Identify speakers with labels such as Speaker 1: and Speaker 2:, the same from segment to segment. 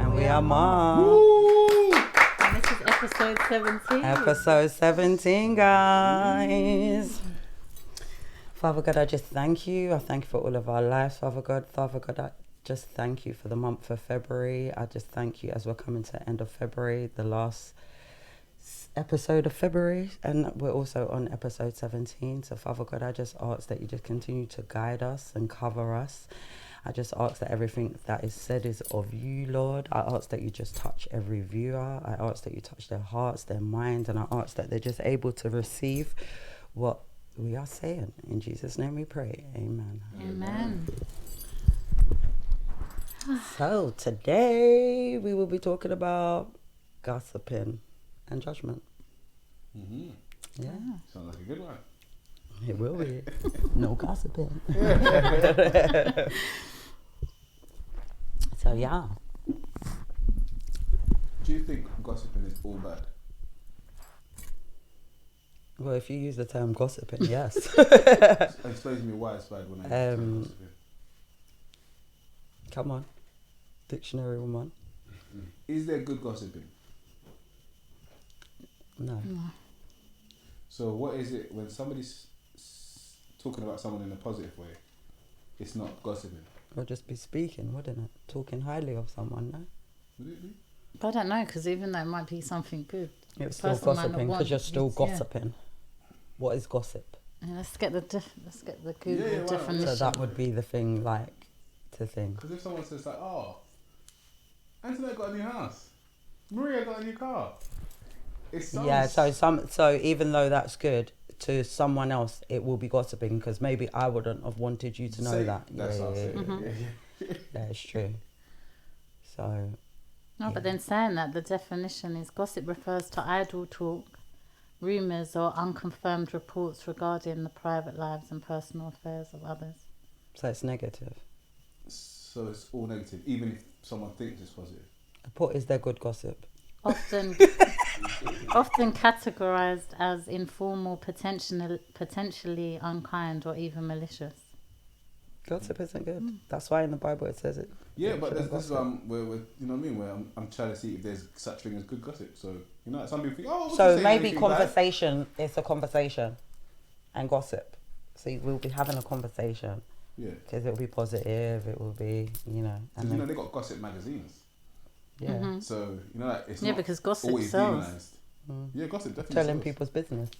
Speaker 1: And we are Mom.
Speaker 2: And this is episode 17.
Speaker 1: Episode 17, guys. Father God, I just thank you. I thank you for all of our lives, Father God. Father God, I just thank you for the month of February. I just thank you as we're coming to the end of February, the last episode of February, and we're also on episode 17. So Father God, I just ask that you just continue to guide us and cover us. I just ask that everything that is said is of you, Lord. I ask that you just touch every viewer. I ask that you touch their hearts, their minds, and I ask that they're just able to receive what we are saying. In Jesus' name we pray. Amen.
Speaker 2: Amen.
Speaker 1: So today we will be talking about gossiping and judgment.
Speaker 3: Mm-hmm.
Speaker 1: Yeah.
Speaker 3: Sounds like a good one.
Speaker 1: It will be. No gossiping. So yeah.
Speaker 3: Do you think gossiping is all bad?
Speaker 1: Well, if you use the term gossiping, yes.
Speaker 3: Explain to me why it's bad when I use the term gossiping.
Speaker 1: Come on. Dictionary woman.
Speaker 3: Is there good gossiping?
Speaker 1: No.
Speaker 3: So what is it when somebody's talking about someone in a positive way? It's not gossiping.
Speaker 1: Or just be speaking, wouldn't it? Talking highly of someone, no?
Speaker 3: Would it be?
Speaker 2: But I don't know, because even though it might be something good,
Speaker 1: It's
Speaker 2: the
Speaker 1: still
Speaker 2: person might not
Speaker 1: gossiping
Speaker 2: want
Speaker 1: because you're still
Speaker 2: it, yeah.
Speaker 1: gossiping. What is gossip?
Speaker 2: And let's get the Google
Speaker 3: Yeah, why not?
Speaker 2: definition.
Speaker 1: So that would be the thing, like, to think.
Speaker 3: Because if someone says like, oh, Antoinette got a new house, Maria got a new car. It sounds...
Speaker 1: Yeah, so even though that's good, to someone else it will be gossiping because maybe I wouldn't have wanted you to know that.
Speaker 3: That's what I'm saying.
Speaker 2: Mhm.
Speaker 1: Yeah, it's true. So
Speaker 2: No, but then saying that, the definition is gossip refers to idle talk, rumours or unconfirmed reports regarding the private lives and personal affairs of others.
Speaker 1: so it's negative.
Speaker 3: So it's all negative, even if someone thinks it's positive.
Speaker 1: What is there good gossip?
Speaker 2: Often categorised as informal, potentially unkind or even malicious.
Speaker 1: Gossip isn't good. That's why in the Bible it says it.
Speaker 3: Yeah,
Speaker 1: you
Speaker 3: but
Speaker 1: shouldn't
Speaker 3: this is
Speaker 1: gossip.
Speaker 3: where you know what I mean. Where I'm trying to see if there's such thing as good gossip. So you know, some people think, oh, what's
Speaker 1: So
Speaker 3: he saying,
Speaker 1: maybe
Speaker 3: anything bad?
Speaker 1: conversation is a conversation, and gossip. So we'll be having a conversation
Speaker 3: Yeah,
Speaker 1: because it will be positive. It will be, you know,
Speaker 3: because you know they got gossip magazines.
Speaker 1: yeah,
Speaker 2: Mhm.
Speaker 3: So you know, like, it's
Speaker 2: Yeah,
Speaker 3: not
Speaker 2: because gossip
Speaker 3: always
Speaker 2: sells.
Speaker 3: demonized.
Speaker 1: Mm.
Speaker 3: Yeah, gossip definitely
Speaker 1: telling
Speaker 3: sells.
Speaker 1: people's business.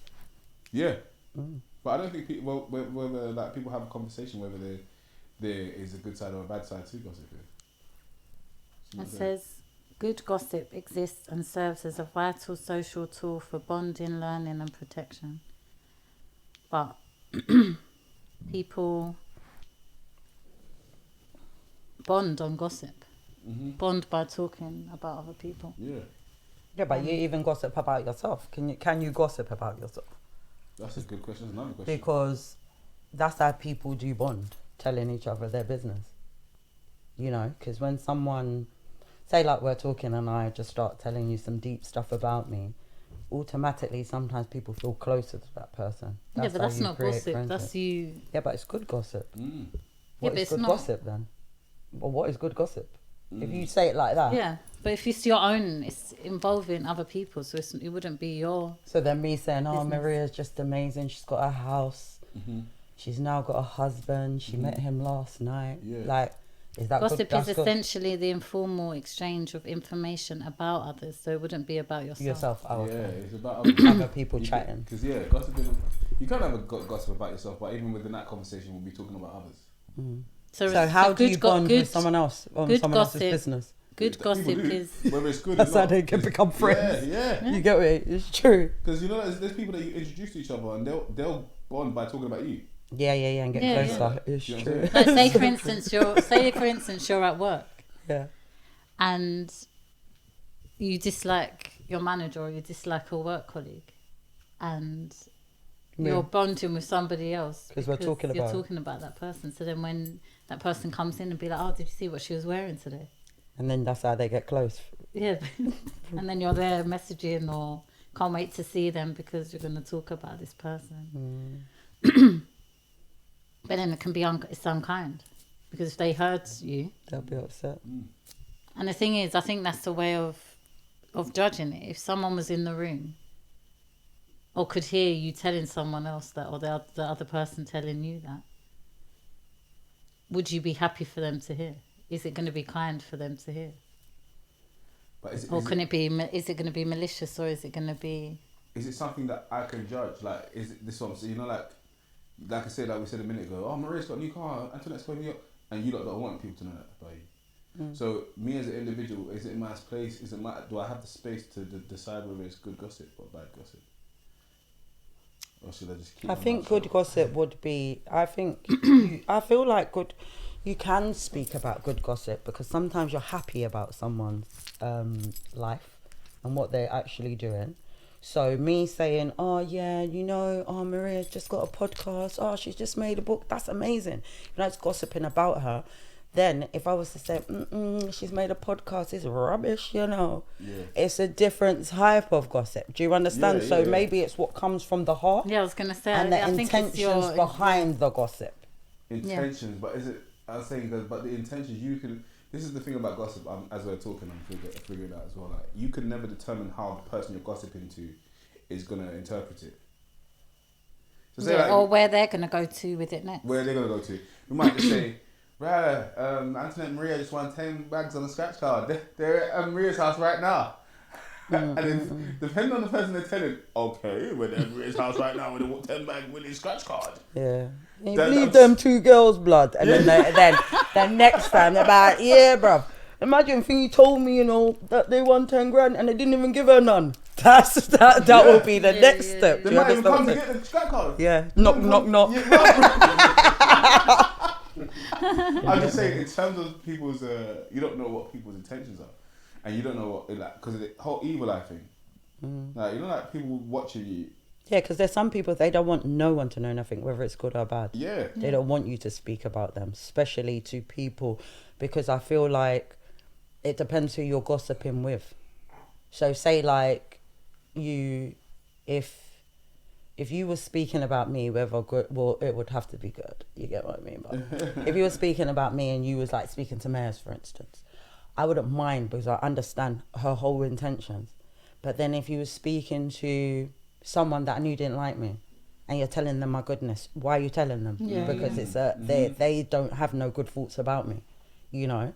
Speaker 3: Yeah,
Speaker 1: Mm.
Speaker 3: but I don't think people whether like people have a conversation whether there is a good side or a bad side to gossip.
Speaker 2: It says, good gossip exists and serves as a vital social tool for bonding, learning and protection. But people bond on gossip.
Speaker 3: Mm-hmm.
Speaker 2: Bond by talking about other people.
Speaker 3: Yeah,
Speaker 1: Yeah, but you even gossip about yourself. Can you gossip about yourself?
Speaker 3: that's a good question. That's another question.
Speaker 1: Because that's how people do bond, telling each other their business. You know, because when someone, say like we're talking and I just start telling you some deep stuff about me, automatically sometimes people feel closer to that person.
Speaker 2: Yeah, but
Speaker 1: how
Speaker 2: that's
Speaker 1: you
Speaker 2: not
Speaker 1: create
Speaker 2: gossip.
Speaker 1: friendship.
Speaker 2: That's you.
Speaker 1: Yeah, but it's good gossip.
Speaker 3: Mm.
Speaker 1: What
Speaker 2: but
Speaker 1: is
Speaker 2: it's
Speaker 1: good
Speaker 2: not-
Speaker 1: gossip then? Well, what is good gossip? If
Speaker 3: Mm.
Speaker 1: you say it like that.
Speaker 2: Yeah, but if it's your own, it's involving other people, so it wouldn't be your.
Speaker 1: So then me saying, oh,
Speaker 2: Business.
Speaker 1: Maria's just amazing. She's got a house.
Speaker 3: Mm-hmm.
Speaker 1: She's now got a husband. She
Speaker 3: Mhm.
Speaker 1: met him last night.
Speaker 3: Yeah.
Speaker 1: Like, is that
Speaker 2: Gossip
Speaker 1: good? That's
Speaker 2: is
Speaker 1: good.
Speaker 2: essentially the informal exchange of information about others, so it wouldn't be about yourself.
Speaker 1: Yourself. Oh,
Speaker 3: Yeah,
Speaker 1: okay.
Speaker 3: it's about other
Speaker 1: Other people chatting.
Speaker 3: Because gossiping, you can't have a gossip about yourself, but even within that conversation, we'll be talking about others.
Speaker 1: Mm.
Speaker 2: So,
Speaker 1: So how do you bond
Speaker 2: good,
Speaker 1: with someone else on
Speaker 2: good
Speaker 1: someone else's
Speaker 2: gossip-
Speaker 1: business?
Speaker 2: Good
Speaker 3: People
Speaker 2: gossip
Speaker 3: do,
Speaker 2: is.
Speaker 3: whether it's good or
Speaker 1: That's how
Speaker 3: not.
Speaker 1: they can become friends.
Speaker 3: Yeah.
Speaker 1: You get me? It's true.
Speaker 3: Because you know, there's people that you introduce to each other, and they'll bond by talking about you.
Speaker 1: Yeah, and get
Speaker 2: Yeah,
Speaker 1: closer.
Speaker 3: yeah.
Speaker 1: It's
Speaker 3: You know
Speaker 1: true.
Speaker 3: what
Speaker 2: Like say for instance you're at work
Speaker 1: Yeah.
Speaker 2: and you dislike your manager or you dislike a work colleague, and you're bonding with somebody else
Speaker 1: 'Cause we're talking
Speaker 2: you're
Speaker 1: about it.
Speaker 2: talking about that person. So then when that person comes in and be like, oh, did you see what she was wearing today?
Speaker 1: And then that's how they get close.
Speaker 2: Yeah. And then you're there messaging or can't wait to see them because you're going to talk about this person. But then it can be it's unkind because if they hurt you,
Speaker 1: They'll be upset.
Speaker 2: And the thing is, I think that's the way of judging it. If someone was in the room or could hear you telling someone else that, or the other person telling you that, would you be happy for them to hear? Is it going to be kind for them to hear?
Speaker 3: But
Speaker 2: Is it going to be malicious, or is it going to be?
Speaker 3: Is it something that I can judge? Like, is it this one? So, you know, like I said, like we said a minute ago. Oh, Maria's got a new car. Antoinette's got a new, and you lot don't want people to know that about you. So, me as an individual, is it in my place? Do I have the space to decide whether it's good gossip or bad gossip? Or should I just keep?
Speaker 1: I think good gossip would be. I think I feel like good. You can speak about good gossip because sometimes you're happy about someone's life and what they're actually doing. So me saying, oh yeah, you know, oh Maria's just got a podcast. Oh, she's just made a book. That's amazing. You know, it's gossiping about her. Then if I was to say, she's made a podcast, it's rubbish, you know.
Speaker 3: Yeah.
Speaker 1: It's a different type of gossip. Do you understand?
Speaker 3: Yeah,
Speaker 1: so
Speaker 3: yeah.
Speaker 1: maybe it's what comes from the heart.
Speaker 2: Yeah, I was going to say.
Speaker 1: And the
Speaker 2: I think it's
Speaker 1: intentions behind the gossip.
Speaker 3: Intentions, but is it? I was saying, but the intentions you can. This is the thing about gossip. As we're talking, I'm figuring it out as well. Like, you can never determine how the person you're gossiping to is gonna interpret it. So say, like,
Speaker 2: or where they're gonna go to with it next.
Speaker 3: Where they're gonna go to. We might just say, "Right, Antoinette and Maria just won 10 bags on a scratch card. They're at Maria's house right now." And then, depending on the person they're telling, okay, we're at Maria's house right now with a 10 bag winning scratch card.
Speaker 1: Yeah. You leave them 2 girls' blood, and then the next time they're like, yeah, bruv. Imagine if you told me, you know, that they won 10 grand and they didn't even give her none. That will be the next step.
Speaker 3: They might even come to get the scratch card.
Speaker 1: Yeah. Knock.
Speaker 3: I'm just saying, in terms of people's, you don't know what people's intentions are, and you don't know what, like, because of the whole evil eye thing. Like, you know, like people watching you.
Speaker 1: Yeah, because there's some people, they don't want no one to know nothing, whether it's good or bad.
Speaker 3: Yeah.
Speaker 1: They don't want you to speak about them, especially to people, because I feel like it depends who you're gossiping with. So say like if you were speaking about me, whether good, well, it would have to be good. You get what I mean? But if you were speaking about me and you was like speaking to Mayers, for instance, I wouldn't mind because I understand her whole intentions. But then if you were speaking to someone that I knew didn't like me, and you're telling them my goodness, why are you telling them? Because it's they don't have no good thoughts about me, you know.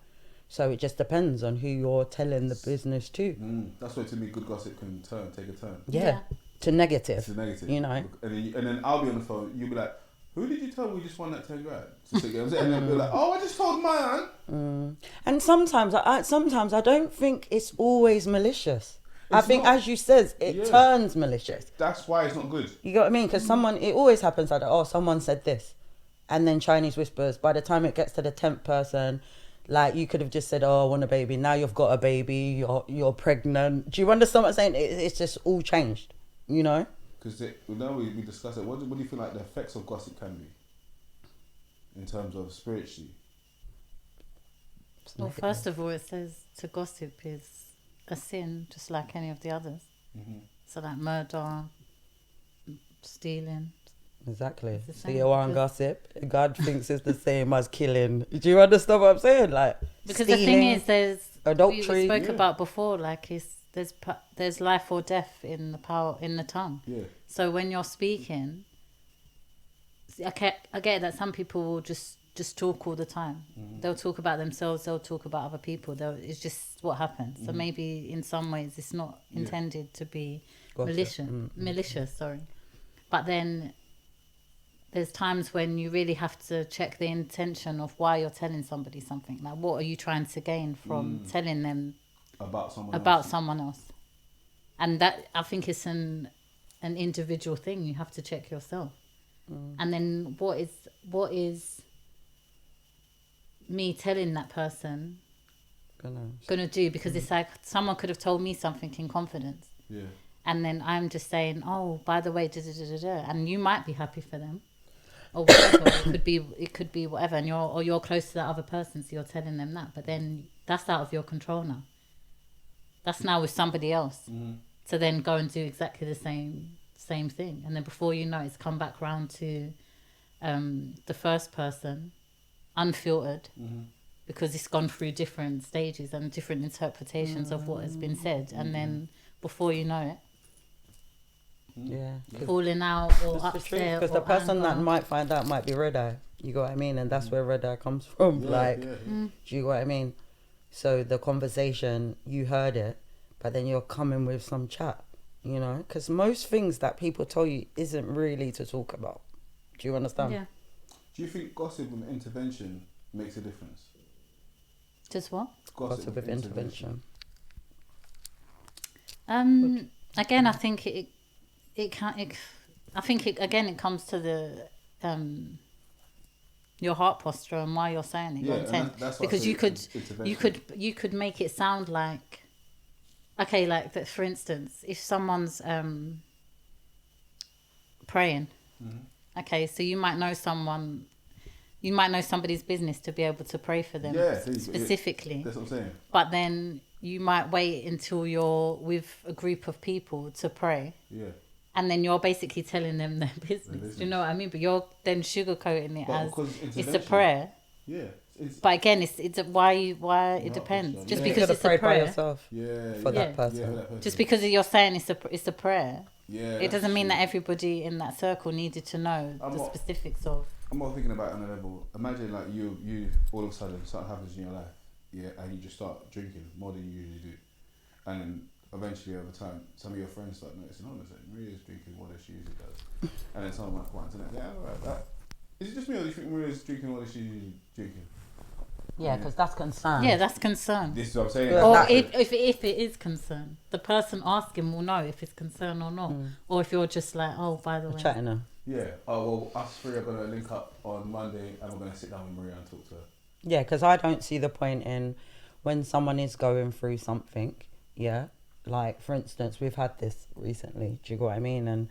Speaker 1: So it just depends on who you're telling the business to.
Speaker 3: That's why to me good gossip can take a turn.
Speaker 1: Yeah. To negative.
Speaker 3: To negative.
Speaker 1: You know.
Speaker 3: And then I'll be on the phone. You'll be like, who did you tell we just won that 10 grand? And then they'll be like, oh, I just told my man.
Speaker 1: And sometimes I don't think it's always malicious. I think,
Speaker 3: not.
Speaker 1: as you said, it turns malicious.
Speaker 3: That's why it's not good.
Speaker 1: You get what I mean? Because it always happens like that. Oh, someone said this. And then Chinese whispers, by the time it gets to the 10th person, like you could have just said, oh, I want a baby. Now you've got a baby, you're pregnant. Do you understand what I'm saying? It's just all changed, you know?
Speaker 3: Because now we discussed it. What do you feel like the effects of gossip can be? In terms of spiritually?
Speaker 2: Well, first of all, it says to gossip is a sin, just like any of the others. So like murder, stealing.
Speaker 1: Exactly.
Speaker 2: It's the
Speaker 1: So
Speaker 2: same,
Speaker 1: you want
Speaker 2: because-
Speaker 1: gossip? God thinks it's the same as killing. Do you understand what I'm saying? Like
Speaker 2: Because
Speaker 1: stealing,
Speaker 2: the thing is, there's
Speaker 1: adultery.
Speaker 2: we spoke about before, like there's life or death in the power in the tongue.
Speaker 3: Yeah.
Speaker 2: So when you're speaking, I get that some people will just talk all the time. They'll talk about themselves. They'll talk about other people. It's just what happens. So maybe in some ways it's not intended to be malicious. Sorry, but then there's times when you really have to check the intention of why you're telling somebody something. Like, what are you trying to gain from telling them
Speaker 3: about
Speaker 2: someone else? And that, I think, is an individual thing. You have to check yourself. And then what is me telling that person gonna do? Because it's like someone could have told me something in confidence.
Speaker 3: Yeah.
Speaker 2: And then I'm just saying, oh, by the way, and you might be happy for them, or whatever. it could be whatever, and you're close to that other person, so you're telling them that. But then that's out of your control now. That's now with somebody else. To then go and do exactly the same thing, and then before you know, it's come back round to the first person, unfiltered, because it's gone through different stages and different interpretations of what has been said, and then before you know it,
Speaker 1: Yeah.
Speaker 2: falling out or
Speaker 1: That's the truth.
Speaker 2: upset.
Speaker 1: Because the
Speaker 2: or
Speaker 1: person that
Speaker 2: anger.
Speaker 1: might find out might be red eye. You know what I mean? And that's where red eye comes from. Do you know what I mean? So the conversation, you heard it, but then you're coming with some chat, you know? Because most things that people tell you isn't really to talk about. Do you understand?
Speaker 2: Yeah.
Speaker 3: Do you think gossip and intervention makes a difference?
Speaker 2: Just what?
Speaker 1: Gossip with intervention.
Speaker 2: Again, I think it comes to the your heart posture and why you're saying it, your intent.
Speaker 3: That's what I
Speaker 2: because
Speaker 3: say
Speaker 2: you could make it sound like, okay, like that. For instance, if someone's praying, okay, so you might know somebody's business to be able to pray for them specifically.
Speaker 3: That's what I'm saying.
Speaker 2: But then you might wait until you're with a group of people to pray.
Speaker 3: Yeah.
Speaker 2: And then you're basically telling them their business. Do you know what I mean? But you're then sugarcoating it as it's a prayer.
Speaker 3: Yeah.
Speaker 2: But again, it's why it depends. Just because it's a
Speaker 1: by
Speaker 2: prayer
Speaker 1: yourself for that person.
Speaker 2: Just because you're saying it's a prayer.
Speaker 3: Yeah.
Speaker 2: It doesn't mean that everybody in that circle needed to know the specifics of.
Speaker 3: I'm more thinking about it on a level. Imagine like you all of a sudden something happens in your life, and you just start drinking more than you usually do, and then eventually over time, some of your friends start noticing, oh, listen, Maria's drinking more than she usually does, and then someone might come out and say, yeah, alright, that is it just me or do you think Maria's drinking more than she's usually drinking?
Speaker 1: Yeah, because that's concern.
Speaker 2: Yeah, that's concern.
Speaker 3: This is what I'm saying.
Speaker 2: Or if it is concern, the person asking will know if it's concern or not, or if you're just like, oh, by the way,
Speaker 1: chatting her.
Speaker 3: Yeah. Oh well, us three are gonna link up on Monday, and we're gonna sit down with Maria and talk to her.
Speaker 1: Yeah, because I don't see the point in when someone is going through something. Yeah, like for instance, we've had this recently. Do you know what I mean? And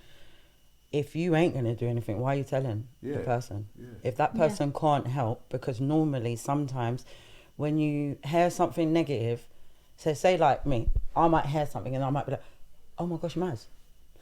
Speaker 1: if you ain't gonna do anything, why are you telling the person? Yeah. If that person can't help, because normally sometimes when you hear something negative, so say like me, I might hear something and I might be like, oh my gosh, Maz,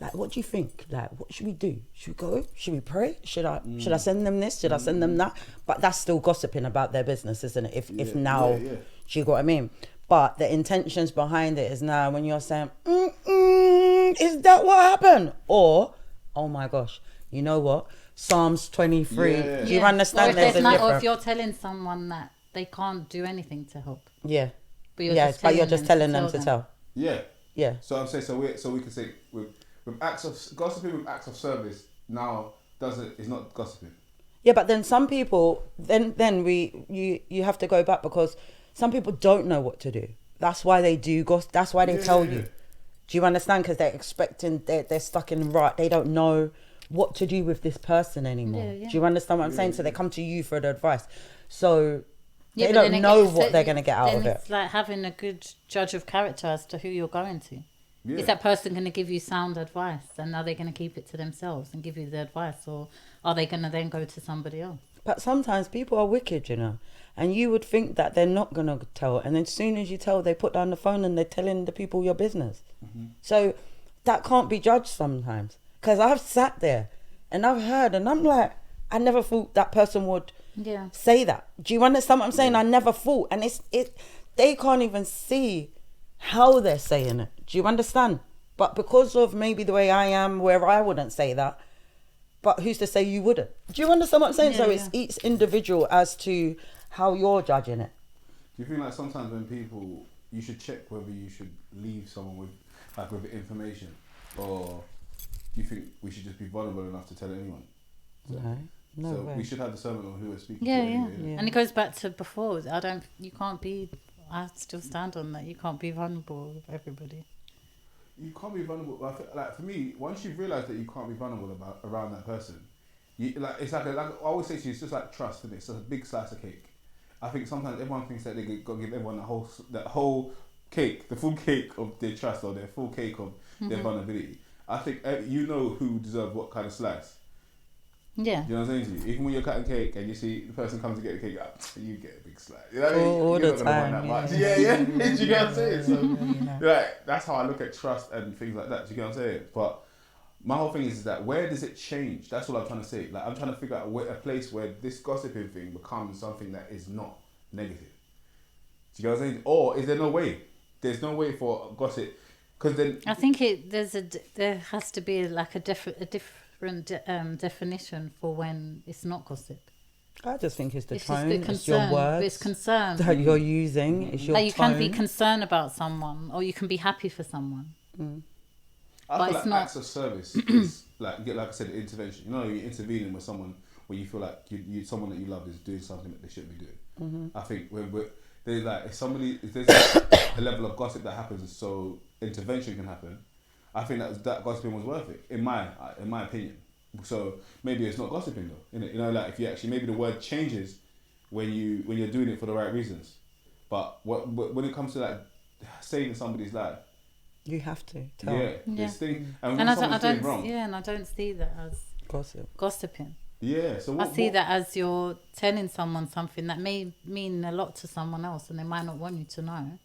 Speaker 1: like what do you think? Like what should we do? Should we go? Should we pray? Should I send them this? Should I send them that? But that's still gossiping about their business, isn't it? If now, do you know what I mean? But the intentions behind it is now when you're saying, is that what happened? Or, oh my gosh, you know what? Psalms 23. Do you understand?
Speaker 2: Or if you're telling someone that they can't do anything to help.
Speaker 1: Yeah.
Speaker 2: But you're just telling
Speaker 1: them to tell.
Speaker 3: Yeah.
Speaker 1: Yeah.
Speaker 3: So I'm saying, so we can say with acts of gossiping with acts of service now is not gossiping.
Speaker 1: Yeah, but then some people then you have to go back because some people don't know what to do. That's why they do gossip. That's why they tell you. Do you understand? Because they're expecting they're stuck in rut. They don't know what to do with this person anymore. Do you understand what I'm saying? So they come to you for the advice. So they don't know what they're going to get out of it.
Speaker 2: It's like having a good judge of character as to who you're going to. Yeah. Is that person going to give you sound advice, and are they going to keep it to themselves and give you the advice, or are they going to then go to somebody else?
Speaker 1: But sometimes people are wicked, you know, and you would think that they're not going to tell, and then as soon as you tell, they put down the phone and they're telling the people your business. So that can't be judged sometimes, because I've sat there and I've heard and I'm like, I never thought that person would say that. Do you understand what I'm saying? I never thought, and they can't even see how they're saying it. Do you understand? But because of maybe the way I am, where I wouldn't say that, but who's to say you wouldn't? Do you understand what I'm saying? So it's each individual as to how you're judging it.
Speaker 3: Do you feel like sometimes when people, you should check whether you should leave someone with information, or do you think we should just be vulnerable enough to tell anyone?
Speaker 1: No way.
Speaker 3: We should have discernment on who we're speaking
Speaker 2: to.
Speaker 3: Anyway,
Speaker 2: And it goes back to before. I still stand on that. You can't be vulnerable with everybody.
Speaker 3: You can't be vulnerable. Like for me, once you've realised that you can't be vulnerable around that person, it's like I always say to you, it's just like trust, isn't it? It's a big slice of cake. I think sometimes everyone thinks that they got to give everyone that whole cake, the full cake of their trust or their full cake of their vulnerability. I think you know who deserves what kind of slice.
Speaker 2: Yeah.
Speaker 3: You know what I'm saying to you? Even when you're cutting cake and you see the person comes to get the cake, you get a big slice. You know what I mean?
Speaker 1: All
Speaker 3: you're
Speaker 1: the
Speaker 3: not
Speaker 1: time.
Speaker 3: Do you get what I'm saying? So, that's how I look at trust and things like that. Do you get what I'm saying? But my whole thing is that where does it change? That's what I'm trying to say. Like I'm trying to figure out a place where this gossiping thing becomes something that is not negative. you get what I'm saying? Or is there no way? There's no way for gossip, because then
Speaker 2: I think there has to be like a different definition for when it's not gossip.
Speaker 1: I just think it's the
Speaker 2: It's just
Speaker 1: tone,
Speaker 2: the
Speaker 1: it's
Speaker 2: concern.
Speaker 1: your words
Speaker 2: It's concern.
Speaker 1: that you're using, it's your
Speaker 2: Like you
Speaker 1: tone.
Speaker 2: can be concerned about someone, or you can be happy for someone.
Speaker 3: I
Speaker 2: But
Speaker 3: feel
Speaker 2: it's
Speaker 3: like
Speaker 2: not-
Speaker 3: acts of service is like I said, intervention. You know, you're intervening with someone where you feel like someone that you love is doing something that they shouldn't be doing. I think when there's like if there's a level of gossip that happens, so intervention can happen. I think that gossiping was worth it in my opinion. So maybe it's not gossiping though, innit? You know, like if you actually, maybe the word changes when you're doing it for the right reasons. But when it comes to like saving somebody's life,
Speaker 1: You have to tell.
Speaker 3: yeah, this thing, and when
Speaker 2: And I
Speaker 3: someone's doing wrong,
Speaker 2: and I don't see that as
Speaker 1: Gossip.
Speaker 2: gossiping.
Speaker 3: yeah. So
Speaker 2: I see that as you're telling someone something that may mean a lot to someone else, and they might not want you to know,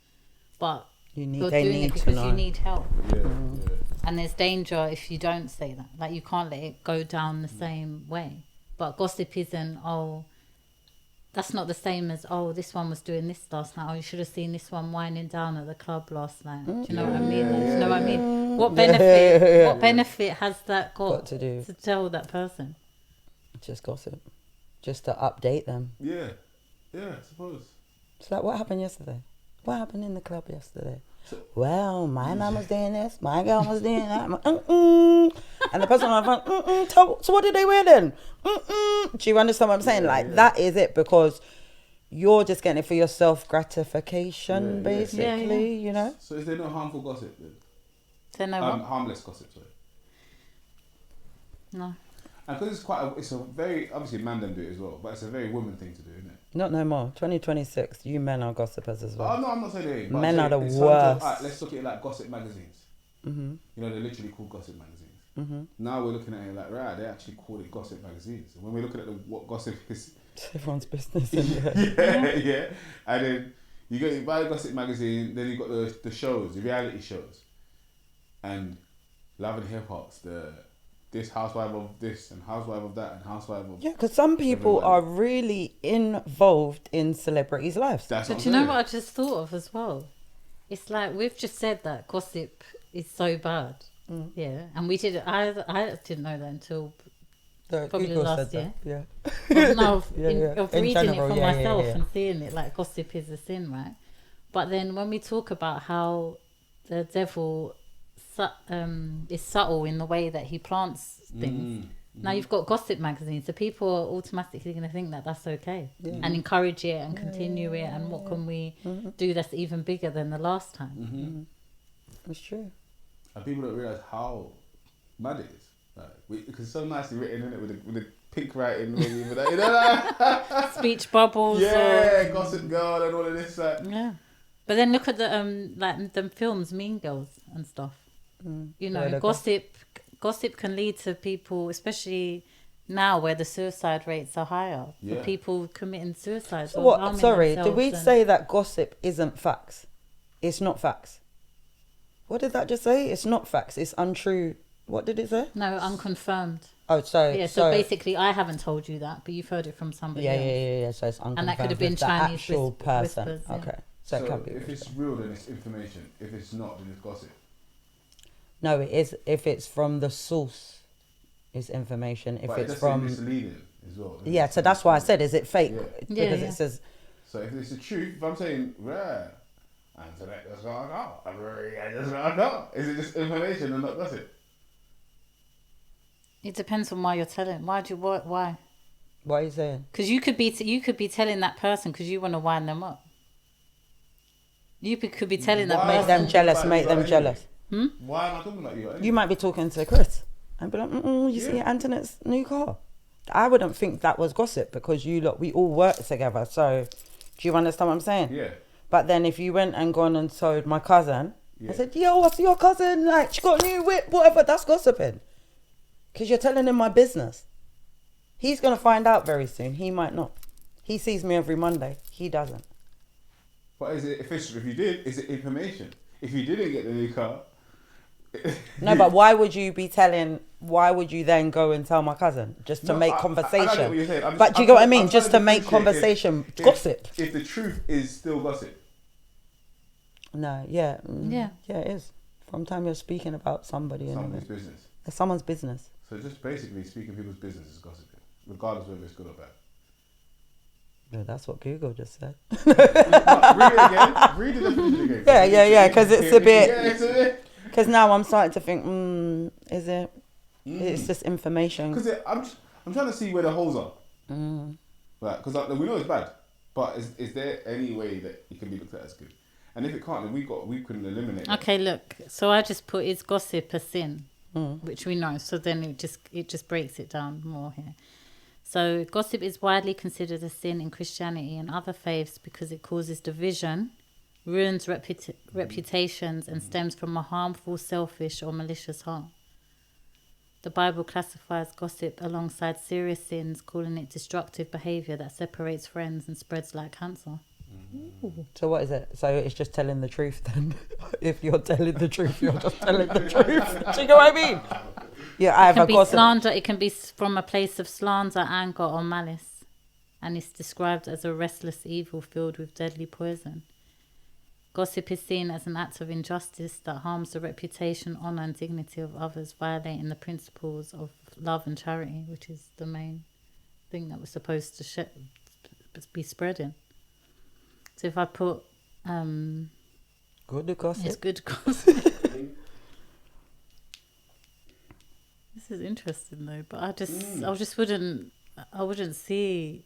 Speaker 2: but
Speaker 1: They
Speaker 2: you're doing
Speaker 1: need
Speaker 2: it
Speaker 1: to
Speaker 2: because
Speaker 1: know.
Speaker 2: you need help.
Speaker 3: Yeah,
Speaker 2: And there's danger if you don't say that. Like you can't let it go down the same way. But gossip isn't, that's not the same as, this one was doing this last night. Oh, you should have seen this one winding down at the club last night. Do you know what I mean? Do you know what I mean? What benefit? What benefit has that got
Speaker 1: to do.
Speaker 2: to tell that person?
Speaker 1: Just gossip. Just to update them.
Speaker 3: yeah, I suppose.
Speaker 1: It's like, what happened yesterday? What happened in the club yesterday? Well, my man was doing this, my girl was doing that. And the person on the front, so what did they wear then? Do you understand what I'm saying? That is it, because you're just getting it for your self gratification, basically, you know?
Speaker 3: So is there no harmful gossip then?
Speaker 2: Don't know what?
Speaker 3: Harmless gossip, sorry.
Speaker 2: No.
Speaker 3: And because it's a very, obviously man them do it as well, but it's a very woman thing to do, isn't it?
Speaker 1: Not no more. 2026, you men are gossipers as well.
Speaker 3: Oh no, I'm not saying they ain't, but
Speaker 1: Men
Speaker 3: I'm
Speaker 1: are the
Speaker 3: saying in terms
Speaker 1: worst.
Speaker 3: Alright, let's look at it like gossip magazines. You know, they're literally called gossip magazines. Now we're looking at it like, right, they actually call it gossip magazines. And when we're looking at what gossip is,
Speaker 1: It's everyone's business, isn't it?
Speaker 3: yeah. And then you buy a gossip magazine, then you got the shows, the reality shows, and Love and Hip Hop's this housewife of this and housewife of that and housewife of...
Speaker 1: Yeah, because some people are really involved in celebrities' lives.
Speaker 3: That's
Speaker 2: But
Speaker 3: what
Speaker 2: do you
Speaker 3: I'm
Speaker 2: know
Speaker 3: saying.
Speaker 2: what I just thought of as well? It's like we've just said that gossip is so bad. Yeah. And I didn't know that until probably
Speaker 1: Google
Speaker 2: last
Speaker 1: said
Speaker 2: year.
Speaker 1: that. Yeah.
Speaker 2: No, of
Speaker 1: In
Speaker 2: reading
Speaker 1: general,
Speaker 2: it for
Speaker 1: yeah,
Speaker 2: myself
Speaker 1: yeah.
Speaker 2: and seeing it, like gossip is a sin, right? But then when we talk about how the devil is subtle in the way that he plants things, now you've got gossip magazines, so people are automatically going to think that that's okay and encourage it and continue it, and what can we do that's even bigger than the last time?
Speaker 1: It's true.
Speaker 3: And people don't realise how mad it is. Like, because it's so nicely written, isn't it? With the pink writing, maybe, with that, you know, like,
Speaker 2: Speech bubbles.
Speaker 3: yeah, Gossip Girl and all of this. Like,
Speaker 2: Yeah. But then look at the like them films, Mean Girls and stuff. You know,
Speaker 1: Yeah,
Speaker 2: gossip can lead to people, especially now where the suicide rates are higher.
Speaker 3: Yeah.
Speaker 2: For people committing suicide.
Speaker 1: So
Speaker 2: or
Speaker 1: what?
Speaker 2: harming
Speaker 1: Sorry, did
Speaker 2: themselves
Speaker 1: we
Speaker 2: and-
Speaker 1: say that gossip isn't facts? It's not facts. What did that just say? It's not facts. It's untrue. What did it say?
Speaker 2: No, unconfirmed.
Speaker 1: Oh, so
Speaker 2: Yeah, so basically I haven't told you that, but you've heard it from somebody else.
Speaker 1: yeah. So it's unconfirmed.
Speaker 2: that could have been
Speaker 1: with the
Speaker 2: Chinese
Speaker 1: actual person.
Speaker 2: whispers, yeah.
Speaker 1: Okay, so it
Speaker 3: so
Speaker 1: can be.
Speaker 3: if it's real, then it's information. If it's not, then it's gossip.
Speaker 1: No, it is. If it's from the source, it's information. If
Speaker 3: But it
Speaker 1: it's
Speaker 3: does say
Speaker 1: from
Speaker 3: misleading as well. doesn't
Speaker 1: yeah,
Speaker 3: it?
Speaker 1: so that's why I said, is it fake?
Speaker 3: Yeah.
Speaker 1: Because
Speaker 2: Yeah.
Speaker 1: it says
Speaker 3: So if it's the truth, if I'm saying, rare, internet just gonna go. Is it just information and not gossip?
Speaker 2: It depends on why you're telling. Why?
Speaker 1: what are you saying?
Speaker 2: Because you could be telling that person because you want to wind them up. You could be telling that
Speaker 3: Why?
Speaker 1: Make them
Speaker 3: talking
Speaker 1: jealous.
Speaker 3: about
Speaker 1: Make
Speaker 3: you
Speaker 1: them
Speaker 3: anyway.
Speaker 1: jealous.
Speaker 3: Why am I talking about you? Anyway?
Speaker 1: You might be talking to Chris and be like, you see
Speaker 3: Yeah.
Speaker 1: Antonette's new car. I wouldn't think that was gossip because we all work together. So do you understand what I'm saying?
Speaker 3: Yeah.
Speaker 1: But then if you went and gone and told my cousin,
Speaker 3: Yeah.
Speaker 1: I said, yo, I see your cousin, like, she got a new whip, whatever, that's gossiping. Because you're telling him my business. He's going to find out very soon. He might not. He sees me every Monday. He doesn't.
Speaker 3: But is it official? If you did, is it information? If you didn't get the new car...
Speaker 1: No, but why would you then go and tell my cousin? Just to
Speaker 3: No,
Speaker 1: make
Speaker 3: I
Speaker 1: conversation.
Speaker 3: get what you're saying.
Speaker 1: But do you get what I mean?
Speaker 3: I'm
Speaker 1: Just to
Speaker 3: trying
Speaker 1: make
Speaker 3: differentiate
Speaker 1: conversation.
Speaker 3: if
Speaker 1: Gossip.
Speaker 3: If the truth is still gossip,
Speaker 1: No, yeah.
Speaker 2: Yeah.
Speaker 1: Yeah, it is. From time you're speaking about somebody and
Speaker 3: Somebody's business.
Speaker 1: it's someone's business.
Speaker 3: So just basically speaking people's business is gossiping, regardless of whether it's good or bad.
Speaker 1: No, that's what Google just said.
Speaker 3: Read it again. Read the definition again.
Speaker 1: Yeah, because it's a bit.
Speaker 3: Yeah, it's a bit.
Speaker 1: Because now I'm starting to think, is it? It's just information.
Speaker 3: Because I'm trying to see where the holes are.
Speaker 1: Mm.
Speaker 3: Right, because we know it's bad, but is there any way that it can be looked at as good? And if it can't, then we can eliminate it.
Speaker 2: Okay, look. So I just put, is gossip a sin?
Speaker 1: Mm.
Speaker 2: Which we know. So then it just breaks it down more here. So gossip is widely considered a sin in Christianity and other faiths because it causes division, ruins reputations, and stems from a harmful, selfish, or malicious heart. The Bible classifies gossip alongside serious sins, calling it destructive behaviour that separates friends and spreads like cancer.
Speaker 1: Ooh. So what is it? So it's just telling the truth then? If you're telling the truth, you're just telling the truth. Do you know what I mean? Yeah,
Speaker 2: It can be slander. It can be from a place of slander, anger, or malice, and it's described as a restless evil filled with deadly poison. Gossip is seen as an act of injustice that harms the reputation, honour, and dignity of others, violating the principles of love and charity, which is the main thing that we're supposed to be spreading. So if I put
Speaker 1: good gossip.
Speaker 2: it's good gossip. This is interesting though, but I just wouldn't see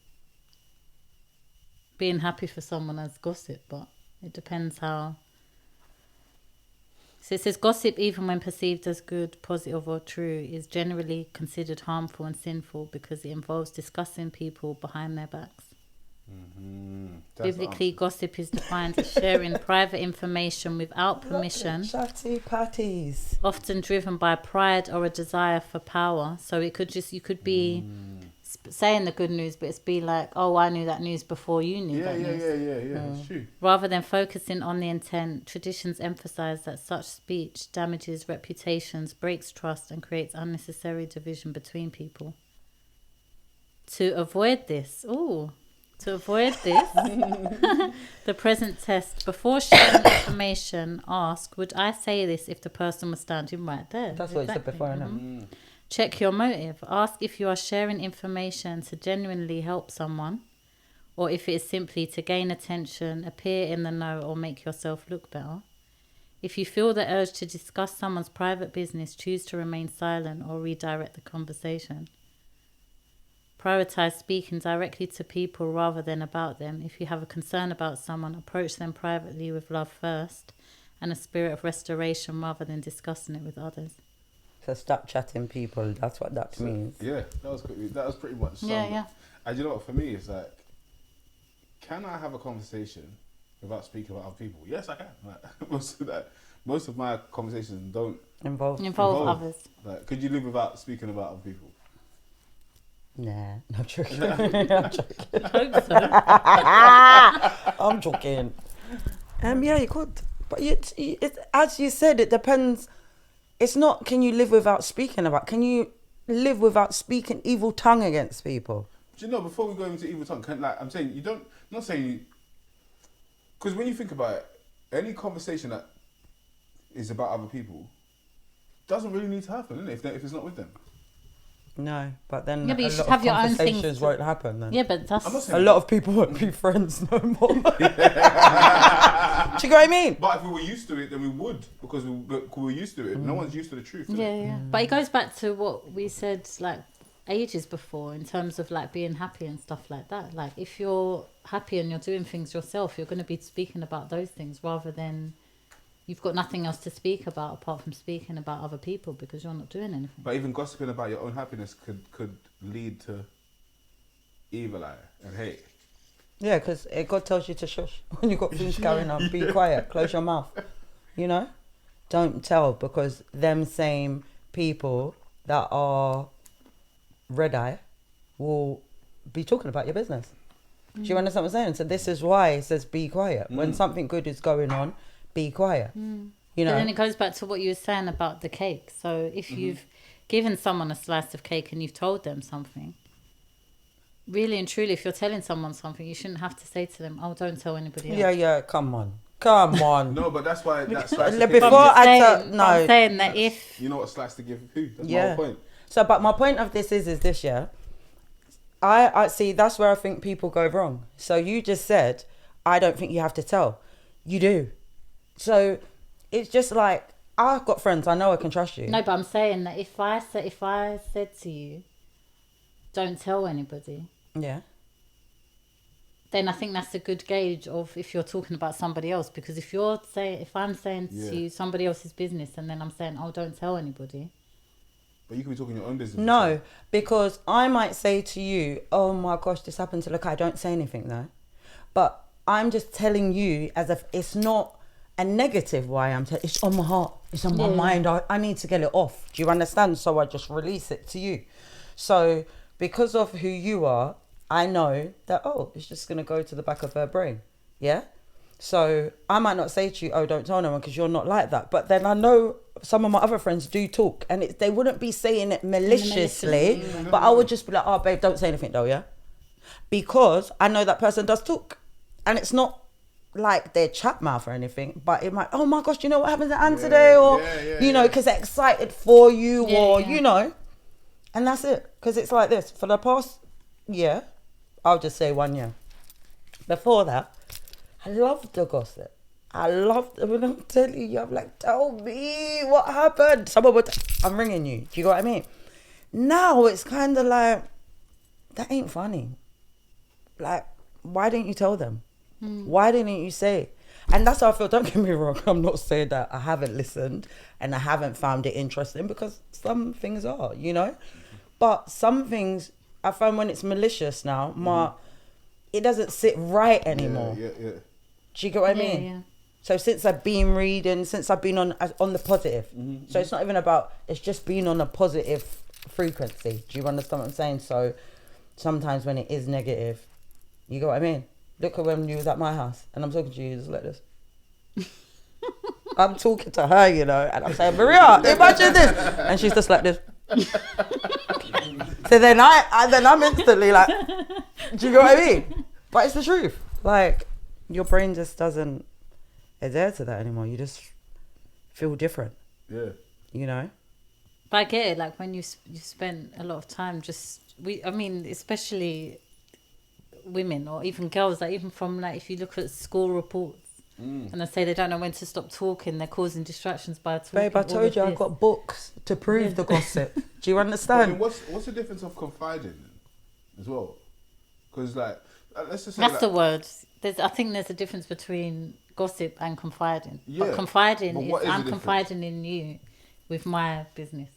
Speaker 2: being happy for someone as gossip, but it depends how. So it says gossip, even when perceived as good, positive, or true, is generally considered harmful and sinful because it involves discussing people behind their backs. Biblically, gossip is defined as sharing private information without permission,
Speaker 1: Chatty patties.
Speaker 2: often driven by pride or a desire for power. So you could be saying the good news, but it's be like, oh, I knew that news before you knew that news.
Speaker 3: Yeah, it's true.
Speaker 2: Rather than focusing on the intent, traditions emphasize that such speech damages reputations, breaks trust, and creates unnecessary division between people. To avoid this, the present test, before sharing information, ask, would I say this if the person was standing right there?
Speaker 1: That's what you said before, I know.
Speaker 2: Check your motive. Ask if you are sharing information to genuinely help someone, or if it is simply to gain attention, appear in the know, or make yourself look better. If you feel the urge to discuss someone's private business, choose to remain silent or redirect the conversation. Prioritize speaking directly to people rather than about them. If you have a concern about someone, approach them privately with love first and a spirit of restoration rather than discussing it with others.
Speaker 1: So stop chatting people. That's what that means.
Speaker 3: Yeah, that was pretty much.
Speaker 2: Yeah.
Speaker 3: And you know what? For me, it's like, can I have a conversation without speaking about other people? Yes, I can. Like, most of my conversations don't
Speaker 1: Involve
Speaker 2: others.
Speaker 3: Like, could you live without speaking about other people?
Speaker 1: Nah, not joking.
Speaker 2: I hope so.
Speaker 1: I'm joking. Yeah, you could. But it's as you said, it depends. It's not, can you live without speaking about? Can you live without speaking evil tongue against people?
Speaker 3: Do you know, before we go into evil tongue, I'm saying you don't, I'm not saying you, because when you think about it, any conversation that is about other people doesn't really need to happen, innit? If it's not with them.
Speaker 1: No, but then
Speaker 2: Yeah, but you
Speaker 1: a
Speaker 2: should
Speaker 1: lot
Speaker 2: have
Speaker 1: of
Speaker 2: your own
Speaker 1: conversations
Speaker 2: things.
Speaker 1: won't happen then.
Speaker 2: Yeah, but that's...
Speaker 3: I'm not
Speaker 1: A
Speaker 3: saying
Speaker 1: lot of people won't be friends no more. Do you get what I mean?
Speaker 3: But if we were used to it, then we would, because we were used to it. No one's used to the truth.
Speaker 2: Yeah. But it goes back to what we said, like, ages before, in terms of, like, being happy and stuff like that. Like, if you're happy and you're doing things yourself, you're going to be speaking about those things rather than... You've got nothing else to speak about apart from speaking about other people because you're not doing anything.
Speaker 3: But even gossiping about your own happiness could lead to evil eye and hate.
Speaker 1: Yeah, because God tells you to shush when you've got things going on. Be quiet, close your mouth. You know? Don't tell, because them same people that are red eye will be talking about your business. Do you understand what I'm saying? So this is why it says be quiet. When something good is going on, be quiet. You know.
Speaker 2: But then it goes back to what you were saying about the cake. So if you've given someone a slice of cake and you've told them something, really and truly, if you're telling someone something, you shouldn't have to say to them, oh, don't tell anybody else.
Speaker 1: Yeah, come on. Come on.
Speaker 3: No, but that's why that
Speaker 1: Before
Speaker 3: slice of cake.
Speaker 2: I'm saying that if
Speaker 3: You know what slice to give who? That's my
Speaker 1: Yeah.
Speaker 3: whole point.
Speaker 1: So, but my point of this is this, yeah. I see. That's where I think people go wrong. So you just said, I don't think you have to tell. You do. So it's just like, I've got friends. I know I can trust you.
Speaker 2: no, but I'm saying that if I said to you, don't tell anybody,
Speaker 1: Yeah.
Speaker 2: then I think that's a good gauge of if you're talking about somebody else. Because if I'm saying
Speaker 3: Yeah.
Speaker 2: to you somebody else's business, and then I'm saying, oh, don't tell anybody.
Speaker 3: But you could be talking your own business.
Speaker 1: No, because I might say to you, oh my gosh, this happened to Lukai. Don't say anything though. But I'm just telling you as if it's not a negative why it's on my heart. It's on my mind. I need to get it off. Do you understand? So I just release it to you. So because of who you are, I know that, oh, it's just going to go to the back of her brain. Yeah? So I might not say to you, oh, don't tell no one because you're not like that. But then I know some of my other friends do talk and they wouldn't be saying it maliciously, but I would just be like, oh, babe, don't say anything though, yeah? Because I know that person does talk. And it's not like their chat mouth or anything, but it might, oh my gosh, you know what happened to Anne today? Or, you know, because they're excited for you you know. And that's it. Because it's like this. For the past year, I'll just say 1 year. Before that, I loved the gossip. I loved it when I'm telling you. I'm like, tell me what happened. Someone would, I'm ringing you. Do you know what I mean? Now it's kind of like, that ain't funny. Like, why didn't you tell them? Why didn't you say? And that's how I feel. Don't get me wrong. I'm not saying that I haven't listened and I haven't found it interesting, because some things are, you know. But some things I find when it's malicious now, it doesn't sit right anymore.
Speaker 3: Yeah.
Speaker 1: Do you get what I mean?
Speaker 2: Yeah.
Speaker 1: So since I've been reading, since I've been on the positive, so it's not even about, it's just being on a positive frequency. Do you understand what I'm saying? So sometimes when it is negative, you get what I mean? Look at when you was at my house and I'm talking to you just like this. I'm talking to her, you know, and I'm saying, Maria, imagine this. And she's just like this. So then I'm instantly like, do you know what I mean? But it's the truth. Like, your brain just doesn't adhere to that anymore. You just feel different.
Speaker 3: Yeah.
Speaker 1: You know?
Speaker 2: But I get it, like when you spend a lot of time especially women or even girls, like even from like if you look at school reports and they say they don't know when to stop talking, they're causing distractions by talking.
Speaker 1: Babe, I told you I got books to prove the gossip. Do you understand?
Speaker 3: I mean, what's the difference of confiding as well? Because like, let's just say
Speaker 2: that's the word. I think there's a difference between gossip and confiding.
Speaker 3: Yeah.
Speaker 2: But confiding
Speaker 3: But what
Speaker 2: is
Speaker 3: is the
Speaker 2: I'm
Speaker 3: difference?
Speaker 2: confiding in you with my business.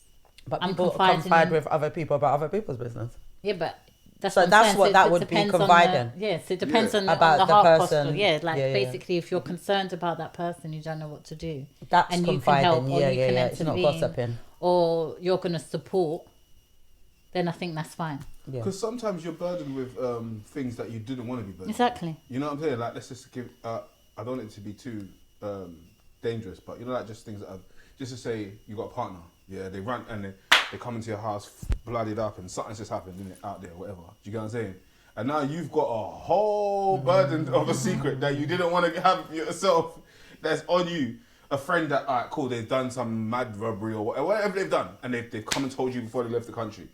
Speaker 1: But
Speaker 2: I'm
Speaker 1: people
Speaker 2: confiding
Speaker 1: confide
Speaker 2: in-
Speaker 1: with other people about other people's business.
Speaker 2: Yeah, but that's
Speaker 1: So
Speaker 2: what I'm
Speaker 1: that's
Speaker 2: saying.
Speaker 1: what
Speaker 2: So
Speaker 1: that
Speaker 2: it
Speaker 1: would be
Speaker 2: depends on
Speaker 1: confiding.
Speaker 2: Yes, it depends on
Speaker 1: About
Speaker 2: the
Speaker 1: the
Speaker 2: heart
Speaker 1: person.
Speaker 2: posture. Yeah, like
Speaker 1: Yeah.
Speaker 2: basically, if you're concerned about that person, you don't know what to do.
Speaker 1: That's
Speaker 2: and you can
Speaker 1: confiding.
Speaker 2: help, or you can
Speaker 1: It's not
Speaker 2: intervene,
Speaker 1: gossiping.
Speaker 2: or you're going to support, then I think that's fine.
Speaker 1: Yeah.
Speaker 3: because sometimes you're burdened with things that you didn't want to be burdened.
Speaker 2: Exactly.
Speaker 3: You know what I'm saying? Like, let's just give. I don't want it to be too dangerous, but you know, like just things that just to say you got a partner. Yeah, they run and they come into your house bloodied up and something's just happened, innit, out there, whatever. Do you get what I'm saying? And now you've got a whole burden of a secret that you didn't want to have yourself. That's on you. A friend that, alright, cool, they've done some mad robbery or whatever they've done, and they've come and told you before they left the country.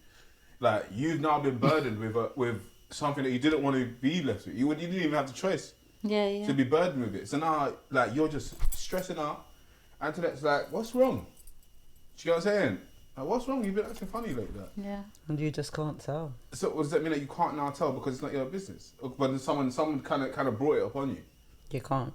Speaker 3: Like, you've now been burdened with something that you didn't want to be left with. You didn't even have the choice
Speaker 2: Yeah.
Speaker 3: to be burdened with it. So now, like, you're just stressing out. Antoinette's like, what's wrong? Do you know what I'm saying? Like, what's wrong? You've been acting funny like that.
Speaker 2: Yeah.
Speaker 1: And you just can't tell.
Speaker 3: So does that mean that you can't now tell because it's not your business? But someone kind of brought it upon you.
Speaker 1: You can't.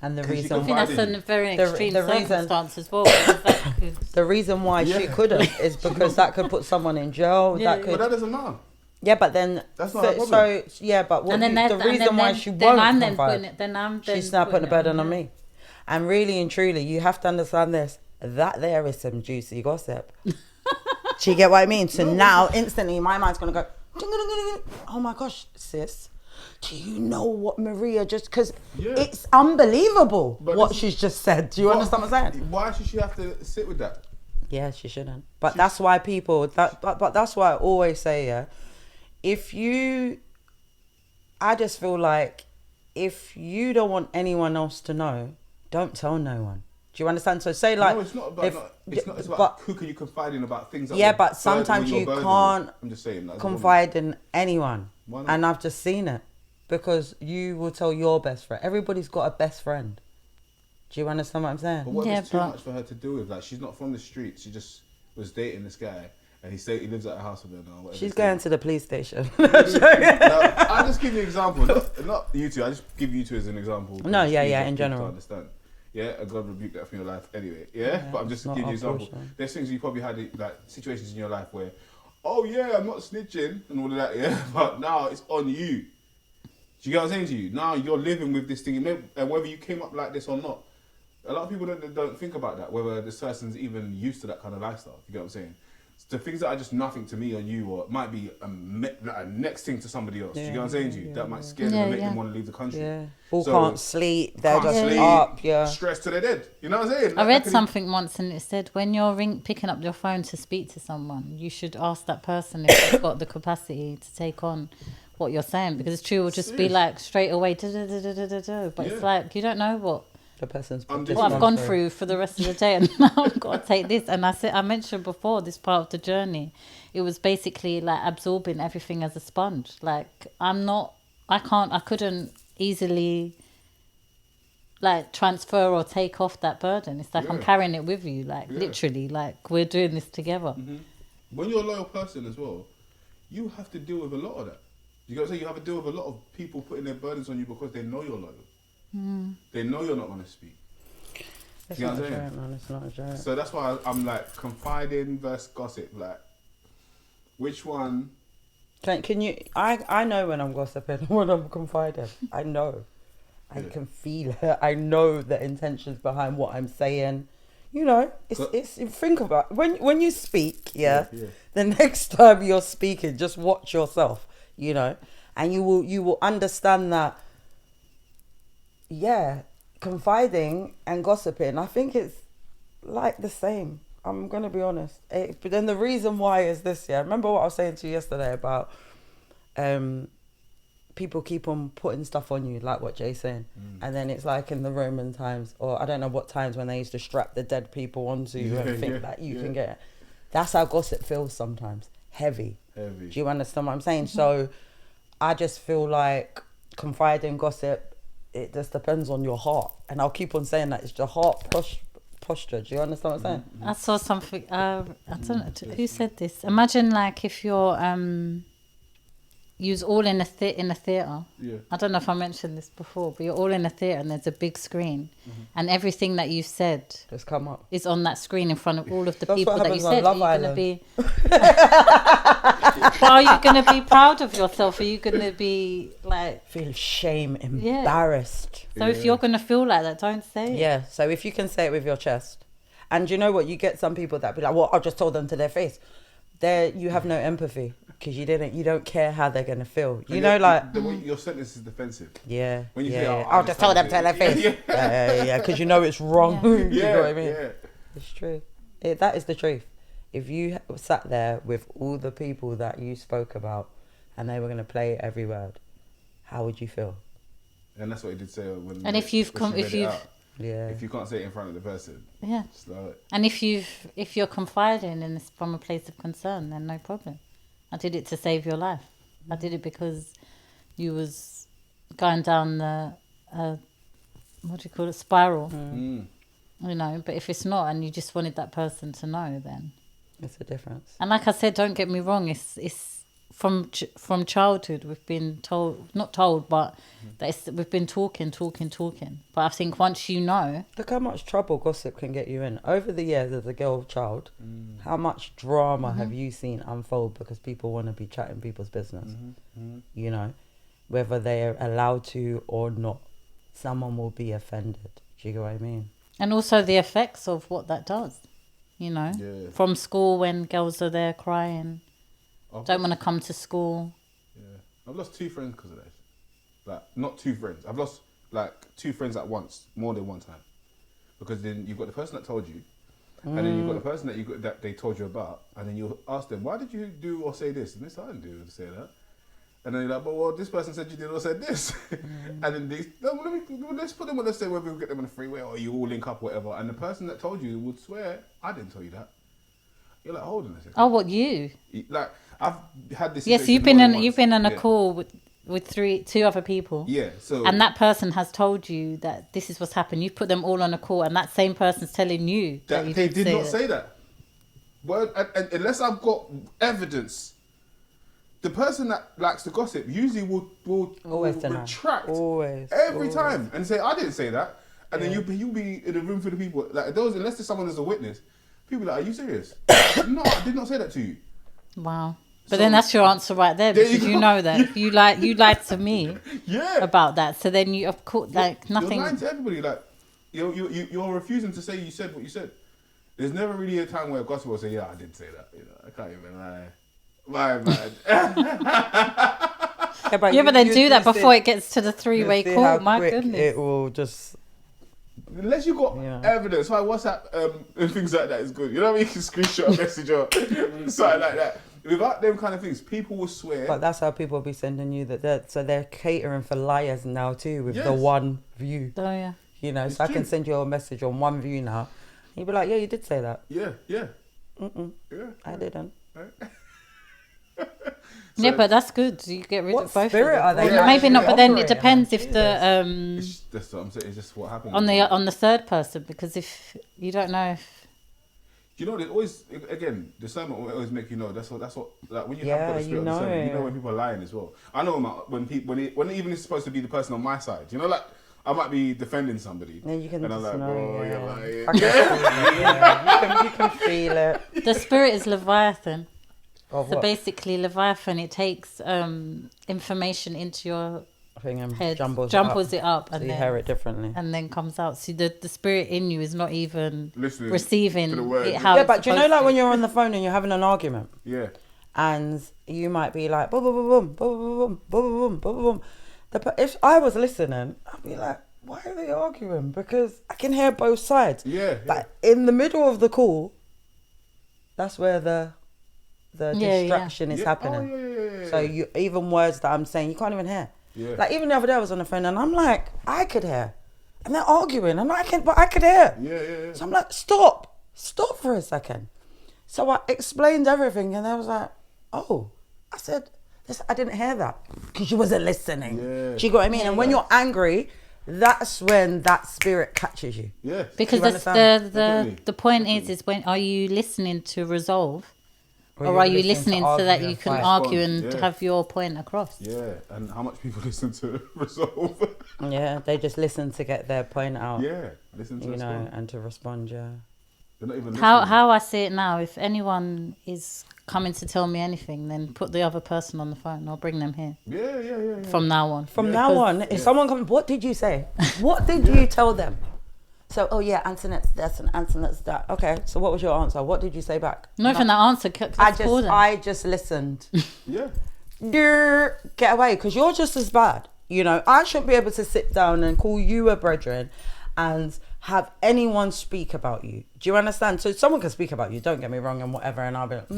Speaker 1: And the
Speaker 3: 'Cause you
Speaker 1: reason
Speaker 2: I think that's a very
Speaker 1: The-
Speaker 2: extreme
Speaker 1: the reason-
Speaker 2: circumstance as well. because that could-
Speaker 1: the reason why she
Speaker 3: Yeah.
Speaker 1: couldn't is because that could put someone in jail.
Speaker 2: Yeah,
Speaker 1: That
Speaker 3: But
Speaker 1: could,
Speaker 3: that doesn't matter.
Speaker 1: yeah, but then
Speaker 3: That's not her problem.
Speaker 1: so yeah, but what
Speaker 2: and then
Speaker 1: the
Speaker 2: that-
Speaker 1: reason
Speaker 2: and
Speaker 1: why
Speaker 2: then-
Speaker 1: she
Speaker 2: then
Speaker 1: won't
Speaker 2: I'm then
Speaker 1: confide,
Speaker 2: putting it. Then I'm then
Speaker 1: she's now putting the burden on
Speaker 2: her.
Speaker 1: me. And really and truly, you have to understand this. That there is some juicy gossip. Do you get what I mean? So now instantly my mind's gonna go, oh my gosh, sis. Do you know what Maria just, because
Speaker 3: Yeah.
Speaker 1: it's unbelievable
Speaker 3: But
Speaker 1: what
Speaker 3: this-
Speaker 1: she's just said. Do you understand what I'm saying?
Speaker 3: Why should she have to sit with that?
Speaker 1: Yeah, she shouldn't. But that's why people, but that's why I always say, yeah, I just feel like if you don't want anyone else to know, don't tell no one. Do you understand? So say like,
Speaker 3: no, it's not about. It's about
Speaker 1: but,
Speaker 3: who can you confide in about things. That
Speaker 1: yeah,
Speaker 3: will
Speaker 1: but
Speaker 3: burden
Speaker 1: sometimes
Speaker 3: your
Speaker 1: you
Speaker 3: burden
Speaker 1: can't
Speaker 3: with. I'm just saying. As a woman.
Speaker 1: confide in anyone,
Speaker 3: Why not?
Speaker 1: and I've just seen it because you will tell your best friend. Everybody's got a best friend. Do you understand what I'm saying?
Speaker 3: But what
Speaker 2: Yeah,
Speaker 3: if it's too
Speaker 2: but-
Speaker 3: much for her to deal with? Like, she's not from the streets. She just was dating this guy, and he lives at a house with her now. Whatever
Speaker 1: She's
Speaker 3: it's
Speaker 1: going
Speaker 3: saying.
Speaker 1: to the police station.
Speaker 3: No, I just give you an example. Not you two. I just give you two as an example.
Speaker 1: No,
Speaker 3: It's
Speaker 1: yeah,
Speaker 3: easier
Speaker 1: yeah,
Speaker 3: for
Speaker 1: in
Speaker 3: people to
Speaker 1: general.
Speaker 3: understand. Yeah, and God rebuke that from your life anyway. Yeah,
Speaker 1: Yeah,
Speaker 3: but I'm
Speaker 1: it's
Speaker 3: just
Speaker 1: not
Speaker 3: giving you an
Speaker 1: our
Speaker 3: example.
Speaker 1: portion.
Speaker 3: There's things you probably had, like situations in your life where, oh yeah, I'm not snitching and all of that. Yeah, but now it's on you. Do you get what I'm saying to you? Now you're living with this thing, and whether you came up like this or not. A lot of people don't think about that, whether this person's even used to that kind of lifestyle. You get what I'm saying? The things that are just nothing to me or you, or it might be a next thing to somebody else.
Speaker 1: Yeah,
Speaker 3: you get what I'm saying to you?
Speaker 1: yeah,
Speaker 3: that might
Speaker 1: yeah.
Speaker 3: scare them
Speaker 2: Yeah,
Speaker 3: and make
Speaker 2: yeah.
Speaker 3: them want to leave the country.
Speaker 1: Yeah. All
Speaker 3: So,
Speaker 1: can't sleep. They're
Speaker 3: Can't
Speaker 1: just
Speaker 3: sleep,
Speaker 1: up. Yeah.
Speaker 3: stressed to their dead. You know what I'm saying?
Speaker 2: I
Speaker 3: That
Speaker 2: read
Speaker 3: can-
Speaker 2: something once and it said when you're picking up your phone to speak to someone, you should ask that person if they've got the capacity to take on what you're saying, because it's true, it will just be
Speaker 3: Serious.
Speaker 2: like straight away, but it's
Speaker 3: Yeah.
Speaker 2: like you don't know what
Speaker 1: The person's
Speaker 3: I'm
Speaker 1: just
Speaker 3: just-
Speaker 2: I've gone through for the rest of the day, and now I've got to take this. And I mentioned before, this part of the journey, it was basically like absorbing everything as a sponge. Like I couldn't easily like transfer or take off that burden. It's like I'm
Speaker 3: Yeah.
Speaker 2: carrying it with you, like
Speaker 3: Yeah.
Speaker 2: literally, like we're doing this together.
Speaker 3: When you're a loyal person as well, you have to deal with a lot of that. You got to say you have to deal with a lot of people putting their burdens on you because they know you're loyal. They know you're not going to speak.
Speaker 1: It's
Speaker 3: You know
Speaker 1: not a
Speaker 3: what I'm saying?
Speaker 1: joke, man. It's not a joke.
Speaker 3: So that's why I'm like confiding versus gossip. Like, which one?
Speaker 1: Can you? I know when I'm gossiping, when I'm confiding. I know. I
Speaker 3: Yeah.
Speaker 1: can feel it. I know the intentions behind what I'm saying. You know, it's think about when you speak. Yeah. The next time you're speaking, just watch yourself. You know, and you will understand that. Yeah, confiding and gossiping, I think it's like the same. I'm gonna be honest. But then the reason why is this. Yeah, remember what I was saying to you yesterday about people keep on putting stuff on you, like what Jay's saying, and then it's like in the Roman times, or I don't know what times when they used to strap the dead people onto you and think that you can get it. That's how gossip feels sometimes. Heavy. Do you understand what I'm saying? So I just feel like confiding, gossip, it just depends on your heart, and I'll keep on saying that it's the heart posture. Do you understand what I'm saying?
Speaker 2: I saw something. I don't know who said this. Imagine like if you're you're all in a theater.
Speaker 3: Yeah.
Speaker 2: I don't know if I mentioned this before, but you're all in a theater and there's a big screen, and everything that you've said
Speaker 1: Just come up.
Speaker 2: is on that screen in front of all of the
Speaker 1: That's
Speaker 2: people
Speaker 1: what
Speaker 2: that you
Speaker 1: happens on
Speaker 2: said.
Speaker 1: Love
Speaker 2: Are you going to
Speaker 1: Island.
Speaker 2: be? But are you going to be proud of yourself? Are you going to be like?
Speaker 1: Feel shame, embarrassed.
Speaker 2: So if you're going to feel like that, don't say it.
Speaker 1: Yeah, so if you can say it with your chest. And you know what? You get some people that be like, well, I just told them to their face. You have no empathy because you don't care how they're going to feel. You know, like...
Speaker 3: The way your sentence is defensive.
Speaker 1: Yeah,
Speaker 3: When you
Speaker 1: yeah,
Speaker 3: say,
Speaker 1: yeah.
Speaker 3: "Oh,
Speaker 1: I'll just tell them to their face. Yeah, because you know it's wrong.
Speaker 2: Yeah.
Speaker 1: You know what I mean?
Speaker 3: Yeah.
Speaker 1: It's true. That is the truth. If you sat there with all the people that you spoke about and they were going to play every word, how would you feel?
Speaker 3: And that's what he did say when.
Speaker 2: And if you've come, if you've,
Speaker 1: Yeah.
Speaker 3: If you can't say it in front of the person,
Speaker 2: yeah,
Speaker 3: slow it.
Speaker 2: and if you're confiding in this from a place of concern, then no problem. I did it to save your life. I did it because you was going down the what do you call it, spiral. You know, but if it's not, and you just wanted that person to know, then
Speaker 1: It's a difference.
Speaker 2: and like I said, don't get me wrong, it's from childhood we've been told, not told, but we've been talking. But I think once you know,
Speaker 1: Look how much trouble gossip can get you in. Over the years as a girl child, how much drama have you seen unfold because people want to be chatting people's business? You know, whether they're allowed to or not, someone will be offended. Do you get what I mean?
Speaker 2: and also the effects of what that does. You know,
Speaker 3: Yeah.
Speaker 2: from school when girls are there crying, don't want to come to school.
Speaker 3: Yeah. I've lost 2 friends because of that. Like, not 2 friends. I've lost, like, 2 friends at once, more than one time. Because then you've got the person that told you, and then you've got the person that they told you about, and then you ask them, why did you do or say this? And they say, I didn't do or say that. And then you're like, but well, this person said you did or said this. And then let's put them on, let's say, whether we get them on the freeway or you all link up or whatever. And the person that told you would swear, I didn't tell you that. You're like, hold on a second.
Speaker 2: Oh, what, you?
Speaker 3: Like, I've had this.
Speaker 2: Yes, you've been on a call with two other people.
Speaker 3: Yeah, so.
Speaker 2: And that person has told you that this is what's happened. You've put them all on a call and that same person's telling you that you
Speaker 3: they did not say that. Well, and unless I've got evidence. The person that likes to gossip usually will retract every time and say, I didn't say that. And then you'll be in a room full of people. Like unless there's someone that's a witness, people are like, are you serious? No, I did not say that to you.
Speaker 2: Wow. But then that's your answer right there, because you know that. You lied to me about that. So then you, of course, like nothing.
Speaker 3: You're lying to everybody. Like you're refusing to say you said what you said. There's never really a time where a gossip will say, yeah, I did say that. You know, I can't even lie. My man.
Speaker 2: But then do that before it gets to the three-way call. My goodness.
Speaker 1: It will just.
Speaker 3: Unless you got evidence, like WhatsApp and things like that is good. You know what I mean? You can screenshot a message or something like that. Without them kind of things, people will swear.
Speaker 1: But that's how people will be sending you that. So they're catering for liars now too with the one view.
Speaker 2: Oh yeah.
Speaker 1: You know, so I can send you a message on one view now. You'll be like, yeah, you did say that.
Speaker 3: Yeah.
Speaker 1: Yeah, I didn't.
Speaker 2: So, but that's good. You get rid of both.
Speaker 1: Spirit are they?
Speaker 2: Maybe not, but then it depends if the
Speaker 3: that's what I'm saying. It's just what happens
Speaker 2: on the third person, because if you don't know if.
Speaker 3: You know, there's always discernment will always make you know. That's what like when you have got the spirit of discernment, you know when people are lying as well. I know when even it's supposed to be the person on my side. You know, like I might be defending somebody,
Speaker 1: and I'm like,
Speaker 3: bro, you're lying.
Speaker 1: You can feel it.
Speaker 2: The spirit is Leviathan.
Speaker 1: So
Speaker 2: basically, Leviathan, it takes information into your head, jumbles it up,
Speaker 1: so
Speaker 2: and
Speaker 1: you
Speaker 2: then
Speaker 1: hear it differently,
Speaker 2: and then comes out. See, the spirit in you is not even
Speaker 3: listening
Speaker 2: receiving
Speaker 3: to the word.
Speaker 2: it how.
Speaker 1: Yeah, but do you know, like when you're on the phone and you're having an argument, and you might be like, boom, boom, boom, boom, boom, boom, boom, boom, boom. If I was listening, I'd be like, why are they arguing? Because I can hear both sides. Like in the middle of the call, that's where the distraction is happening. So you even words that I'm saying you can't even hear. Like even the other day I was on the phone and I'm like, I could hear, and they're arguing and I could hear. So I'm like, stop for a second. So I explained everything and I was like, oh, I said this, I didn't hear that because you wasn't listening. Do you get what I mean? And when you're angry, that's when that spirit catches you.
Speaker 2: Because the point is when are you listening to resolve? Or are you listening so that you can argue and have your point across? Yeah,
Speaker 3: and how much people listen to resolve?
Speaker 1: They just listen to get their point out.
Speaker 3: Listen to
Speaker 1: respond. And to respond. They're
Speaker 3: not even
Speaker 2: how I see it now. If anyone is coming to tell me anything, then put the other person on the phone. I'll bring them here. From now on.
Speaker 1: If someone comes, what did you say? What did you tell them? So, Antoinette's this and Antoinette's that. Okay, so what was your answer? What did you say back?
Speaker 2: Not even that answer.
Speaker 1: I just listened. Get away, because you're just as bad. You know, I shouldn't be able to sit down and call you a brethren and have anyone speak about you. Do you understand? So someone can speak about you, don't get me wrong, and whatever, and I'll be like,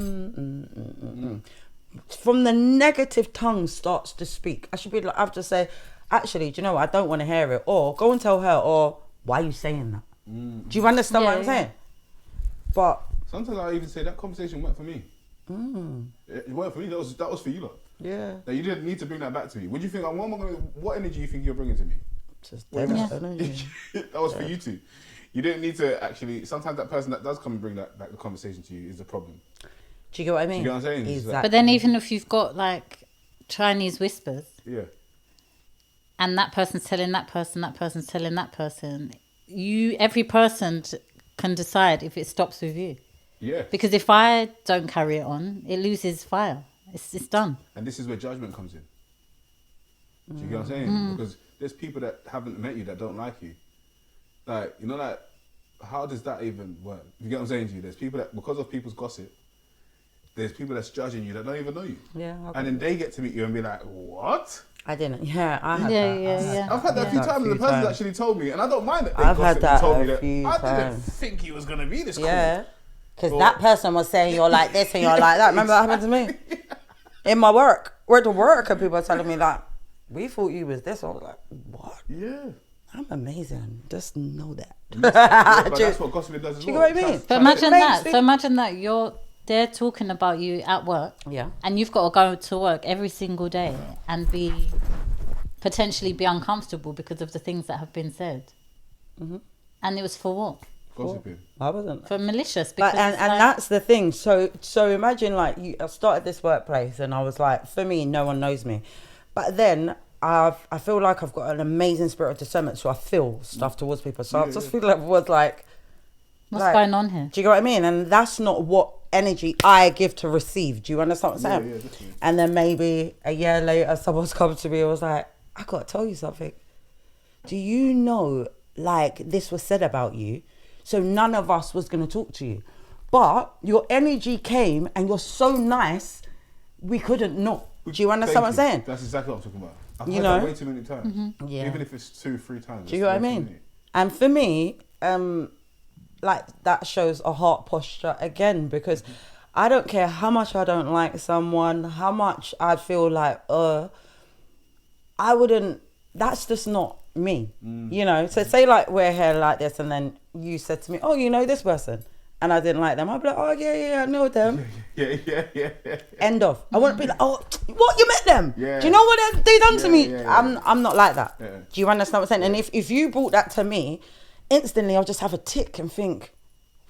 Speaker 1: From the negative tongue starts to speak. I have to say, actually, do you know what? I don't want to hear it. Or go and tell her, or why are you saying that? Do you understand what I'm saying? But
Speaker 3: sometimes I even say that conversation worked for me. It worked for me. That was for you lot. Now, you didn't need to bring that back to me. What do you think? What energy do you think you're bringing to me?
Speaker 1: Just
Speaker 3: that was for you two. You didn't need to actually. Sometimes that person that does come and bring that back the conversation to you is the problem.
Speaker 1: Do you get what I mean?
Speaker 3: Do you get what I'm saying?
Speaker 1: Exactly.
Speaker 2: But then even if you've got like Chinese whispers. And that person's telling that person's telling that person. Every person can decide if it stops with you. Because if I don't carry it on, it loses fire. It's done.
Speaker 3: And this is where judgment comes in. Do you get what I'm saying? Because there's people that haven't met you that don't like you. Like, you know, like, how does that even work? You get what I'm saying to you? There's people that, because of people's gossip, there's people that's judging you that don't even know you. And then they get to meet you and be like, what?
Speaker 1: I didn't. I had that.
Speaker 3: I've had that a few times, and the person actually told me, and I don't mind that they
Speaker 1: I've had that
Speaker 3: told me
Speaker 1: a few
Speaker 3: that I didn't
Speaker 1: times.
Speaker 3: think he was gonna be this cool.
Speaker 1: Because that person was saying you're like this and you're like that. Remember that happened to me? in my work. We're at work and people are telling me that, we thought you was this. I was like, what?
Speaker 3: Yeah.
Speaker 1: I'm amazing. Just know that.
Speaker 3: Yeah, but that's what gossiping does as
Speaker 1: Do you
Speaker 3: well.
Speaker 1: get what I mean?
Speaker 2: But imagine
Speaker 1: Makes
Speaker 2: that.
Speaker 1: me-
Speaker 2: So imagine that they're talking about you at work,
Speaker 1: Yeah.
Speaker 2: and you've got to go to work every single day and potentially be uncomfortable because of the things that have been said.
Speaker 1: Mm-hmm.
Speaker 2: And it was for what?
Speaker 3: Gossiping.
Speaker 1: I wasn't.
Speaker 2: For malicious. Because
Speaker 1: But, and that's the thing. So imagine like I started this workplace and I was like, for me, no one knows me. But then I feel like I've got an amazing spirit of discernment, so I feel stuff towards people. So I just feel like was like,
Speaker 2: what's going on here?
Speaker 1: do you get what I mean? And that's not what energy I give to receive. Do you understand what I'm saying?
Speaker 3: Yeah, definitely.
Speaker 1: And then maybe a year later, someone's come to me and was like, I got to tell you something. Do you know, like, this was said about you, so none of us was going to talk to you. But your energy came and you're so nice, we couldn't not. Do you understand what I'm saying?
Speaker 3: That's exactly what I'm talking about. I've
Speaker 1: You
Speaker 3: heard
Speaker 1: know?
Speaker 3: that way too many times.
Speaker 2: Mm-hmm.
Speaker 1: Yeah.
Speaker 3: Even if it's 2-3 times.
Speaker 1: Do you know what I mean? And for me, like that shows a heart posture again, because I don't care how much I don't like someone, how much I feel like, I wouldn't, that's just not me, you know? So say like we're here like this and then you said to me, oh, you know this person, and I didn't like them, I'd be like, oh yeah, I know them.
Speaker 3: Yeah.
Speaker 1: End of. I wouldn't be like, oh, what, you met them?
Speaker 3: Yeah.
Speaker 1: Do you know what they done to me?
Speaker 3: Yeah.
Speaker 1: I'm not like that.
Speaker 3: Yeah.
Speaker 1: Do you understand what I'm saying? And if you brought that to me, instantly I'll just have a tick and think,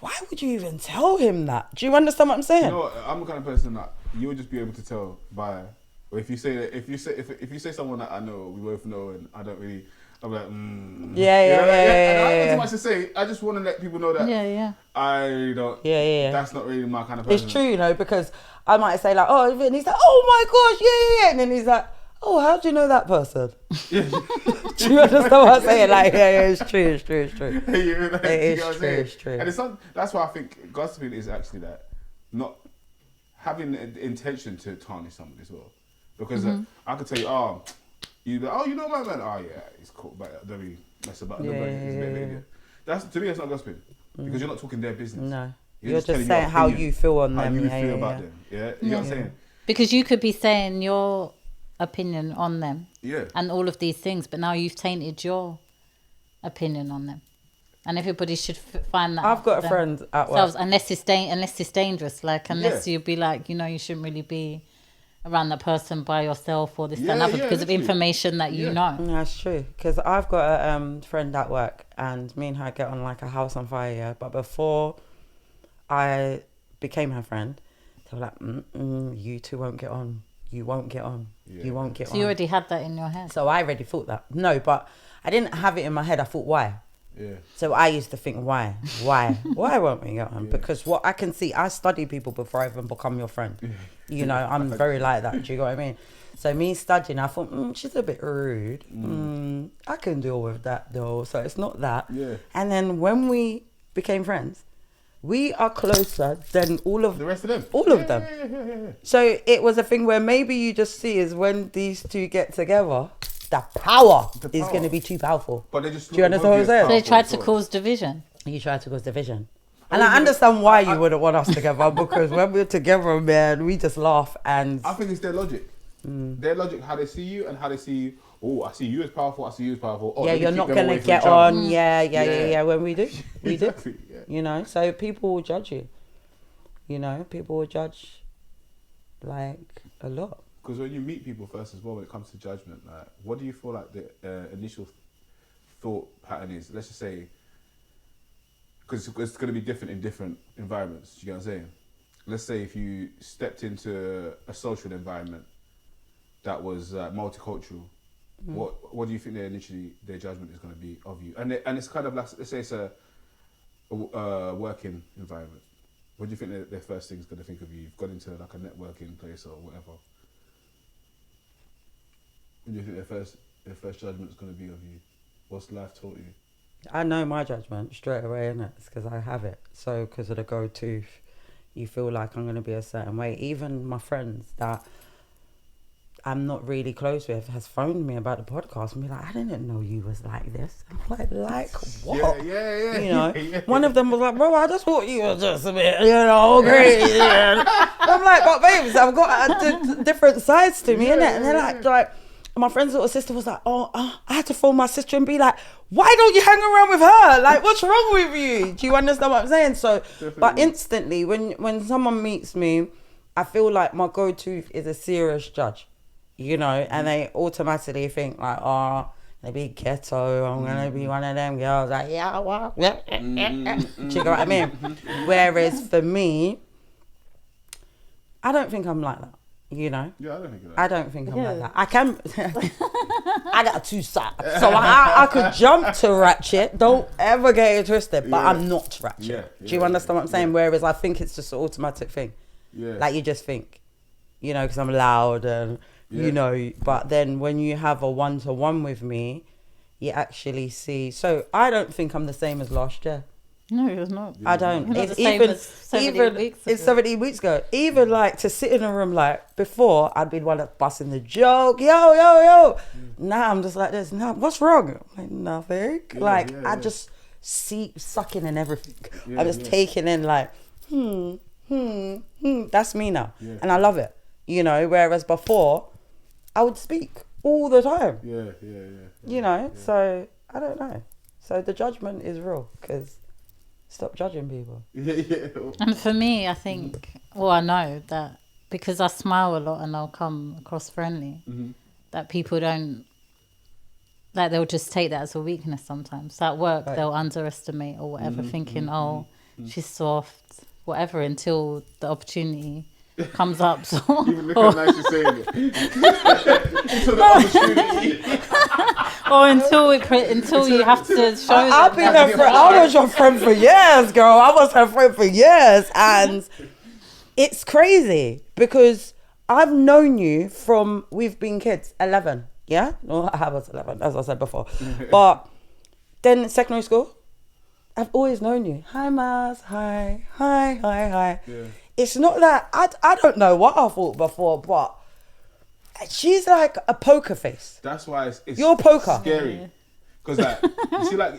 Speaker 1: why would you even tell him that? Do you understand what I'm saying?
Speaker 3: You know what? I'm the kind of person that you would just be able to tell by, or if you say someone that I know, we both know, and I don't really, I'm like,
Speaker 1: Yeah.
Speaker 3: And I don't have
Speaker 1: Yeah.
Speaker 3: too much to say. I just want to let people know that I don't.
Speaker 1: Yeah.
Speaker 3: That's not really my kind of person.
Speaker 1: It's true, you know, because I might say like, oh, and he's like, oh my gosh, yeah. And then he's like, oh, how do you know that person? Do you understand what I'm saying? Like, yeah, it's true.
Speaker 3: It's
Speaker 1: true.
Speaker 3: And it's not, that's why I think gossiping is actually that, not having the intention to tarnish someone as well. Because I could tell you, you know my man. Oh yeah, he's cool, but don't be mess about. He's a bit of an idiot. That's, to me, that's not gossiping, because you're not talking their business.
Speaker 1: No,
Speaker 3: You're
Speaker 1: just
Speaker 3: telling
Speaker 1: saying
Speaker 3: your
Speaker 1: how
Speaker 3: opinion,
Speaker 1: you feel on
Speaker 3: how
Speaker 1: them.
Speaker 3: you feel about them. Yeah, you know what I'm saying?
Speaker 2: Because you could be saying your opinion on them.
Speaker 3: Yeah.
Speaker 2: And all of these things, but now you've tainted your opinion on them. And everybody should find that.
Speaker 1: I've got a friend at work.
Speaker 2: Unless it's dangerous, like unless you'd be like, you know, you shouldn't really be around that person by yourself or this that and other because of information that you know.
Speaker 1: That's true, because I've got a friend at work and me and her get on like a house on fire, yeah? But before I became her friend, they were like, you two won't get on. You won't get on. You won't get on.
Speaker 2: So you already had that in your head.
Speaker 1: So I already thought that. No, but I didn't have it in my head. I thought, why?
Speaker 3: Yeah.
Speaker 1: So I used to think, why? Why won't we get on? Because what I can see, I study people before I even become your friend. You know, I'm very like that. Do you know what I mean? So me studying, I thought, she's a bit rude. I can deal with that though. So it's not that.
Speaker 3: Yeah.
Speaker 1: And then when we became friends, we are closer than all of
Speaker 3: The rest of them.
Speaker 1: All of them.
Speaker 3: Yeah.
Speaker 1: So it was a thing where maybe you just see is when these two get together, the power is going to be too powerful.
Speaker 3: But they just.
Speaker 1: Do you understand what I'm saying?
Speaker 2: So they tried to cause division.
Speaker 1: You tried to cause division. And I understand why you wouldn't want us together, because when we're together, man, we just laugh and...
Speaker 3: I think it's their logic. Their logic, how they see you and how they see you. Oh, I see you as powerful, I see you as powerful. Oh,
Speaker 1: yeah,
Speaker 3: let me
Speaker 1: you're
Speaker 3: keep
Speaker 1: not
Speaker 3: them
Speaker 1: going
Speaker 3: away
Speaker 1: to
Speaker 3: from
Speaker 1: get
Speaker 3: each other.
Speaker 1: on. Yeah. When we do, we
Speaker 3: Exactly,
Speaker 1: do.
Speaker 3: yeah.
Speaker 1: You know, so people will judge you. You know, people will judge, like, a lot.
Speaker 3: Because when you meet people first as well, when it comes to judgment, like, what do you feel like the initial thought pattern is? Let's just say, because it's going to be different in different environments. You get what I'm saying? Let's say if you stepped into a social environment that was multicultural, what do you think their judgment is going to be of you? And it's kind of like, let's say it's a working environment. What do you think their first thing is going to think of you? You've got into like a networking place or whatever. What do you think their first judgment is going to be of you? What's life taught you?
Speaker 1: I know my judgment straight away, innit? It's because I have it. So because of the go-to, you feel like I'm going to be a certain way. Even my friends that I'm not really close with has phoned me about the podcast and be like, I didn't know you was like this. I'm like what?
Speaker 3: Yeah.
Speaker 1: You know, one of them was like, bro, I just thought you were just a bit, you know, crazy. I'm like, but babes, I've got different sides to me, innit? And they're like, my friend's little sister was like, I had to phone my sister and be like, why don't you hang around with her? Like, what's wrong with you? Do you understand what I'm saying? So,
Speaker 3: Definitely.
Speaker 1: but instantly, when someone meets me, I feel like my go-to is a serious judge, you know, and they automatically think like, oh, they be ghetto, I'm gonna be one of them girls, like, yeah, well, yeah. Do you know what I mean? Whereas for me, I don't think I'm like that. You know?
Speaker 3: Yeah, I don't think you're
Speaker 1: I don't think I'm like that. I can... I got two sides. So I could jump to ratchet. Don't ever get it twisted. But I'm not ratchet. Do you understand what I'm saying? Whereas I think it's just an automatic thing.
Speaker 3: Yeah.
Speaker 1: Like you just think, you know, because I'm loud and, you know. But then when you have a one-to-one with me, you actually see... So I don't think I'm the same as last year.
Speaker 2: No, it's not.
Speaker 1: I don't.
Speaker 2: You're not
Speaker 1: It's
Speaker 2: the same
Speaker 1: even
Speaker 2: as 17 weeks ago.
Speaker 1: It's 17 weeks ago. Even like to sit in a room like before, I'd be the one that's busting the joke. Yo. Now I'm just like this. Now what's wrong? I'm like nothing. I just sucking in everything. I'm just taking in like That's me now, and I love it. You know, whereas before, I would speak all the time.
Speaker 3: Yeah.
Speaker 1: You know, so I don't know. So the judgment is real because. Stop judging people.
Speaker 2: And for me, I think, I know that because I smile a lot and I'll come across friendly, that people don't, like they'll just take that as a weakness sometimes. So at work, they'll underestimate or whatever, thinking, she's soft, whatever, until the opportunity comes up. So,
Speaker 3: Even look how nice you're saying it. Until the opportunity.
Speaker 2: Or until you have to show
Speaker 1: I've been
Speaker 2: them.
Speaker 1: her friend. I was your friend for years, girl. I was her friend for years, and it's crazy because I've known you from we've been kids, 11. Yeah, no, I was 11, as I said before. But then secondary school, I've always known you. Hi, Maz. Hi. Yeah. It's not that I don't know what I thought before, but. She's like a poker face.
Speaker 3: That's why it's
Speaker 1: you're poker.
Speaker 3: Scary. Because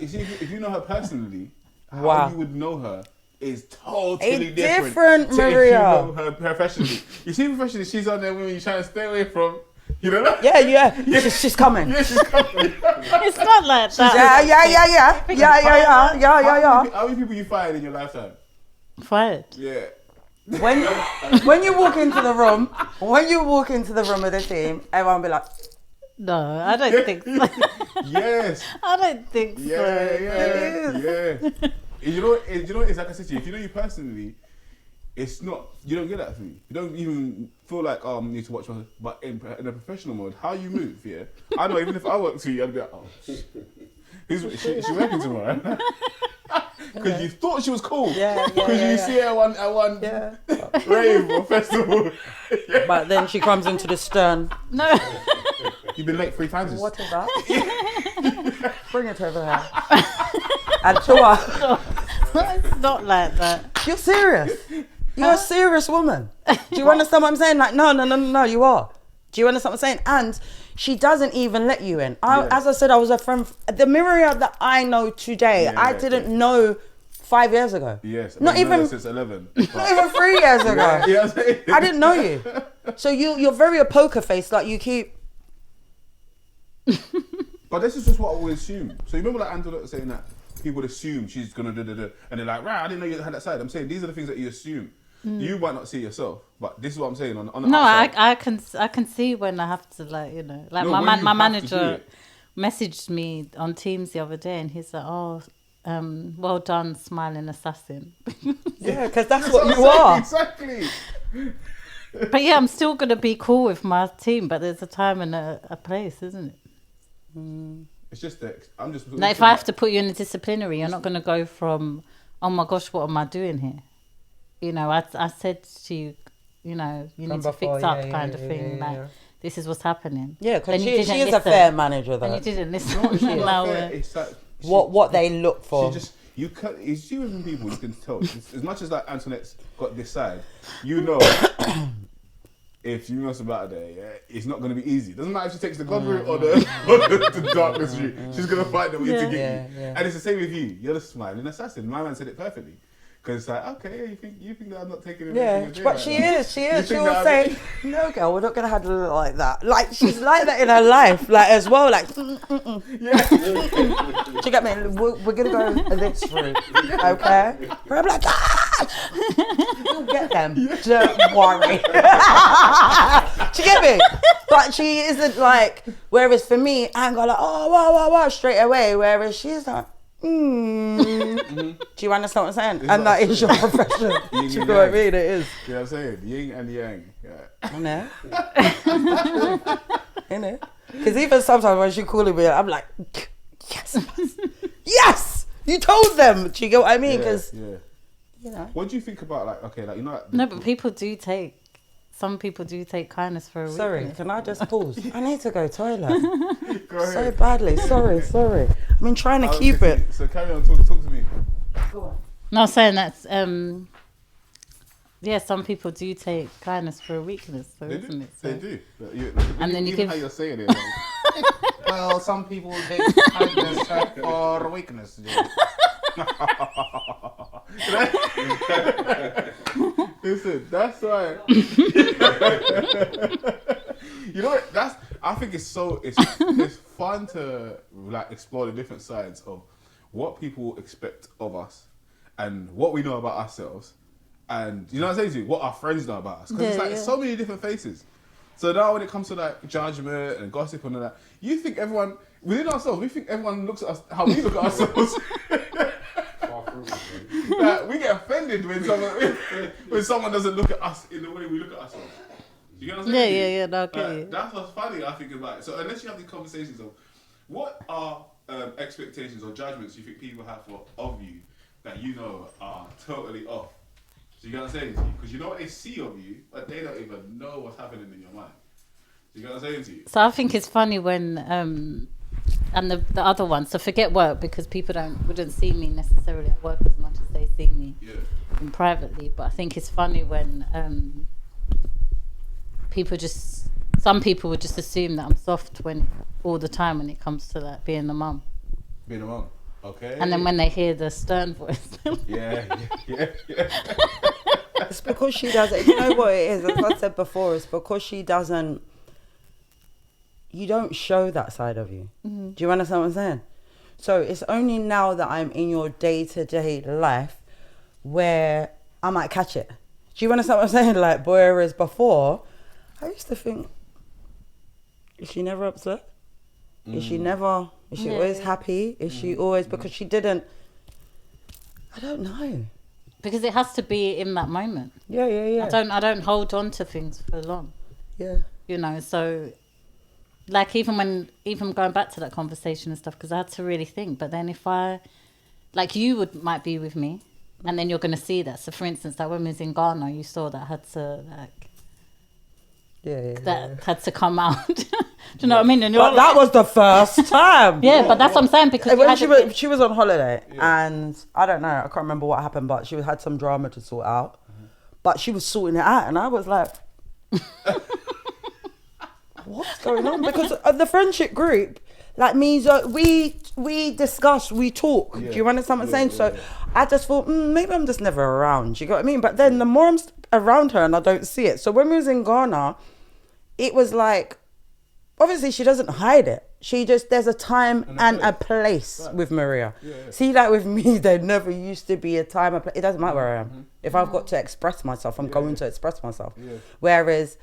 Speaker 3: if you know her personally, how you would know her is totally different to
Speaker 1: Maria.
Speaker 3: if you know her professionally. You see, professionally, she's on there women you're trying to stay away from. You know that?
Speaker 1: Yeah. She's coming.
Speaker 3: Yeah, she's coming.
Speaker 2: It's not like that.
Speaker 1: Yeah.
Speaker 3: How many people you fired in your lifetime?
Speaker 2: Fired?
Speaker 3: Yeah.
Speaker 1: When you walk into the room with the team, everyone will be like,
Speaker 2: no, I don't think so.
Speaker 3: Yes.
Speaker 2: I don't think so.
Speaker 3: Yeah. You know, it's like I said to you, if you know you personally, it's not, you don't get that through. You don't even feel like, I need to watch my, but in a professional mode, how you move, I know, even if I work for you, I'd be like, is she working tomorrow? Because you thought she was cool. Because you see her at one rave or festival.
Speaker 1: But then she comes into the stern.
Speaker 2: No.
Speaker 3: You've been late 3 times.
Speaker 1: What is that? Bring it over here. And to her.
Speaker 2: It's not like that.
Speaker 1: You're serious. You're a serious woman. Do you understand what I'm saying? Like, no, you are. Do you understand what I'm saying? And she doesn't even let you in. As I said, I was a friend. The Miriam that I know today, I didn't know 5 years ago.
Speaker 3: Yes.
Speaker 1: Not even
Speaker 3: since 11.
Speaker 1: Not even 3 years ago. I didn't know you. So you're very a poker face. Like you keep.
Speaker 3: But this is just what we assume. So you remember like Antoinette saying that people would assume she's gonna and they're like, right, I didn't know you had that side. I'm saying these are the things that you assume. You might not see yourself, but this is what I'm saying on the
Speaker 2: no,
Speaker 3: outside.
Speaker 2: I can see when I have to like
Speaker 3: No,
Speaker 2: my manager messaged me on Teams the other day and he's like, well done, smiling assassin.
Speaker 1: Yeah, because that's what you are.
Speaker 3: Exactly.
Speaker 2: But yeah, I'm still gonna be cool with my team, but there's a time and a place, isn't it?
Speaker 3: It's just that I'm just.
Speaker 2: Like if I have to put you in a disciplinary, you're not gonna go from, oh my gosh, what am I doing here? You know, I said to you, you know, you need to fix up kind of thing. This is what's happening.
Speaker 1: Yeah, because she is a fair manager, though.
Speaker 2: And you didn't listen.
Speaker 3: No, it's not fair. It's like
Speaker 1: what they look for.
Speaker 3: You see with people, you can tell. As much as like Antoinette's got this side, you know, if you mess about there, yeah, it's not going to be easy. Doesn't matter if she takes the God route or the darkness route. She's going to find a way to get you. And it's the same with you. You're the smiling assassin. My man said it perfectly. Because it's like, okay, yeah, you think that I'm not taking anything?
Speaker 1: Yeah, but
Speaker 3: right
Speaker 1: she
Speaker 3: now?
Speaker 1: is. She will say, no, girl, we're not going to handle it like that. Like, she's like that in her life, like, as well. Like,
Speaker 3: Yeah.
Speaker 1: do you get me? We're going to go this route, okay? But I'm like, you'll get them. Don't worry. Do you get me? But she isn't like, whereas for me, I'm going like, oh, wow, straight away. Whereas she's like, Do you understand what I'm saying?
Speaker 3: It's
Speaker 1: and
Speaker 3: like
Speaker 1: that is your profession. Do you know what I mean? It is.
Speaker 3: You know what I'm saying? Yin and yang. Yeah.
Speaker 1: I know. Innit? Because even sometimes when she's calling me, I'm like, yes, yes, you told them. Do you get what I mean? Because,
Speaker 3: yeah.
Speaker 1: you know.
Speaker 3: What do you think about, like, okay, like, you know, like,
Speaker 2: No, but some people do take kindness for a weakness.
Speaker 1: Sorry, can I just pause? I need to go toilet.
Speaker 3: Go ahead.
Speaker 1: So badly. Sorry. I've been trying to keep it.
Speaker 3: So carry on, talk to me.
Speaker 1: Go on.
Speaker 2: No, I'm saying that's yeah, some people do take kindness for a weakness, so
Speaker 3: They
Speaker 2: isn't
Speaker 3: do.
Speaker 2: it? So,
Speaker 3: They do.
Speaker 2: And then you
Speaker 3: even
Speaker 2: give-
Speaker 3: how you're saying it. Like, well, some people take kindness for weakness. Listen, that's why. You know what? I think it's fun to like explore the different sides of what people expect of us and what we know about ourselves, and you know what I'm saying to you, what our friends know about us, because it's like it's so many different faces. So now when it comes to like judgment and gossip and all that, you think everyone within ourselves, we think everyone looks at us how we look at ourselves. Like, we get offended when someone doesn't look at us in the way we look at ourselves. You know what I'm saying?
Speaker 2: Yeah, no, okay.
Speaker 3: That's what's funny, I think, about it. So unless you have these conversations of what are expectations or judgments you think people have of you that you know are totally off. So you know what I'm saying to you? Because you know what they see of you, but they don't even know what's happening in your mind. So you know what I'm saying to you?
Speaker 2: So I think it's funny when and the other one. So forget work, because people wouldn't see me necessarily at work as much as they see me in privately. But I think it's funny when some people would just assume that I'm soft all the time when it comes to that being a mum.
Speaker 3: Being a mum. Okay.
Speaker 2: And then when they hear the stern voice,
Speaker 3: yeah.
Speaker 1: It's because she doesn't. You know what it is? As I said before, it's because she doesn't. You don't show that side of you. Mm-hmm. Do you understand what I'm saying? So it's only now that I'm in your day-to-day life where I might catch it. Do you understand what I'm saying? Like, whereas before, I used to think, is she never upset? Is she always happy? Is she always, because she didn't, I don't know.
Speaker 2: because it has to be in that moment.
Speaker 1: Yeah.
Speaker 2: I don't hold on to things for long.
Speaker 1: Yeah.
Speaker 2: You know, so like even going back to that conversation and stuff, because I had to really think. But then if I, like, might be with me, and then you're going to see that. So for instance, that when we was in Ghana, you saw that had to had to come out. Do you know what I mean? And
Speaker 1: But that was the first time.
Speaker 2: yeah, but that's what I'm saying, because
Speaker 1: when she was on holiday, and I don't know, I can't remember what happened, but she had some drama to sort out. But she was sorting it out, and I was like, what's going on? Because of the friendship group, like means we discuss, we talk. Do you understand what I'm saying? So I just thought, maybe I'm just never around. You get what I mean? But then the more I'm around her and I don't see it. So when we was in Ghana, it was like, obviously she doesn't hide it. She just, there's a time and a place with Maria. See, like with me, there never used to be a time. It doesn't matter where I am. If I've got to express myself, I'm going to express myself. Whereas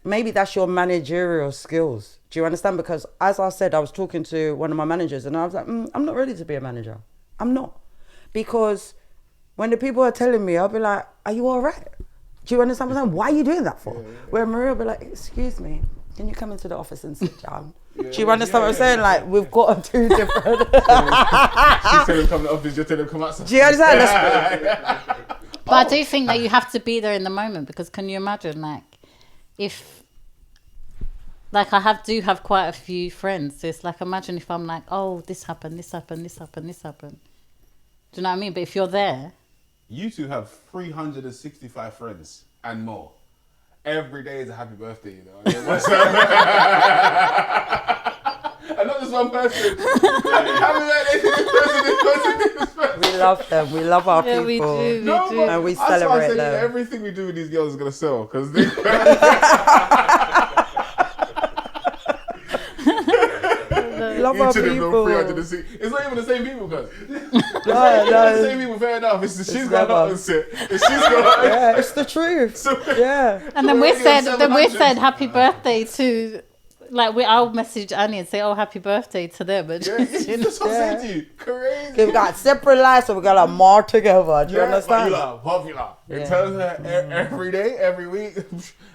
Speaker 1: maybe that's your managerial skills. Do you understand? Because as I said, I was talking to one of my managers and I was like, I'm not ready to be a manager. I'm not. Because when the people are telling me, I'll be like, are you all right? Do you understand what I'm saying? Why are you doing that for? Where Maria will be like, excuse me, can you come into the office and sit down? Do you understand what I'm saying? Like, we've got two different...
Speaker 3: She's telling him come to the office, you're telling him come outside.
Speaker 1: Do you understand?
Speaker 2: But I do think that you have to be there in the moment, because can you imagine, like, if... Like, do have quite a few friends. So it's like, imagine if I'm like, oh, this happened. Do you know what I mean? But if you're there...
Speaker 3: You two have 365 friends and more. every day is a happy birthday, you know. And not just one person. Happy birthday to this person, this person, this person.
Speaker 1: We love them. We love our
Speaker 2: Yeah,
Speaker 1: people.
Speaker 2: we do.
Speaker 3: No, but
Speaker 1: And we
Speaker 3: that's why I
Speaker 1: celebrate
Speaker 3: say
Speaker 1: them.
Speaker 3: everything we do with these girls is gonna sell because they.
Speaker 1: We love our
Speaker 3: Each of them
Speaker 1: people.
Speaker 3: know 360. It's not even the same people, guys. It's
Speaker 1: No,
Speaker 3: not even
Speaker 1: no.
Speaker 3: the same people. Fair enough. It's she's
Speaker 1: It's
Speaker 3: got
Speaker 1: never.
Speaker 3: up and sit. She's got.
Speaker 1: Yeah, it's the truth.
Speaker 3: So,
Speaker 1: Yeah.
Speaker 2: And then
Speaker 3: So
Speaker 2: we
Speaker 3: already
Speaker 2: said,
Speaker 3: on
Speaker 2: then we
Speaker 3: 700.
Speaker 2: said happy birthday to, like, I'll message Annie and say, oh, happy birthday to them. And
Speaker 3: yeah,
Speaker 2: just, you know,
Speaker 3: that's what I'm saying to you. Crazy.
Speaker 1: We've got separate lives, so we got like more together. Do you
Speaker 3: But
Speaker 1: understand?
Speaker 3: you are popular. It
Speaker 1: Yeah.
Speaker 3: tells her every day, every week,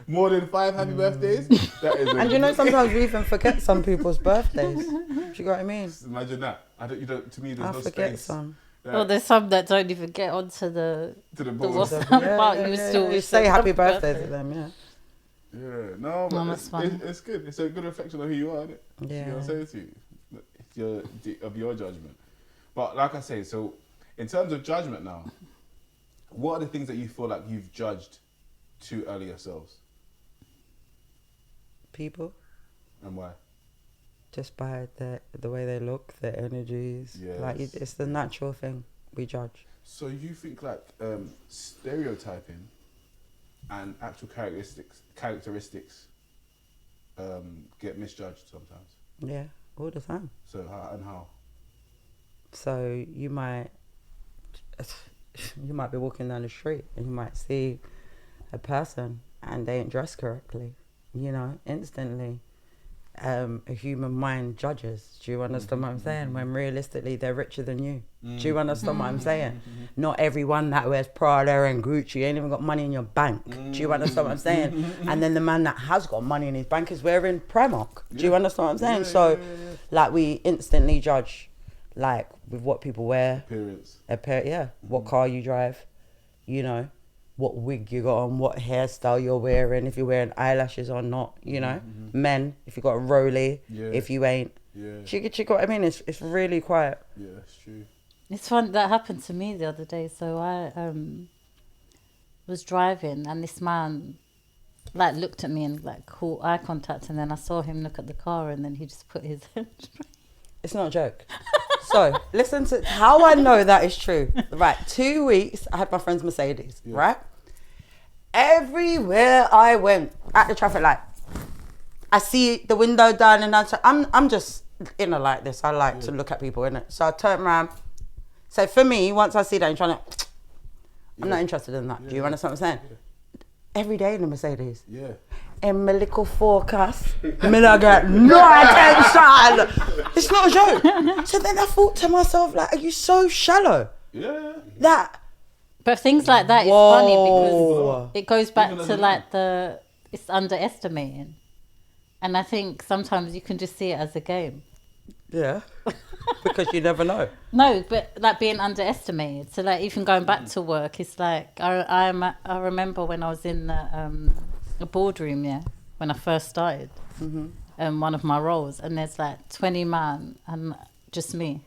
Speaker 3: more than 5 happy birthdays. That is.
Speaker 1: And you know, sometimes we even forget some people's birthdays. Do you get what I mean?
Speaker 3: Imagine that. I don't. You don't. To me, there's
Speaker 1: I
Speaker 3: no
Speaker 1: forget
Speaker 3: space.
Speaker 1: some.
Speaker 3: Like,
Speaker 2: well, there's some that don't even get onto the
Speaker 3: to the
Speaker 2: the
Speaker 3: balls.
Speaker 2: WhatsApp,
Speaker 1: Yeah,
Speaker 2: but
Speaker 1: yeah,
Speaker 2: you
Speaker 1: yeah,
Speaker 2: still
Speaker 1: yeah.
Speaker 2: wish
Speaker 1: say
Speaker 2: them
Speaker 1: happy birthday to them, yeah.
Speaker 3: Yeah, no, but
Speaker 2: No, that's fun.
Speaker 3: it's good. It's a good reflection of who you are, isn't it?
Speaker 1: Yeah.
Speaker 3: You know what I'm saying to you? It's of your judgment. But like I say, so in terms of judgment now, what are the things that you feel like you've judged too early yourselves,
Speaker 1: People,
Speaker 3: and why?
Speaker 1: just by the way they look, their energies. Like
Speaker 3: Yes.
Speaker 1: it's the natural thing we judge.
Speaker 3: So you think like stereotyping and actual characteristics get misjudged sometimes?
Speaker 1: Yeah, all the time.
Speaker 3: So how?
Speaker 1: So you might be walking down the street and you might see a person and they ain't dressed correctly. You know, instantly, a human mind judges. Do you understand what I'm saying? When realistically they're richer than you. Do you understand what I'm saying? Not everyone that wears Prada and Gucci ain't even got money in your bank. Do you understand what I'm saying? And then the man that has got money in his bank is wearing Primark. Do you understand what I'm saying? So, like, we instantly judge, like, with what people wear.
Speaker 3: Appearance.
Speaker 1: What car you drive, you know, what wig you got on, what hairstyle you're wearing, if you're wearing eyelashes or not, you know. Men, if you got a rollie, if you ain't.
Speaker 3: Yeah.
Speaker 1: Do you get what I mean? It's really quiet.
Speaker 3: Yeah, that's true.
Speaker 2: It's fun. That happened to me the other day. So I was driving and this man like looked at me and like caught eye contact, and then I saw him look at the car and then he just put his
Speaker 1: It's not a joke. So listen to how I know that is true. Right, 2 weeks I had my friend's Mercedes. Right, everywhere I went at the traffic light, I see the window down and I'm just in a like this. I like to look at people, innit? So I turn around. So for me, once I see that, I'm not interested in that. Do you understand what I'm saying? Every day in the Mercedes.
Speaker 3: Yeah.
Speaker 1: In my little forecast, I mean, I get no attention. It's not a joke. So then I thought to myself, like, are you so shallow?
Speaker 3: Yeah.
Speaker 1: That.
Speaker 2: But things like that is
Speaker 1: Whoa.
Speaker 2: funny because it goes back
Speaker 3: Even as
Speaker 2: to
Speaker 3: a
Speaker 2: like it's underestimating. And I think sometimes you can just see it as a game.
Speaker 1: Yeah. Because you never know.
Speaker 2: No, but like being underestimated. So like even going back to work, it's like I remember when I was in a boardroom, when I first started, one of my roles, and there's like 20 man and just me,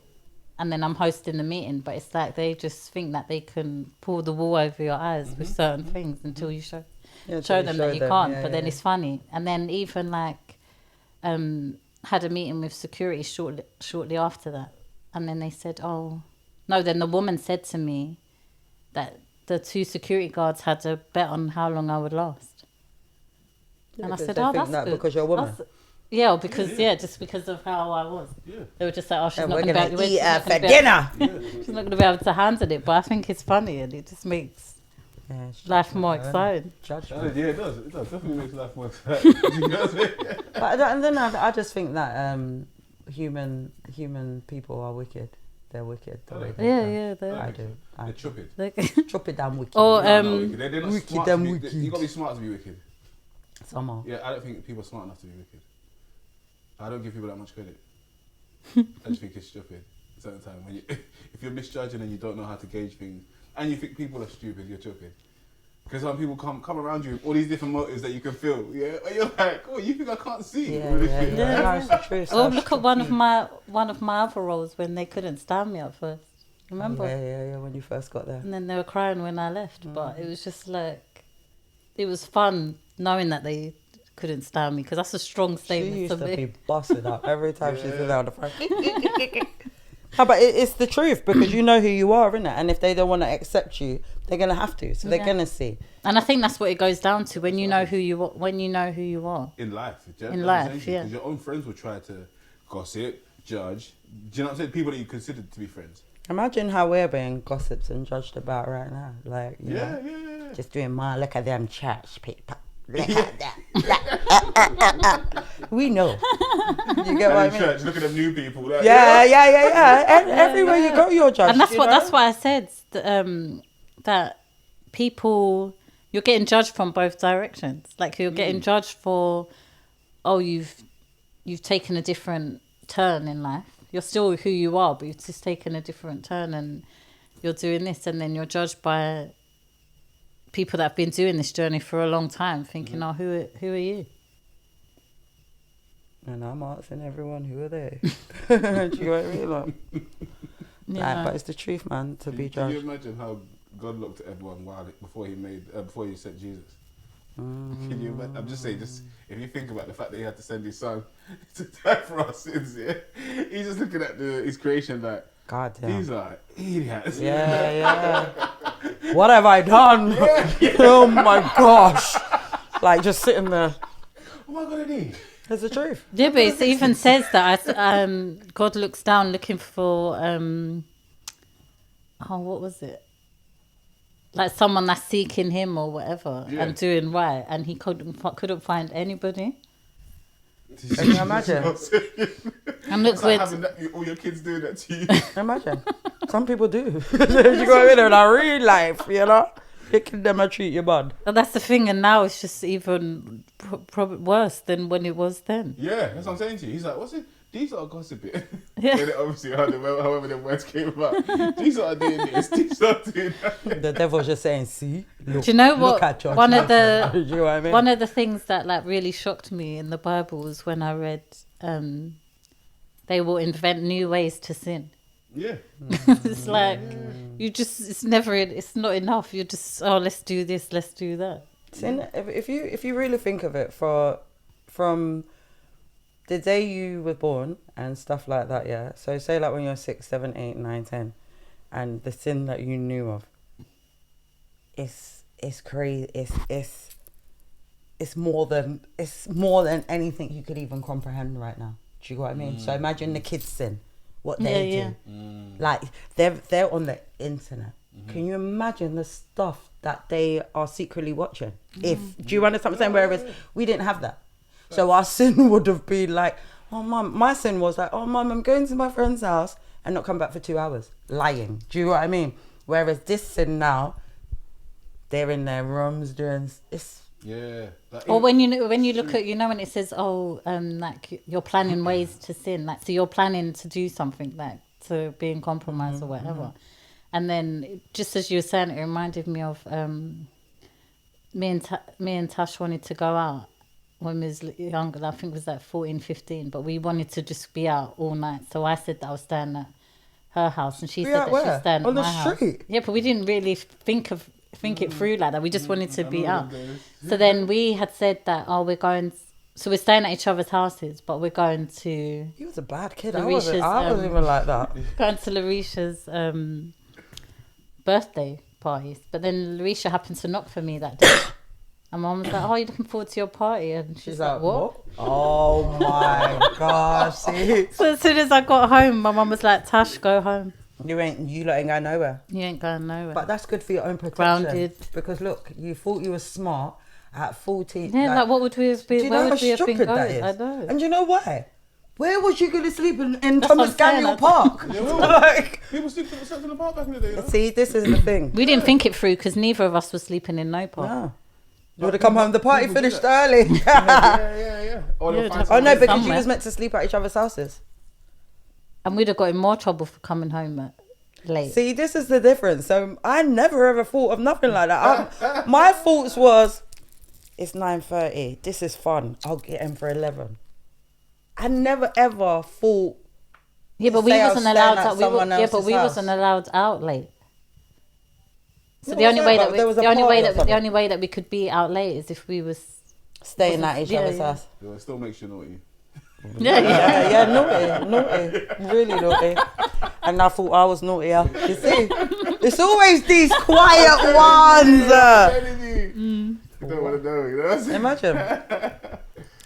Speaker 2: and then I'm hosting the meeting, but it's like they just think that they can pull the wool over your eyes with certain things until you show them that you can't. But then it's funny, and then even like had a meeting with security shortly after that, and then they said, then the woman said to me that the 2 security guards had a bet on how long I would last.
Speaker 1: Yeah,
Speaker 2: and I said,
Speaker 1: they think
Speaker 2: that's
Speaker 1: that
Speaker 2: good.
Speaker 1: because you're a woman.
Speaker 2: Just because of how I was.
Speaker 3: Yeah.
Speaker 2: They were just like, she's
Speaker 1: And
Speaker 2: not
Speaker 1: we're
Speaker 2: going
Speaker 1: going
Speaker 2: to
Speaker 1: to eat her for dinner.
Speaker 2: She's not going to be able to handle it, but I think it's funny and it just makes
Speaker 1: Yeah, it's
Speaker 2: life more
Speaker 1: judgment,
Speaker 2: exciting.
Speaker 1: Judgment.
Speaker 3: Yeah, it does. It does. Definitely makes life more exciting. You know what I'm saying?
Speaker 1: But I just think that human people are wicked. They're wicked. The way they
Speaker 2: Yeah,
Speaker 1: can.
Speaker 2: yeah.
Speaker 1: I do.
Speaker 3: They're stupid.
Speaker 1: Chop it down wicked.
Speaker 2: Or
Speaker 3: No, wicked. They're not
Speaker 1: wicked
Speaker 3: smart.
Speaker 1: and
Speaker 3: To be,
Speaker 1: wicked.
Speaker 3: you got to be smart to be wicked.
Speaker 1: Somehow.
Speaker 3: Yeah, I don't think people are smart enough to be wicked. I don't give people that much credit. I just think it's stupid. At certain time, when if you're misjudging and you don't know how to gauge things, and you think people are stupid, you're stupid. Because some people come around you with all these different motives that you can feel. Yeah, and you're like, you think I can't see?
Speaker 1: Yeah.
Speaker 3: All this
Speaker 1: Yeah.
Speaker 3: shit.
Speaker 1: Yeah. No, it's the truth.
Speaker 2: Oh, look at one of my other roles when they couldn't stand me at first. Remember?
Speaker 1: Yeah. When you first got there.
Speaker 2: And then they were crying when I left. But it was just like, it was fun knowing that they couldn't stand me, because that's a strong
Speaker 1: She
Speaker 2: statement
Speaker 1: used to
Speaker 2: to
Speaker 1: be
Speaker 2: me.
Speaker 1: busted up every time she's there on the front. No, but it's the truth, because you know who you are, innit? And if they don't want to accept you, they're gonna have to. So they're gonna see.
Speaker 2: And I think that's what it goes down to when you know who you are. When you know who you are
Speaker 3: in life.
Speaker 2: In life, yeah.
Speaker 3: Because your own friends will try to gossip, judge. Do you know what I'm saying? People that you consider to be friends.
Speaker 1: Imagine how we're being gossiped and judged about right now. Like, you know,
Speaker 3: Yeah.
Speaker 1: just doing my look at them church people. Look at that. We know. You get what I
Speaker 3: in
Speaker 1: mean?
Speaker 3: church, look at them new people. Like,
Speaker 1: Yeah. Everywhere you go, you're judged.
Speaker 2: and that's
Speaker 1: you
Speaker 2: what
Speaker 1: know?
Speaker 2: that's why I said that people, you're getting judged from both directions. Like you're getting judged for, oh, you've taken a different turn in life. You're still who you are, but you've just taken a different turn, and you're doing this, and then you're judged by people that have been doing this journey for a long time, thinking, oh, who are you?
Speaker 1: And I'm asking everyone, who are they? Do you know what I mean? Like, but it's the truth, man, to be
Speaker 3: Can you
Speaker 1: judged.
Speaker 3: imagine how God looked at everyone before he sent Jesus? Can you imagine? I'm just saying, if you think about the fact that he had to send his son to die for our sins, yeah, he's just looking at his creation like,
Speaker 1: God damn.
Speaker 3: these are idiots.
Speaker 1: Yeah. What have I done? Oh my gosh. Like just sitting there.
Speaker 3: What am I gonna do?
Speaker 1: That's the truth.
Speaker 2: Yeah, but it even says that God looks down looking for what was it? Like someone that's seeking him or whatever and doing right, and he couldn't find anybody.
Speaker 1: Can you imagine?
Speaker 2: And look,
Speaker 3: It's like having all your kids doing that to you.
Speaker 1: Imagine. Some people do. You go in in a real life, you know? You can them a treat you bad.
Speaker 2: and that's the thing, and now it's just even probably worse than when it was then.
Speaker 3: Yeah, that's what I'm saying to you. He's like, what's it? These are gossiping.
Speaker 2: Yeah.
Speaker 3: And obviously, however the words came about. These are doing this. These are doing that.
Speaker 1: The devil's just saying, see? Look,
Speaker 2: Do you know
Speaker 1: look
Speaker 2: what?
Speaker 1: at your
Speaker 2: One of
Speaker 1: children. Do
Speaker 2: the
Speaker 1: you know what I mean?
Speaker 2: one of the things that like really shocked me in the Bible was when I read they will invent new ways to sin.
Speaker 3: Yeah.
Speaker 2: It's like it's not enough. You're just, oh, let's do this, let's do that.
Speaker 1: Sin, if you really think of it, from the day you were born and stuff like that, yeah. So say like when you're 6, 7, 8, 9, 10, and the sin that you knew of, it's crazy. It's more than anything you could even comprehend right now. Do you know what I mean? So imagine the kids' sin, what they do. Like they're on the internet. Can you imagine the stuff that they are secretly watching? Do you understand what I'm saying? Whereas we didn't have that. So our sin would have been like, oh mum, my sin was like, oh mum, I'm going to my friend's house and not come back for 2 hours. Lying. Do you know what I mean? Whereas this sin now, they're in their rooms doing this.
Speaker 3: Yeah.
Speaker 2: Or when you look at, when it says, like you're planning ways to sin, like so you're planning to do something like to be in compromise or whatever. And then just as you were saying, it reminded me of me and Tash wanted to go out when we was younger. I think it was like 14, 15, but we wanted to just be out all night. So I said that I was staying at her house, and she said that she was staying at my house. Yeah, but we didn't really think it through like that. We just wanted to be out. So then we had said that, we're going. So we're staying at each other's houses, but we're going to.
Speaker 1: He was a bad kid. I wasn't even like that.
Speaker 2: Going to Larisha's birthday parties, but then Larisha happened to knock for me that day. And Mum was like, "Oh, you're looking forward to your party?" And she's like, "What?"
Speaker 1: Oh my gosh! See?
Speaker 2: So as soon as I got home, my mum was like, "Tash, go home.
Speaker 1: You lot ain't going nowhere."
Speaker 2: You ain't going nowhere."
Speaker 1: But that's good for your own protection.
Speaker 2: Grounded.
Speaker 1: Because look, you thought you were smart at 14.
Speaker 2: Yeah, like what would we have been?
Speaker 1: Do you
Speaker 2: Where
Speaker 1: know
Speaker 2: would we
Speaker 1: how
Speaker 2: have been
Speaker 1: stupid that
Speaker 2: going?
Speaker 1: is?
Speaker 2: I know.
Speaker 1: And you know why? Where was you going to sleep in
Speaker 2: That's
Speaker 1: Thomas
Speaker 2: what I'm saying,
Speaker 1: Daniel Park?
Speaker 3: Like, people sleep in the park back in the day, you know?
Speaker 1: See, this is the thing.
Speaker 2: We didn't think it through because neither of us was sleeping in no park.
Speaker 1: No. You would have come home. The party finished early.
Speaker 3: Yeah.
Speaker 2: Oh
Speaker 1: no, because you
Speaker 2: somewhere.
Speaker 1: was meant to sleep at each other's houses.
Speaker 2: And we'd have got in more trouble for coming home late.
Speaker 1: See, this is the difference. So I never ever thought of nothing like that. My thoughts was, it's 9:30. This is fun. I'll get in for 11. I never ever thought.
Speaker 2: Yeah, but we wasn't allowed out. We wasn't allowed out late. So the only way that we could be out late is if we was
Speaker 1: Staying at each other's house.
Speaker 3: Yeah, it still makes you naughty.
Speaker 1: Yeah, naughty, really naughty. And I thought I was naughtier. You see, it's always these quiet ones.
Speaker 3: You don't want to know, you know?
Speaker 1: Imagine.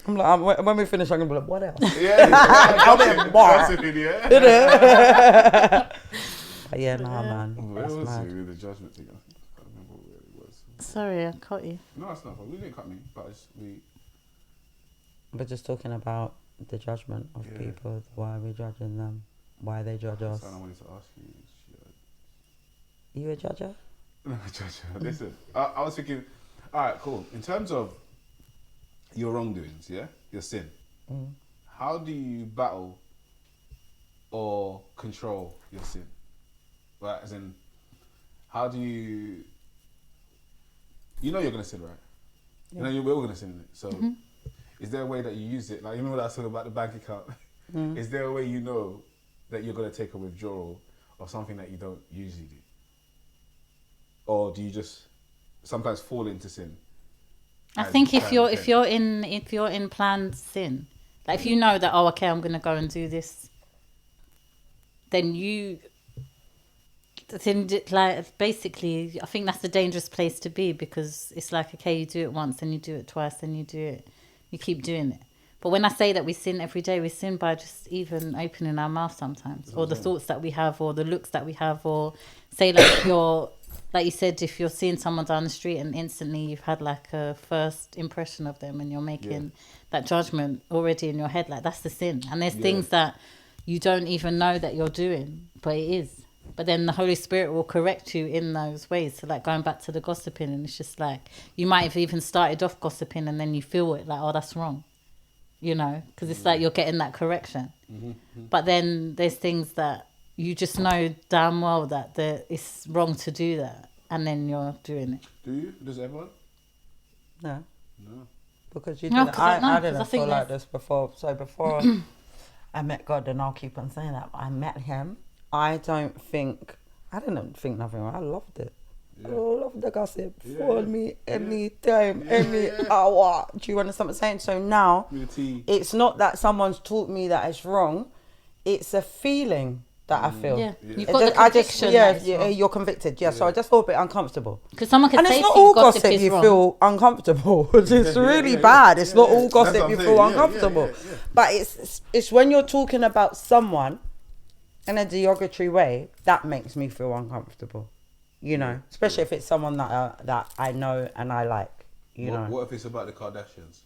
Speaker 1: I'm like, when we finish, I'm gonna be like, what else?
Speaker 3: Yeah,
Speaker 1: yeah, nah, man.
Speaker 3: Where
Speaker 1: That's
Speaker 3: was
Speaker 1: mad.
Speaker 3: it with the judgment thing? I can't remember where it was.
Speaker 2: Sorry, I caught you.
Speaker 3: No, it's not. We didn't cut me, but
Speaker 1: We're just talking about the judgment of people. Why are we judging them? Why they judge us?
Speaker 3: I wanted to ask you.
Speaker 1: You a judger?
Speaker 3: No, judger. Listen, I was thinking. All right, cool. In terms of your wrongdoings, your sin, how do you battle or control your sin? Right, as in, how do you? You know you're gonna sin, right? You know we're all gonna sin, so. Is there a way that you use it? Like, you remember that I was talking about the bank account? Is there a way you know that you're going to take a withdrawal of something that you don't usually do? Or do you just sometimes fall into sin?
Speaker 2: I think if you're in planned sin, like if you know that, oh, okay, I'm going to go and do this, then like basically, I think that's a dangerous place to be, because it's like, okay, you do it once, and you do it twice, and you keep doing it. But when I say that we sin every day, we sin by just even opening our mouth sometimes, or the thoughts that we have, or the looks that we have, or say like like you said, if you're seeing someone down the street and instantly you've had like a first impression of them and you're making that judgment already in your head, like that's the sin. And there's things that you don't even know that you're doing, but it is. But then the Holy Spirit will correct you in those ways. So like going back to the gossiping, and it's just like, you might have even started off gossiping and then you feel it like, oh, that's wrong, you know, because it's like you're getting that correction. But then there's things that you just know damn well that it's wrong to do that, and then you're doing it.
Speaker 3: Do you? Does everyone?
Speaker 1: No. Because you
Speaker 2: No,
Speaker 1: didn't.
Speaker 2: 'cause
Speaker 1: I
Speaker 2: I
Speaker 1: didn't
Speaker 2: think
Speaker 1: feel like this before. So before I met God, and I'll keep on saying that, I met him. I didn't think nothing wrong. I loved it. I love the gossip. Follow me anytime, any hour. Do you understand what I'm saying? So now, it's not that someone's taught me that it's wrong. It's a feeling that I feel.
Speaker 2: Yeah, you've got the conviction.
Speaker 1: You're convicted. Yeah, so I just feel a bit uncomfortable.
Speaker 2: Because someone can
Speaker 1: and
Speaker 2: say
Speaker 1: it's not all
Speaker 2: gossip
Speaker 1: gossip you
Speaker 2: wrong.
Speaker 1: feel uncomfortable. It's really bad. It's not all gossip you feel uncomfortable. But it's when you're talking about someone in a derogatory way that makes me feel uncomfortable. You know, especially if it's someone that I know and I like. You know.
Speaker 3: What if it's about the Kardashians?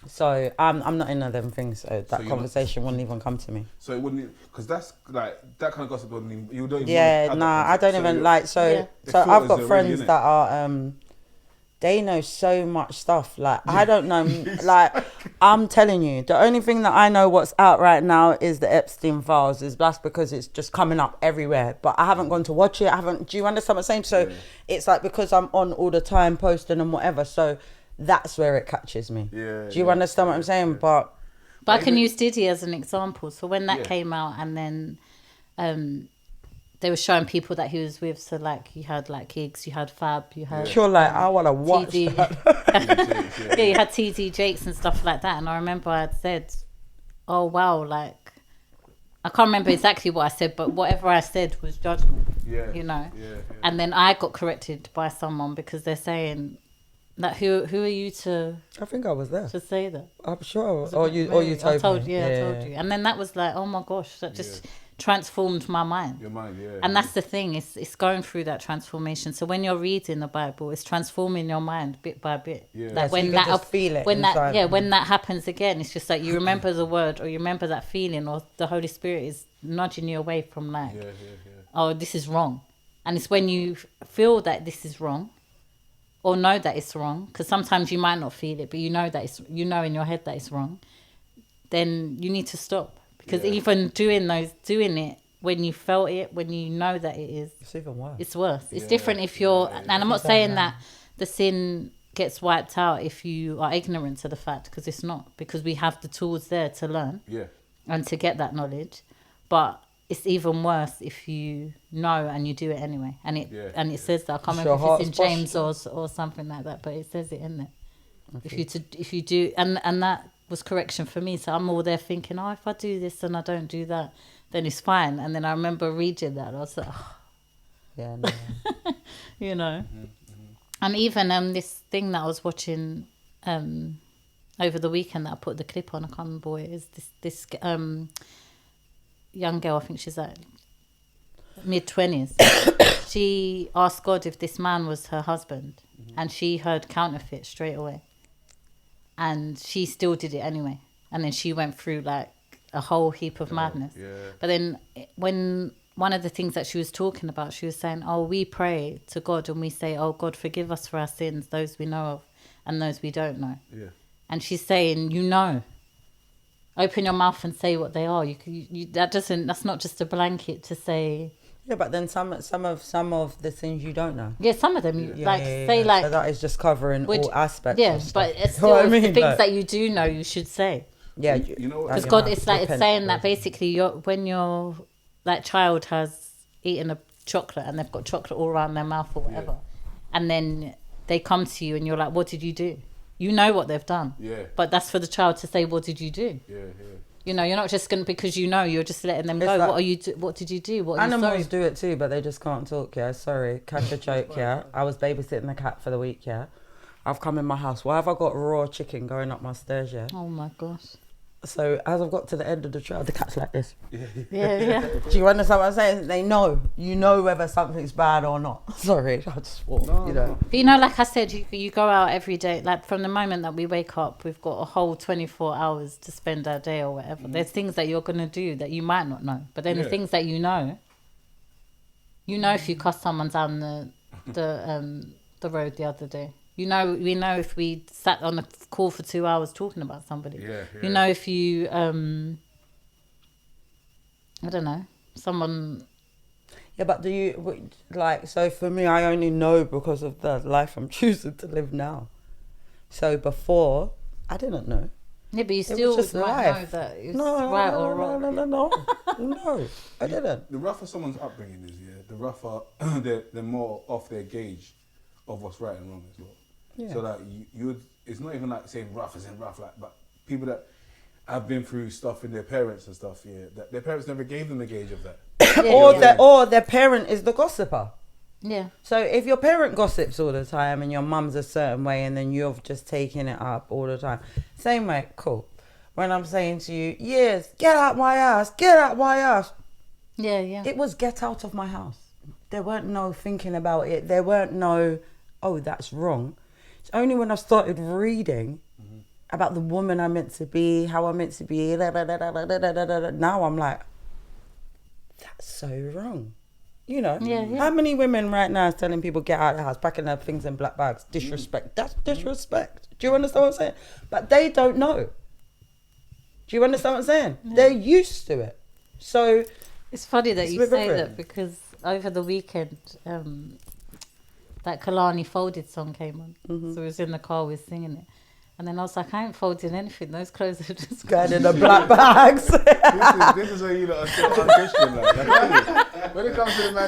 Speaker 1: So I'm not into them things. So that conversation wouldn't even come to me.
Speaker 3: So it wouldn't, because that's like that kind of gossip. You don't even.
Speaker 1: Yeah, nah, I don't even like. So I've got friends that are they know so much stuff. Like I don't know. Like I'm telling you, the only thing that I know what's out right now is the Epstein files. That's because it's just coming up everywhere. But I haven't gone to watch it. Do you understand what I'm saying? So it's like because I'm on all the time posting and whatever. So that's where it catches me. Do you understand what I'm saying? But
Speaker 2: I can use Diddy as an example. So when that came out, and then they were showing people that he was with. So like you had like gigs, you had Fab, you had
Speaker 1: you're like, I want to watch
Speaker 2: TD.
Speaker 1: that.
Speaker 2: You had TD Jakes and stuff like that. And I remember I had said, oh wow, like I can't remember exactly what I said, but whatever I said was judgment. You know. And then I got corrected by someone because they're saying, like, who are you to?
Speaker 1: I think I was there
Speaker 2: to say that.
Speaker 1: I'm sure. Or you told me.
Speaker 2: I told you. And then that was like, oh my gosh, that just transformed my mind.
Speaker 3: Your mind,
Speaker 2: And that's the thing. It's going through that transformation. So when you're reading the Bible, it's transforming your mind bit by bit. Like
Speaker 1: when that just feel it
Speaker 2: when
Speaker 1: inside.
Speaker 2: when that happens again, it's just like you remember the word, or you remember that feeling, or the Holy Spirit is nudging you away from like, oh, this is wrong. And it's when you feel that this is wrong, or know that it's wrong, because sometimes you might not feel it, but you know that in your head that it's wrong, then you need to stop. Because even doing it when you felt it, when you know that it is,
Speaker 1: it's even worse.
Speaker 2: It's worse. It's different if you're, and I'm not saying that the sin gets wiped out if you are ignorant to the fact, because it's not, because we have the tools there to learn and to get that knowledge. But it's even worse if you know and you do it anyway. And it says that, I can't remember if it's in James or something like that, but it says it in there. If you do, and that was correction for me. So I'm all there thinking, oh, if I do this and I don't do that, then it's fine. And then I remember reading that, and I was like, oh.
Speaker 1: Yeah, no.
Speaker 2: You know. And even this thing that I was watching over the weekend that I put the clip on, I can't remember what it is. This young girl, I think she's like mid-20s. She asked God if this man was her husband, and she heard counterfeit straight away. And she still did it anyway. And then she went through like a whole heap of madness.
Speaker 3: Yeah.
Speaker 2: But then when one of the things that she was talking about, she was saying, oh, we pray to God and we say, oh, God, forgive us for our sins, those we know of and those we don't know.
Speaker 3: Yeah.
Speaker 2: And she's saying, open your mouth and say what they are. That's not just a blanket to say.
Speaker 1: Yeah, but then some of the things you don't know.
Speaker 2: Yeah, some of them,
Speaker 1: So that is just covering all aspects.
Speaker 2: Yeah,
Speaker 1: of stuff.
Speaker 2: but it's
Speaker 1: You know
Speaker 2: still
Speaker 1: what I mean?
Speaker 2: the things
Speaker 1: Like,
Speaker 2: that you do know, you should say.
Speaker 1: yeah,
Speaker 3: You know what?
Speaker 2: Because God, it's saying that basically when your that child has eaten a chocolate and they've got chocolate all around their mouth or whatever, and then they come to you and you're like, what did you do? You know what they've done.
Speaker 3: Yeah.
Speaker 2: But that's for the child to say, what did you do?
Speaker 3: Yeah.
Speaker 2: You know, you're not just going to, because you're just letting them
Speaker 1: It's
Speaker 2: go.
Speaker 1: like,
Speaker 2: What did you do? What are you
Speaker 1: animals
Speaker 2: sorry?
Speaker 1: do it too, but they just can't talk. Yeah, sorry, catch a joke. Yeah, I was babysitting the cat for the week. Yeah, I've come in my house. Why have I got raw chicken going up my stairs? Yeah.
Speaker 2: Oh my gosh.
Speaker 1: So as I've got to the end of the trail, the cat's like this.
Speaker 2: Yeah.
Speaker 1: Do you understand what I'm saying? They know. You know whether something's bad or not. Sorry, I just walked, you know.
Speaker 2: But you know, like I said, you go out every day. Like from the moment that we wake up, we've got a whole 24 hours to spend our day or whatever. There's things that you're going to do that you might not know. But then the things that you know if you cuss someone down the road the other day. We know if we sat on a call for 2 hours talking about somebody.
Speaker 3: Yeah.
Speaker 2: You know if you, I don't know, someone...
Speaker 1: Yeah, but do you, like, so for me, I only know because of the life I'm choosing to live now. So before, I didn't know.
Speaker 2: Yeah, but you still
Speaker 1: just
Speaker 2: might
Speaker 1: life.
Speaker 2: know that it's right or wrong.
Speaker 1: No, I didn't.
Speaker 3: The rougher someone's upbringing is, the rougher they're more off their gauge of what's right and wrong as well.
Speaker 1: Yeah.
Speaker 3: So that you would, it's not even like saying rough as in rough, like, but people that have been through stuff in their parents and stuff, that their parents never gave them the gauge of that.
Speaker 1: Or their parent is the gossiper.
Speaker 2: Yeah.
Speaker 1: So if your parent gossips all the time and your mum's a certain way and then you've just taken it up all the time, same way, cool. When I'm saying to you, yes, get out my house,
Speaker 2: Yeah.
Speaker 1: it was get out of my house. There weren't no thinking about it. There weren't no, oh, that's wrong. It's only when I started reading about the woman I'm meant to be, how I'm meant to be, now I'm like, that's so wrong. You know, how many women right now is telling people get out of the house, packing their things in black bags? Disrespect. That's disrespect. Do you understand what I'm saying? But they don't know. Do you understand what I'm saying? Yeah. They're used to it. So
Speaker 2: it's funny that you say that, because over the weekend, that Kalani Folded song came on. So we was in the car, we were singing it. And then I was like, I ain't folding anything. Those clothes are just
Speaker 1: going in the black bags.
Speaker 3: this is where you lot are still unchristian. Like, when it comes to the man,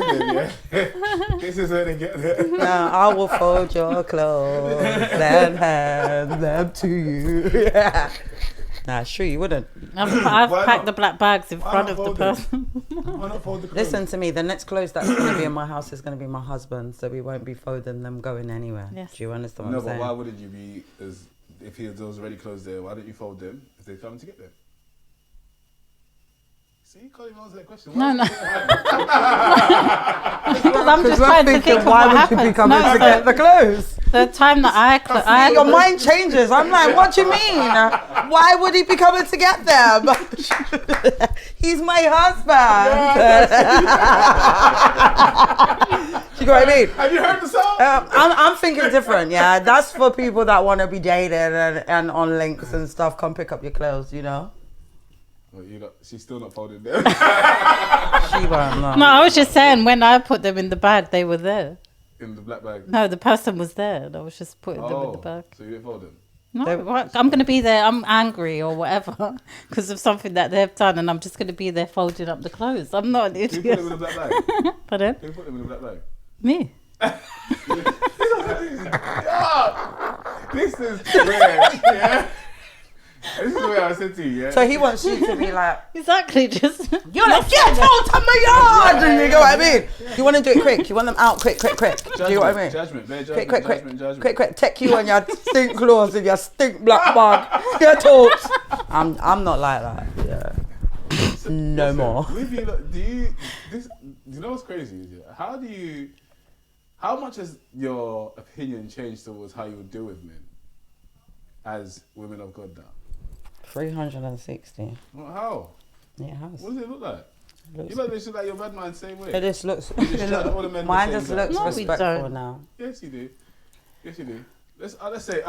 Speaker 3: then, this is where they get there.
Speaker 1: Now I will fold your clothes and hand them to you. Nah, sure you wouldn't.
Speaker 2: I've packed the black bags in front of the person.
Speaker 3: Why not fold the clothes?
Speaker 1: Listen to me, the next clothes that's going to be in my house is going to be my husband, so we won't be folding them going anywhere.
Speaker 2: Yes.
Speaker 1: Do you understand what
Speaker 3: No,
Speaker 1: I'm
Speaker 3: but
Speaker 1: saying?
Speaker 3: why wouldn't you be, if there was already clothes there, why don't you fold them if they're coming to get them? See, you can't even answer that question.
Speaker 2: No. Because I'm just trying to think of
Speaker 1: why
Speaker 2: what
Speaker 1: would
Speaker 2: happened.
Speaker 1: you be coming to get the clothes?
Speaker 2: The time that I
Speaker 1: Your mind changes. I'm like, what do you mean? Why would he be coming to get them? He's my husband. You know what I mean?
Speaker 3: Have you heard the song?
Speaker 1: I'm thinking different, yeah. That's for people that want to be dated and on links and stuff. Come pick up your clothes, you know.
Speaker 3: Well, she's still not folded them.
Speaker 1: She won't, no.
Speaker 2: No, I was just saying, when I put them in the bag, they were there.
Speaker 3: In the black bag?
Speaker 2: No, the person was there, and I was just putting them in the bag.
Speaker 3: So you didn't fold them?
Speaker 2: No, I'm going to be there. I'm angry or whatever because of something that they've done, and I'm just going to be there folding up the clothes. I'm not an idiot.
Speaker 3: Who put them in the black bag?
Speaker 2: Pardon?
Speaker 3: Who put them in the black bag?
Speaker 2: Me.
Speaker 3: Listen, is where, yeah. This is where I said to you, yeah.
Speaker 1: So he wants you to be like,
Speaker 2: Exactly, just
Speaker 1: you're like, get out of my yard! And you know what I mean? You want to do it quick. You want them out quick. Do you know what I mean?
Speaker 3: Judgment,
Speaker 1: Quick. Take you and your stink claws and your stink black bag. Get out. I'm not like that. Yeah. No more.
Speaker 3: With you, look, do you know what's crazy? Is it? How much has your opinion changed towards how you would deal with men as women of God now?
Speaker 1: 360.
Speaker 3: Well, how?
Speaker 1: Yeah, it has.
Speaker 3: What does it look like? You look literally like your bad man same way.
Speaker 1: It just looks.
Speaker 3: You just judge all the men
Speaker 1: Mine
Speaker 3: the
Speaker 1: just
Speaker 3: same
Speaker 1: looks
Speaker 3: way.
Speaker 2: No, we
Speaker 1: respectful
Speaker 2: don't.
Speaker 1: now.
Speaker 3: Yes, you do. Let's say,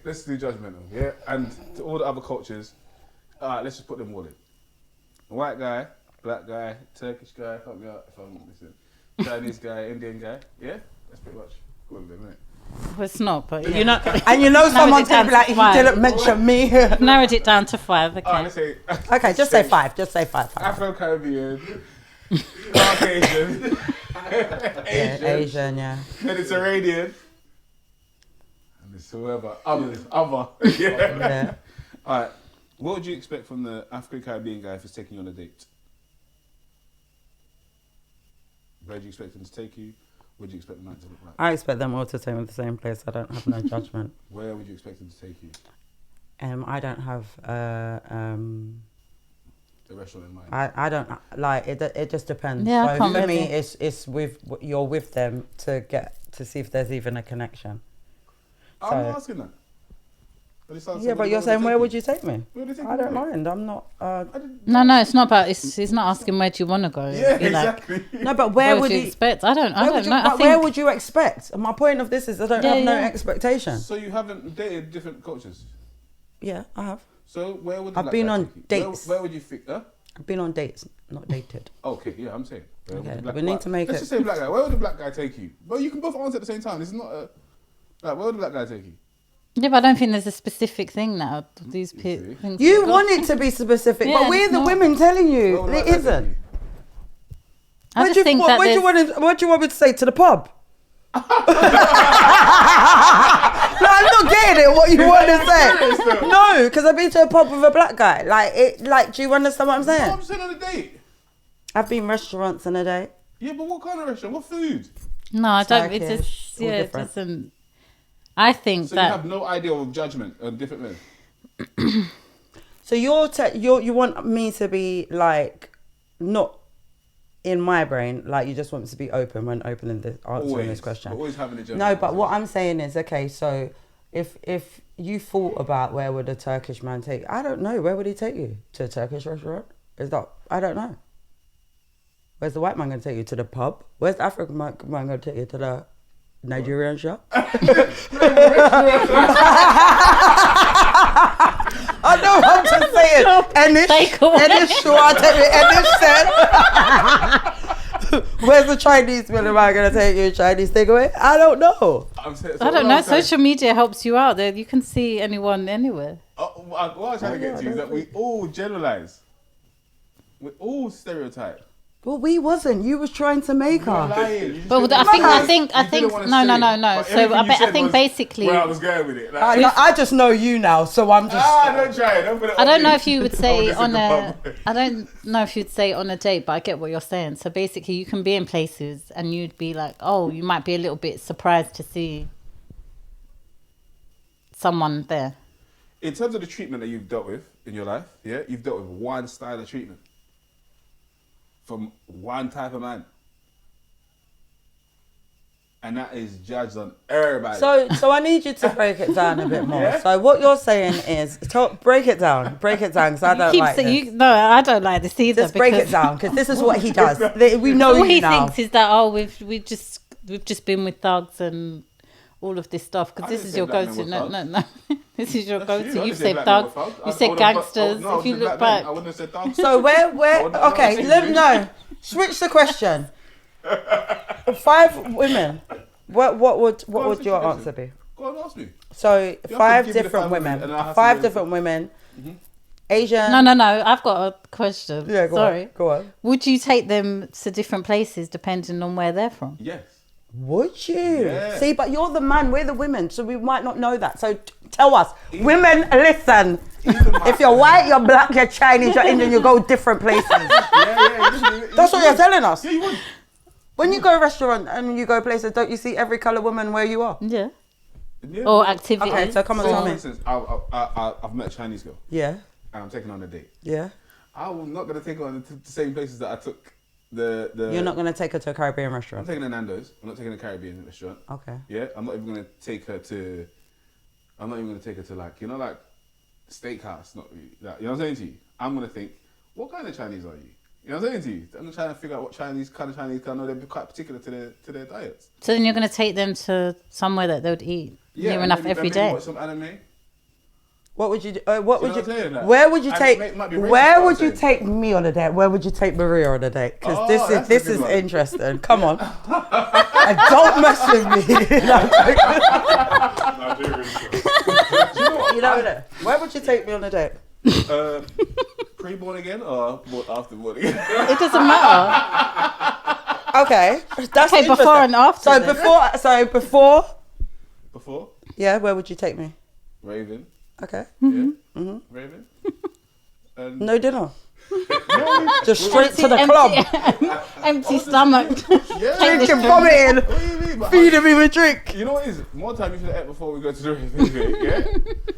Speaker 3: let's do judgmental, yeah? And to all the other cultures, let's just put them all in. White guy, black guy, Turkish guy, help me out if I'm missing. Chinese guy, Indian guy, yeah? That's pretty much all of them, isn't it?
Speaker 2: well, it's not, but yeah.
Speaker 1: You know, and you know someone's gonna be like, he didn't mention me.
Speaker 2: Narrowed it down to 5. Okay.
Speaker 3: Let's say,
Speaker 1: Okay, just say 5. Just say 5.
Speaker 3: Afro-Caribbean, Caucasian,
Speaker 1: Asian, yeah.
Speaker 3: Mediterranean, and it's whoever, other.
Speaker 1: Yeah.
Speaker 3: Alright, what would you expect from the African-Caribbean guy if he's taking you on a date? Where do you expect him to take you? What do you expect the night to look like?
Speaker 1: I expect them all to take me to the same place. I don't have no judgment.
Speaker 3: Where would you expect him to take you?
Speaker 1: I don't have
Speaker 3: The restaurant in mind.
Speaker 1: I don't like it. It just depends.
Speaker 2: Yeah, I
Speaker 1: so
Speaker 2: can't
Speaker 1: for me,
Speaker 2: really-
Speaker 1: it's with you're with them to get to see if there's even a connection.
Speaker 3: I'm not asking that.
Speaker 1: Yeah, but you're saying where would you take me?
Speaker 3: Where would you take
Speaker 1: I
Speaker 3: me?
Speaker 1: don't mind. I'm not.
Speaker 2: No, it's not about. He's not asking where do you want to go.
Speaker 3: Yeah,
Speaker 2: Be like,
Speaker 3: exactly.
Speaker 1: No, but where
Speaker 2: what
Speaker 1: would
Speaker 2: do you
Speaker 1: you?
Speaker 2: expect? I don't know.
Speaker 1: But where would you expect? And my point of this is I don't
Speaker 2: Yeah,
Speaker 1: have no
Speaker 2: yeah.
Speaker 1: expectation.
Speaker 3: So you haven't dated different cultures?
Speaker 1: Yeah, I have.
Speaker 3: So where would the
Speaker 1: I've
Speaker 3: black
Speaker 1: been
Speaker 3: guy
Speaker 1: on
Speaker 3: take you?
Speaker 1: dates.
Speaker 3: Where would you think? Huh?
Speaker 1: I've been on dates, not dated.
Speaker 3: Okay, yeah, I'm saying. Where would
Speaker 1: Okay,
Speaker 3: the black-
Speaker 1: we need to make
Speaker 3: Let's
Speaker 1: it-
Speaker 3: just say black guy. Where would the black guy take you? Well, you can both answer at the same time. This is not a. Like, where would the black guy take you?
Speaker 2: Yeah, but I don't think there's a specific thing now. These
Speaker 3: see.
Speaker 2: things.
Speaker 1: You want it to be specific,
Speaker 2: Yeah,
Speaker 1: but we're
Speaker 2: it's
Speaker 1: the
Speaker 2: not.
Speaker 1: women telling
Speaker 3: Where
Speaker 1: you
Speaker 3: would the
Speaker 1: it
Speaker 3: black guy take
Speaker 1: isn't.
Speaker 3: you?
Speaker 2: I just think that
Speaker 1: what do you
Speaker 2: there's-
Speaker 1: what do you want me to say to the pub? No, I'm not getting it. What you want to say? No, because I've been to a pub with a black guy. Like, do you understand what I'm
Speaker 3: No,
Speaker 1: saying?
Speaker 3: I'm saying on a date.
Speaker 1: I've been restaurants on a date.
Speaker 3: Yeah, but what kind of restaurant? What food?
Speaker 2: No, I don't. It
Speaker 1: Turkish,
Speaker 2: just
Speaker 1: all
Speaker 2: yeah, it
Speaker 1: different.
Speaker 2: doesn't. I think
Speaker 3: So you
Speaker 2: that
Speaker 3: have no idea of judgment on different men.
Speaker 1: So you want me to be like not in my brain, like you just want me to be open when opening this answering this question.
Speaker 3: Always having a judgment.
Speaker 1: No, but what I'm saying is, okay, so if you thought about where would a Turkish man take, I don't know, where would he take you? To a Turkish restaurant? I don't know. Where's the white man going to take you? To the pub? Where's the African man going to take you? To the Nigerian shop? I know what I'm just saying. Enish, I take me Enish said. Where's the Chinese man going to take you? Chinese takeaway? I don't know.
Speaker 2: I don't know. Social media helps you out. There, you can see anyone anywhere.
Speaker 3: What I'm trying to get to is that we all generalize. We all stereotype.
Speaker 1: Well, we wasn't. You was trying to make
Speaker 3: You're
Speaker 1: her.
Speaker 3: lying. You just
Speaker 2: But
Speaker 3: didn't
Speaker 2: I
Speaker 3: wanna
Speaker 2: think
Speaker 3: say it. You didn't wanna say it.
Speaker 2: no.
Speaker 3: But
Speaker 2: So
Speaker 3: everything
Speaker 2: I
Speaker 3: you said
Speaker 2: think
Speaker 3: was
Speaker 2: basically,
Speaker 3: where I was going with it. Like,
Speaker 1: I just know you now, so I'm just.
Speaker 3: don't try it. Don't put it
Speaker 2: I
Speaker 3: on
Speaker 2: don't
Speaker 3: me.
Speaker 2: know if you would say
Speaker 3: this
Speaker 2: on
Speaker 3: in the
Speaker 2: a.
Speaker 3: pub.
Speaker 2: I don't know if you'd say on a date, but I get what you're saying. So basically, you can be in places and you'd be like, oh, you might be a little bit surprised to see someone there.
Speaker 3: In terms of the treatment that you've dealt with in your life, yeah, you've dealt with one style of treatment from one type of man. And that is judged on everybody.
Speaker 1: So I need you to break it down a bit more.
Speaker 3: Yeah?
Speaker 1: So what you're saying is, break it down, because I don't like this.
Speaker 2: No, I don't like this either.
Speaker 1: Just break it
Speaker 2: because
Speaker 1: down, because this is what he does. We know
Speaker 2: all
Speaker 1: you
Speaker 2: he
Speaker 1: now.
Speaker 2: thinks is that we've just been with thugs and all of this stuff because
Speaker 3: I
Speaker 2: this
Speaker 3: didn't
Speaker 2: is
Speaker 3: say
Speaker 2: your
Speaker 3: black men
Speaker 2: go-to.
Speaker 3: were
Speaker 2: No. This is your
Speaker 3: That's you. I
Speaker 2: go-to.
Speaker 3: didn't
Speaker 2: You've
Speaker 3: say
Speaker 2: said
Speaker 3: black men
Speaker 2: thug.
Speaker 3: were thugs.
Speaker 2: You
Speaker 3: I
Speaker 2: said
Speaker 3: would've put-
Speaker 2: gangsters.
Speaker 3: no,
Speaker 2: If you
Speaker 3: I
Speaker 2: look
Speaker 3: said black men.
Speaker 2: back,
Speaker 3: I wouldn't have said thugs.
Speaker 1: So where?
Speaker 3: no,
Speaker 1: Okay, no. Switch the question. 5 women. What would
Speaker 3: switch
Speaker 1: your
Speaker 3: the
Speaker 1: answer be?
Speaker 3: Go on, ask me.
Speaker 1: So
Speaker 3: to
Speaker 1: 5
Speaker 3: give me the
Speaker 1: different
Speaker 3: 5
Speaker 1: women.
Speaker 3: women, and I'll have to
Speaker 1: 5
Speaker 3: go-
Speaker 1: different women. Asian.
Speaker 2: no. I've got a question.
Speaker 1: Yeah,
Speaker 2: Sorry.
Speaker 1: Go on.
Speaker 2: Would you take them to different places depending on where they're from?
Speaker 3: Yes.
Speaker 1: Would you?
Speaker 3: Yeah.
Speaker 1: See, but you're the man, we're the women, so we might not know that. So tell tell us. Women, listen. If you're white, you're black, you're Chinese, you're Indian, you go different places. That's what you're telling us.
Speaker 3: Yeah, you would.
Speaker 1: When you go to a restaurant and you go places, don't you see every colour woman where you are?
Speaker 2: Yeah.
Speaker 3: Yeah.
Speaker 2: Or activity.
Speaker 1: Okay, so come on, tell
Speaker 3: For
Speaker 1: me.
Speaker 3: instance, I've met a Chinese girl.
Speaker 1: Yeah,
Speaker 3: And I'm taking her on a date.
Speaker 1: yeah.
Speaker 3: I'm not going to take her on the same places that I took the.
Speaker 1: You're not going to take her to a Caribbean
Speaker 3: I'm
Speaker 1: restaurant?
Speaker 3: taking her to Nando's. I'm not taking her to a Caribbean restaurant.
Speaker 1: Okay.
Speaker 3: Yeah, I'm not even going to take her to. I'm not even going to take her to like steakhouse. Not really, like, you know what I'm saying to you. I'm going to think, what kind of Chinese are you? You know what I'm saying to you. I'm trying to figure out what kind of Chinese. Cause I know they're quite particular to their diets.
Speaker 2: So then you're going to take them to somewhere that they would eat near enough every
Speaker 3: maybe
Speaker 2: day.
Speaker 3: watch some anime.
Speaker 1: What would you do?
Speaker 3: You know what I'm saying? Like,
Speaker 1: Where would you
Speaker 3: and
Speaker 1: take?
Speaker 3: it might be racist,
Speaker 1: Where
Speaker 3: what
Speaker 1: would
Speaker 3: I'm
Speaker 1: you
Speaker 3: saying.
Speaker 1: take me on a date? Where would you take Maria on a date? Because
Speaker 3: Oh,
Speaker 1: this
Speaker 3: that's a
Speaker 1: is
Speaker 3: good one.
Speaker 1: interesting. Come on, and don't mess with me. You know that. Where would you take me on a date?
Speaker 3: Pre-born again or after born again?
Speaker 2: It doesn't matter.
Speaker 1: Okay, that's
Speaker 2: Okay, before
Speaker 1: interesting.
Speaker 2: and after.
Speaker 1: So
Speaker 2: then.
Speaker 1: before.
Speaker 3: Before
Speaker 1: Yeah, where would you take me?
Speaker 3: Raven.
Speaker 1: Okay.
Speaker 3: Yeah. Raven. And
Speaker 1: No dinner.
Speaker 3: no,
Speaker 1: Just straight to the club.
Speaker 2: Empty stomach.
Speaker 3: yeah.
Speaker 1: Drinking, vomiting,
Speaker 3: What do you mean? But
Speaker 1: feeding me with drink.
Speaker 3: you know what it is? More time you should have ate before we go to the Raven. Yeah.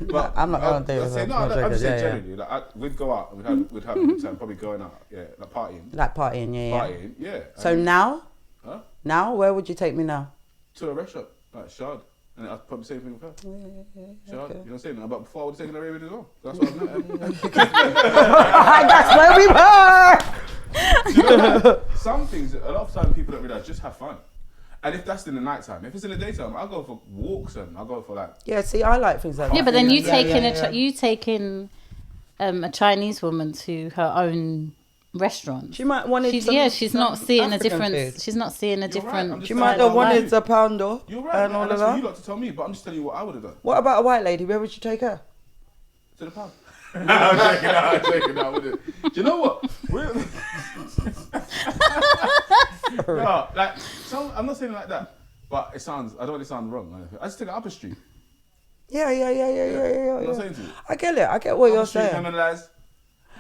Speaker 3: But
Speaker 1: I'm not going to do
Speaker 3: I
Speaker 1: it.
Speaker 3: say, no,
Speaker 1: I'm
Speaker 3: I'm just saying
Speaker 1: joking.
Speaker 3: generally. Like we'd go out and we'd have a good time. Probably going out. Yeah. Like partying.
Speaker 1: Like partying, yeah.
Speaker 3: Partying. Yeah.
Speaker 1: So
Speaker 3: And-
Speaker 1: now,
Speaker 3: Huh?
Speaker 1: where would you take me now?
Speaker 3: To a restaurant like Shard. And I'd probably say thing with her. Shard, you know what I'm saying? But before I would have taken a Raven as well. That's what I'm
Speaker 1: That's where we were.
Speaker 3: You know, some things, a lot of time people don't realise, just have fun. And if that's in the night time, if it's in the daytime, I'll go for walks and I'll go for like.
Speaker 1: Yeah, see, I like things like that.
Speaker 2: Yeah, but then you
Speaker 1: Yeah,
Speaker 2: take
Speaker 1: yeah,
Speaker 2: in
Speaker 1: yeah.
Speaker 2: you take in a Chinese woman to her own restaurant.
Speaker 1: She might want
Speaker 2: She's not seeing a
Speaker 1: African
Speaker 2: different.
Speaker 1: food.
Speaker 2: She's not seeing a
Speaker 3: You're right,
Speaker 2: different.
Speaker 3: I'm just
Speaker 1: She
Speaker 3: saying
Speaker 1: might
Speaker 3: about
Speaker 1: have wanted
Speaker 3: life.
Speaker 1: a pounder
Speaker 3: You're right,
Speaker 1: and
Speaker 3: man,
Speaker 1: all
Speaker 3: and
Speaker 1: of
Speaker 3: that's for you
Speaker 1: that.
Speaker 3: lot to tell me, but I'm just telling you what I would have done.
Speaker 1: What about a white lady? Where would you take her?
Speaker 3: To the pub. I'm joking, I wouldn't. Do you know what? No, like, I'm not saying it like that, but it sounds, I don't want it to sound wrong. or anything. I just take it up a street.
Speaker 1: Yeah.
Speaker 3: I'm not saying to you.
Speaker 1: I get it. I get what you're
Speaker 3: Up a street,
Speaker 1: saying.
Speaker 3: lemon lads.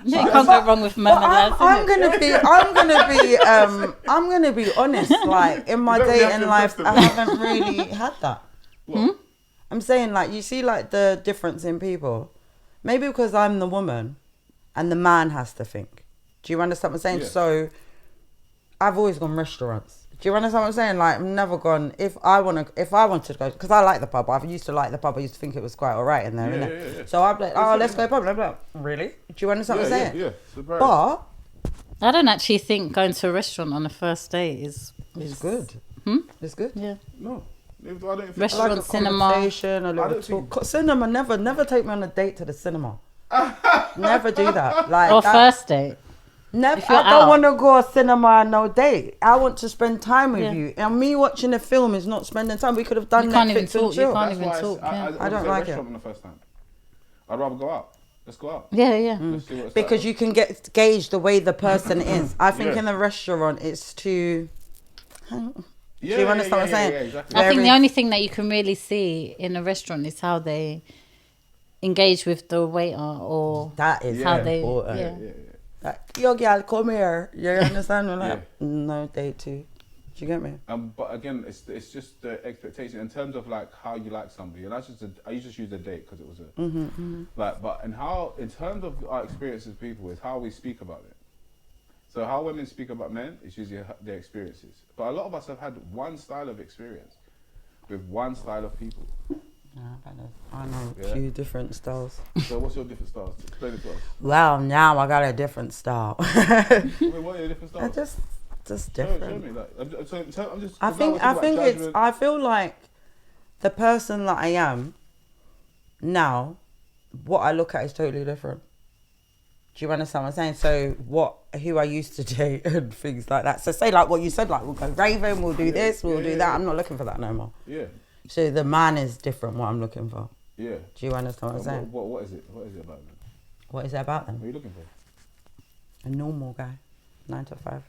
Speaker 2: You can't go wrong with
Speaker 1: But
Speaker 2: mama.
Speaker 1: I'm gonna be honest. Like in my
Speaker 3: You don't really have
Speaker 1: dating
Speaker 3: to
Speaker 1: life,
Speaker 3: impress
Speaker 1: I
Speaker 3: them.
Speaker 1: haven't really had that.
Speaker 3: What?
Speaker 1: I'm saying like you see like the difference in people. Maybe because I'm the woman, and the man has to think. Do you understand what I'm saying?
Speaker 3: Yeah.
Speaker 1: So, I've always gone restaurants. Do you understand what I'm saying? Like, I've never gone. If I wanted to go, because I like the pub. I used to like the pub. I used to think it was quite alright in there,
Speaker 3: Yeah,
Speaker 1: innit?
Speaker 3: yeah.
Speaker 1: So I'd be like, oh, let's go pub. And I'd be like, really? Do you understand what I'm saying?
Speaker 3: Yeah. Surprise.
Speaker 1: But
Speaker 2: I don't actually think going to a restaurant on a first date is
Speaker 1: it's good. It's good.
Speaker 2: yeah.
Speaker 3: No. I don't think
Speaker 2: Restaurant,
Speaker 1: I like a
Speaker 2: cinema.
Speaker 1: conversation, a little
Speaker 3: don't think-
Speaker 1: talk. Cinema, never take me on a date to the cinema. Never do that. Like
Speaker 2: Or
Speaker 1: that-
Speaker 2: first date.
Speaker 1: Never.
Speaker 2: If you're
Speaker 1: I don't
Speaker 2: out.
Speaker 1: want to go to cinema and no date. I want to spend time with
Speaker 2: Yeah.
Speaker 1: you. And me watching a film is not spending time. We could have done
Speaker 2: You can't
Speaker 1: Netflix
Speaker 2: even
Speaker 1: and
Speaker 2: talk, you
Speaker 1: chill.
Speaker 2: can't
Speaker 3: That's
Speaker 2: even
Speaker 3: why
Speaker 2: talk, yeah.
Speaker 1: I don't
Speaker 3: say
Speaker 1: like it.
Speaker 3: restaurant on the first time. I'd rather go out. Let's go out.
Speaker 2: Yeah, yeah.
Speaker 3: Let's see what it's
Speaker 1: Because
Speaker 3: like.
Speaker 1: you can gauge the way the person is. I think
Speaker 3: Yeah.
Speaker 1: in a restaurant it's too.
Speaker 3: Yeah,
Speaker 1: Do you understand what I'm saying?
Speaker 3: Yeah, exactly.
Speaker 2: I think
Speaker 1: Very-
Speaker 2: the only thing that you can really see in a restaurant is how they engage with the waiter or
Speaker 1: That is
Speaker 2: how they.
Speaker 1: important.
Speaker 2: Yeah.
Speaker 3: Yeah.
Speaker 1: Like, yo, girl, come here. You understand? We're like, no date too. Do you get me?
Speaker 3: But again, it's just the expectation in terms of like how you like somebody, and I just use a date because it was a like. But in terms of our experiences with people, is how we speak about it. So how women speak about men is usually their experiences. But a lot of us have had one style of experience with one style of people.
Speaker 1: I know a
Speaker 3: Yeah.
Speaker 1: few different styles.
Speaker 3: So what's your different styles? Explain it to us.
Speaker 1: Well, now I got a different style.
Speaker 3: Wait, what are your different
Speaker 1: I
Speaker 3: styles?
Speaker 1: just
Speaker 3: Show
Speaker 1: different.
Speaker 3: me. Like, I'm just.
Speaker 1: I think it's. I feel like the person that I am now, what I look at is totally different. Do you understand what I'm saying? So who I used to date and things like that. So say like what you said, like we'll go raving, we'll do this, we'll do that. I'm not looking for that no more.
Speaker 3: Yeah.
Speaker 1: So the man is different. What I'm looking for.
Speaker 3: Yeah.
Speaker 1: Do you understand what I'm saying?
Speaker 3: What is it? What is it about them?
Speaker 1: What is it about
Speaker 3: What are
Speaker 1: them?
Speaker 3: you looking for?
Speaker 1: A normal guy, 9 to 5.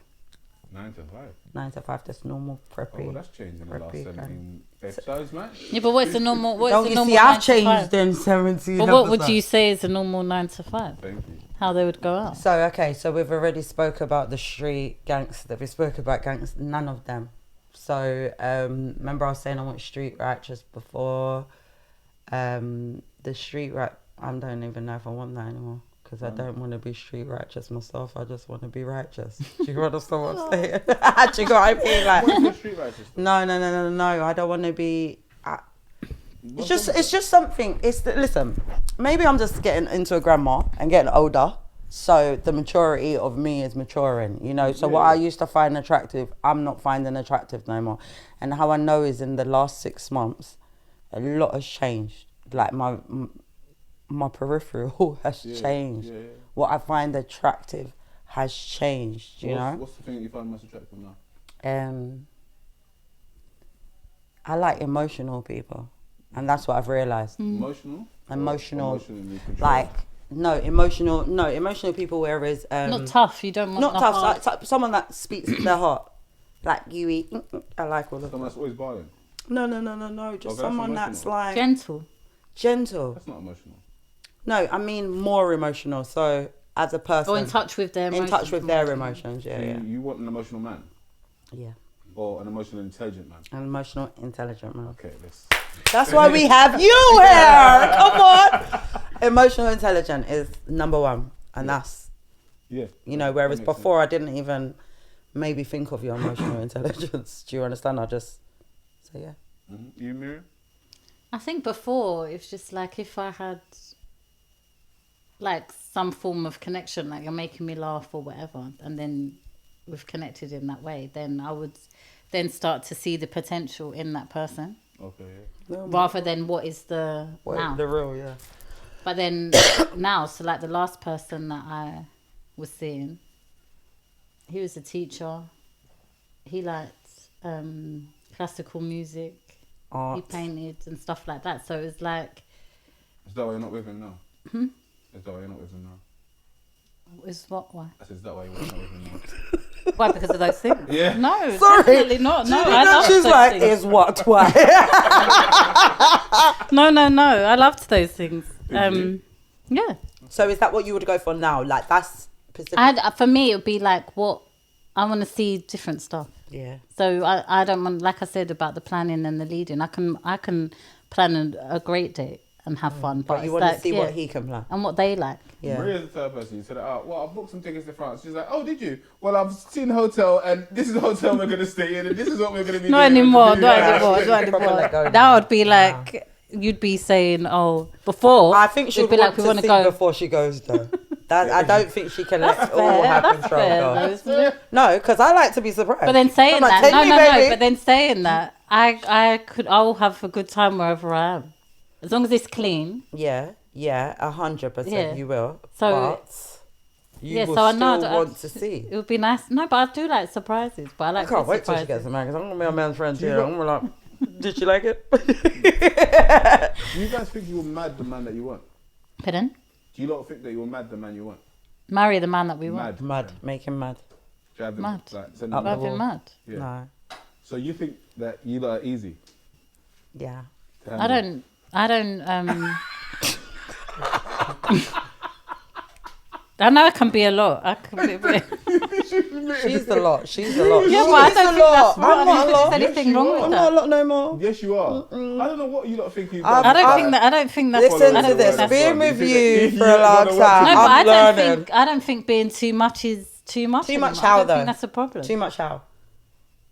Speaker 3: 9 to 5.
Speaker 1: 9 to 5, just normal preppy.
Speaker 3: Oh, that's changed in the last
Speaker 1: preppy
Speaker 3: 17 episodes, man.
Speaker 2: Yeah, but what's the normal? What's
Speaker 1: Don't
Speaker 2: the
Speaker 1: you
Speaker 2: normal
Speaker 1: see,
Speaker 2: 9
Speaker 1: I've
Speaker 2: to
Speaker 1: changed
Speaker 2: 5?
Speaker 1: in 17
Speaker 2: But what would
Speaker 1: episodes.
Speaker 2: you say is a normal 9 to 5?
Speaker 3: Thank you.
Speaker 2: How they would go out?
Speaker 1: So, okay, so we've already spoke about the street gangster. We spoke about gangster, none of them. So, remember I was saying I want street righteous before. The street I don't even know if I want that anymore. Because I don't want to be street righteous myself. I just want to be righteous. Do you understand what I'm saying? Do you know what I mean? Like,
Speaker 3: What is your street righteous?
Speaker 1: no. I don't want to be... It's just something. Listen, maybe I'm just getting into a grandma and getting older. So the maturity of me is maturing, you know. So what I used to find attractive, I'm not finding attractive no more. And how I know is in the last 6 months, a lot has changed. Like my peripheral has changed.
Speaker 3: Yeah.
Speaker 1: What I find attractive has changed, you know.
Speaker 3: What's the thing that you find most attractive now?
Speaker 1: I like emotional people. And that's what I've realised.
Speaker 3: Emotional,
Speaker 1: Emotionally
Speaker 3: controlled.
Speaker 1: like emotional people where is
Speaker 2: Not tough. You don't want
Speaker 1: not
Speaker 2: the
Speaker 1: tough
Speaker 2: hard-
Speaker 1: like, someone that speaks their heart, like you eat. I like all of
Speaker 3: Someone
Speaker 1: them.
Speaker 3: that's always buying.
Speaker 1: No, just
Speaker 3: that's
Speaker 1: someone
Speaker 3: emotional.
Speaker 1: that's like
Speaker 2: gentle.
Speaker 3: That's not emotional.
Speaker 1: No, I mean more emotional. So as a person,
Speaker 2: Or in touch with their emotions.
Speaker 1: in touch with their emotions.
Speaker 3: So
Speaker 1: Yeah.
Speaker 3: you want an emotional man or an emotional intelligent man?
Speaker 1: An emotional intelligent man.
Speaker 3: Okay, let's.
Speaker 1: That's why we have you here. Come on. Emotional intelligent is number one, and that's
Speaker 3: Yeah.
Speaker 1: you know. Whereas
Speaker 3: That makes
Speaker 1: before, I didn't even maybe think of your emotional intelligence. Do you understand? I just say yeah.
Speaker 3: Mm-hmm. You, Miriam?
Speaker 2: I think before it's just like if I had like some form of connection, like you're making me laugh or whatever, and then we've connected in that way, then I would then start to see the potential in that person
Speaker 3: Okay.
Speaker 2: rather than what is the now.
Speaker 1: The real, yeah.
Speaker 2: But then now, so like the last person that I was seeing, he was a teacher. He liked classical music.
Speaker 1: Art.
Speaker 2: He painted and stuff like that. So it was like,
Speaker 3: Is that why you're not with him now?
Speaker 2: Hmm?
Speaker 3: Is that why you're not with him now?
Speaker 2: is what? Why?
Speaker 3: I said, is that why you're not with him now?
Speaker 2: Why? Because of those things?
Speaker 3: Yeah.
Speaker 2: No,
Speaker 1: Sorry.
Speaker 2: definitely not. No, I love
Speaker 1: She's
Speaker 2: those
Speaker 1: like,
Speaker 2: things.
Speaker 1: is what? Why?
Speaker 2: No. I loved those things.
Speaker 3: you?
Speaker 2: Yeah.
Speaker 1: So is that what you would go for now? Like that's specific.
Speaker 2: For me, it would be like what I want to see different stuff.
Speaker 1: Yeah.
Speaker 2: So I don't want, like I said about the planning and the leading. I can plan a great date and have fun,
Speaker 1: But you
Speaker 2: it's
Speaker 1: want
Speaker 2: like,
Speaker 1: to see what he can plan.
Speaker 2: and what they like.
Speaker 1: Yeah.
Speaker 3: Maria's the third person. You said, well, I booked some tickets to France. She's like, oh, did you? Well, I've seen the hotel, and this is the hotel we're going to stay in, and this is what we're going to be
Speaker 2: Not
Speaker 3: doing.
Speaker 2: anymore.
Speaker 1: Probably let go now.
Speaker 2: That would be like you'd be saying, oh, before.
Speaker 1: I think she'd
Speaker 2: it'd be
Speaker 1: want
Speaker 2: like we
Speaker 1: to
Speaker 2: want
Speaker 1: see
Speaker 2: to go.
Speaker 1: before she goes though. I don't think she can let it all
Speaker 2: Fair,
Speaker 1: happen
Speaker 2: that's
Speaker 1: straight
Speaker 2: fair,
Speaker 1: though.
Speaker 2: though, isn't it?
Speaker 1: No, because I like to be surprised.
Speaker 2: But then saying
Speaker 1: Come on,
Speaker 2: that,
Speaker 1: take
Speaker 2: no,
Speaker 1: me,
Speaker 2: no.
Speaker 1: baby.
Speaker 2: But then saying that, I'll have a good time wherever I am, as long as it's clean.
Speaker 1: Yeah, 100%.
Speaker 2: Yeah.
Speaker 1: You will.
Speaker 2: So-
Speaker 1: but you
Speaker 2: Yeah,
Speaker 1: will
Speaker 2: so I know
Speaker 1: still want to see.
Speaker 2: It would be nice. No, but I do like surprises. But I
Speaker 1: I
Speaker 2: like
Speaker 1: can't
Speaker 2: good
Speaker 1: wait till she
Speaker 2: surprises.
Speaker 1: gets married because I'm gonna be a man's friend here. I'm gonna be like, did she like it?
Speaker 3: Do you guys think you were mad the man that you want?
Speaker 2: Pardon?
Speaker 3: Do you lot think that you were mad the man you want?
Speaker 2: Marry the man that we want.
Speaker 1: Mad, make him mad.
Speaker 3: Do you have him,
Speaker 2: Mad.
Speaker 3: Like, send
Speaker 1: Up
Speaker 3: him
Speaker 1: the
Speaker 2: Love
Speaker 3: mad?
Speaker 2: him mad.
Speaker 3: Yeah.
Speaker 1: No.
Speaker 3: So you think that you lot are easy?
Speaker 1: Yeah.
Speaker 3: to
Speaker 2: I
Speaker 3: handle?
Speaker 2: don't. I know it can be a lot. I can be.
Speaker 1: She's the lot. She's the lot.
Speaker 2: Yeah, but I
Speaker 1: She's
Speaker 2: don't
Speaker 1: the
Speaker 2: think that's
Speaker 1: lot.
Speaker 2: wrong.
Speaker 1: I'm not a
Speaker 2: There's
Speaker 1: lot.
Speaker 2: anything
Speaker 3: Yes,
Speaker 2: wrong
Speaker 3: you
Speaker 2: with
Speaker 3: are.
Speaker 1: I'm
Speaker 2: that.
Speaker 1: not a lot no more.
Speaker 3: Yes, you are. I don't know what you lot think you've
Speaker 1: I've-
Speaker 3: done.
Speaker 2: I don't think that's.
Speaker 1: Listen
Speaker 2: I
Speaker 1: to
Speaker 2: don't
Speaker 1: this.
Speaker 2: think that's
Speaker 1: Being
Speaker 3: wrong.
Speaker 1: with
Speaker 3: You
Speaker 1: you
Speaker 3: think
Speaker 1: for
Speaker 3: that
Speaker 1: a long
Speaker 3: you don't know what
Speaker 1: time,
Speaker 3: to
Speaker 2: No, but
Speaker 1: I'm learning.
Speaker 2: I don't think being too much is too much.
Speaker 1: Too much
Speaker 2: anymore. I
Speaker 1: how
Speaker 2: don't
Speaker 1: though?
Speaker 2: think that's a problem.
Speaker 1: Too much how?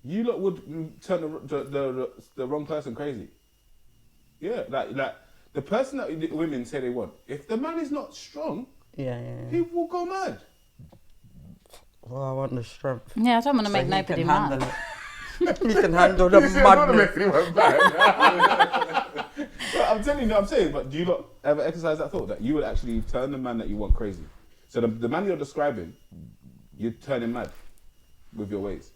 Speaker 3: You lot would turn the wrong person crazy. Yeah, like the person that women say they want. If the man is not strong,
Speaker 1: Yeah.
Speaker 3: he will go mad.
Speaker 1: Well, I want the strength.
Speaker 2: Yeah, I don't want to
Speaker 1: So
Speaker 2: make
Speaker 1: he
Speaker 2: nobody
Speaker 1: can
Speaker 2: mad.
Speaker 1: handle it. He can handle the madness.
Speaker 3: anyone mad. But I'm telling you, I'm saying, but do you not ever exercise that thought that you would actually turn the man that you want crazy? So the man you're describing, you'd turn him mad with your ways.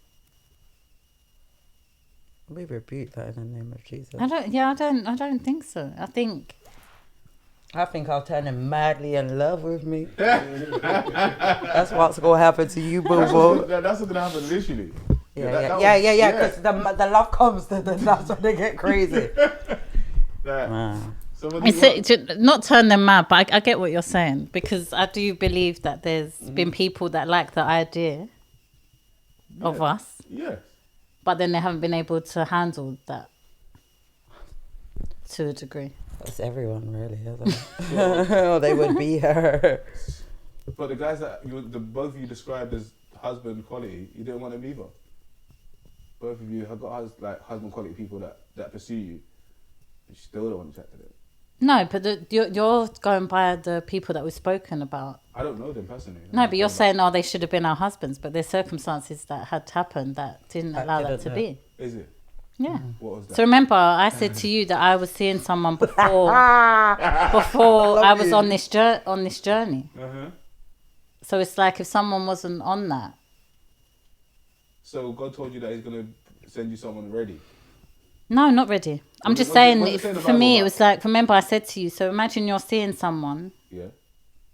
Speaker 1: We rebuke that in the name of Jesus.
Speaker 2: I don't think so. I think
Speaker 1: I think I'll turn him madly in love with me. That's what's gonna happen to you, boo boo.
Speaker 3: That's what's gonna happen literally.
Speaker 1: Yeah. Because the love comes, then that's when they get crazy.
Speaker 2: Not turn them mad, but I get what you're saying, because I do believe that there's been people that like the idea of us, but then they haven't been able to handle that to a degree.
Speaker 1: That's everyone, really, isn't it? Or they would be her.
Speaker 3: But the guys that both of you described as husband quality, you didn't want them either. Both of you have got husband quality people that pursue you. You still don't want to chat to them.
Speaker 2: No, but you're going by the people that we've spoken about.
Speaker 3: I don't know them personally.
Speaker 2: No, but you're saying, they should have been our husbands, but there's circumstances that had happened that didn't allow that to be.
Speaker 3: Is it?
Speaker 2: Yeah.
Speaker 3: What was that?
Speaker 2: So remember, I said to you that I was seeing someone before I was on this journey. So it's like if someone wasn't on that.
Speaker 3: So God told you that He's gonna send you someone ready.
Speaker 2: No, not ready. I'm just saying, for me, it was like, remember I said to you, so imagine you're seeing someone.
Speaker 3: Yeah.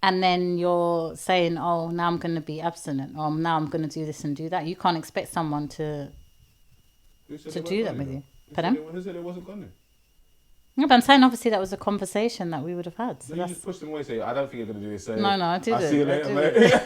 Speaker 2: And then you're saying, oh, now I'm going to be abstinent, or now I'm going to do this and do that. You can't expect someone to do that with you. Pardon?
Speaker 3: Who said it wasn't going to?
Speaker 2: No, but I'm saying obviously that was a conversation that we would have had. So
Speaker 3: you just pushed them away and say, I don't think you're going to do this. So
Speaker 2: no, I didn't.
Speaker 3: I'll see you later, mate.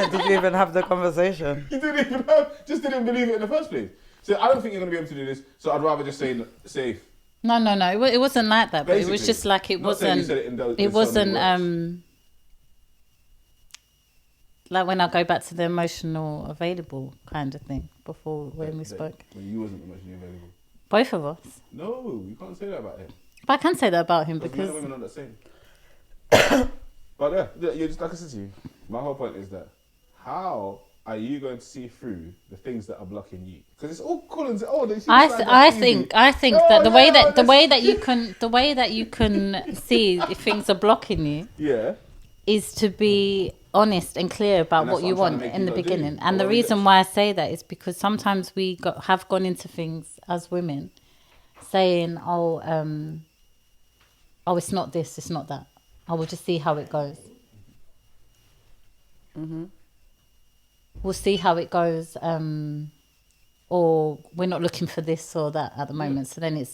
Speaker 1: Did you even have the conversation?
Speaker 3: You didn't believe it in the first place. So I don't think you're going to be able to do this, so I'd rather just say safe.
Speaker 2: No. It wasn't like that, but it was just like it wasn't like when I go back to the emotional available kind of thing before when we spoke.
Speaker 3: When you wasn't emotionally available.
Speaker 2: Both of us.
Speaker 3: No, you can't say that about him.
Speaker 2: But I can say that about him because
Speaker 3: men and women are not the same. But yeah, just like I said to you, my whole point is that how are you going to see through the things that are blocking you? Because it's all cool and
Speaker 2: I think that the way that you can see if things are blocking you is to be honest and clear about what you want in the beginning. And the reason why I say that is because sometimes we have gone into things as women saying, it's not this, it's not that. I will just see how it goes. We'll see how it goes, or we're not looking for this or that at the moment. So then it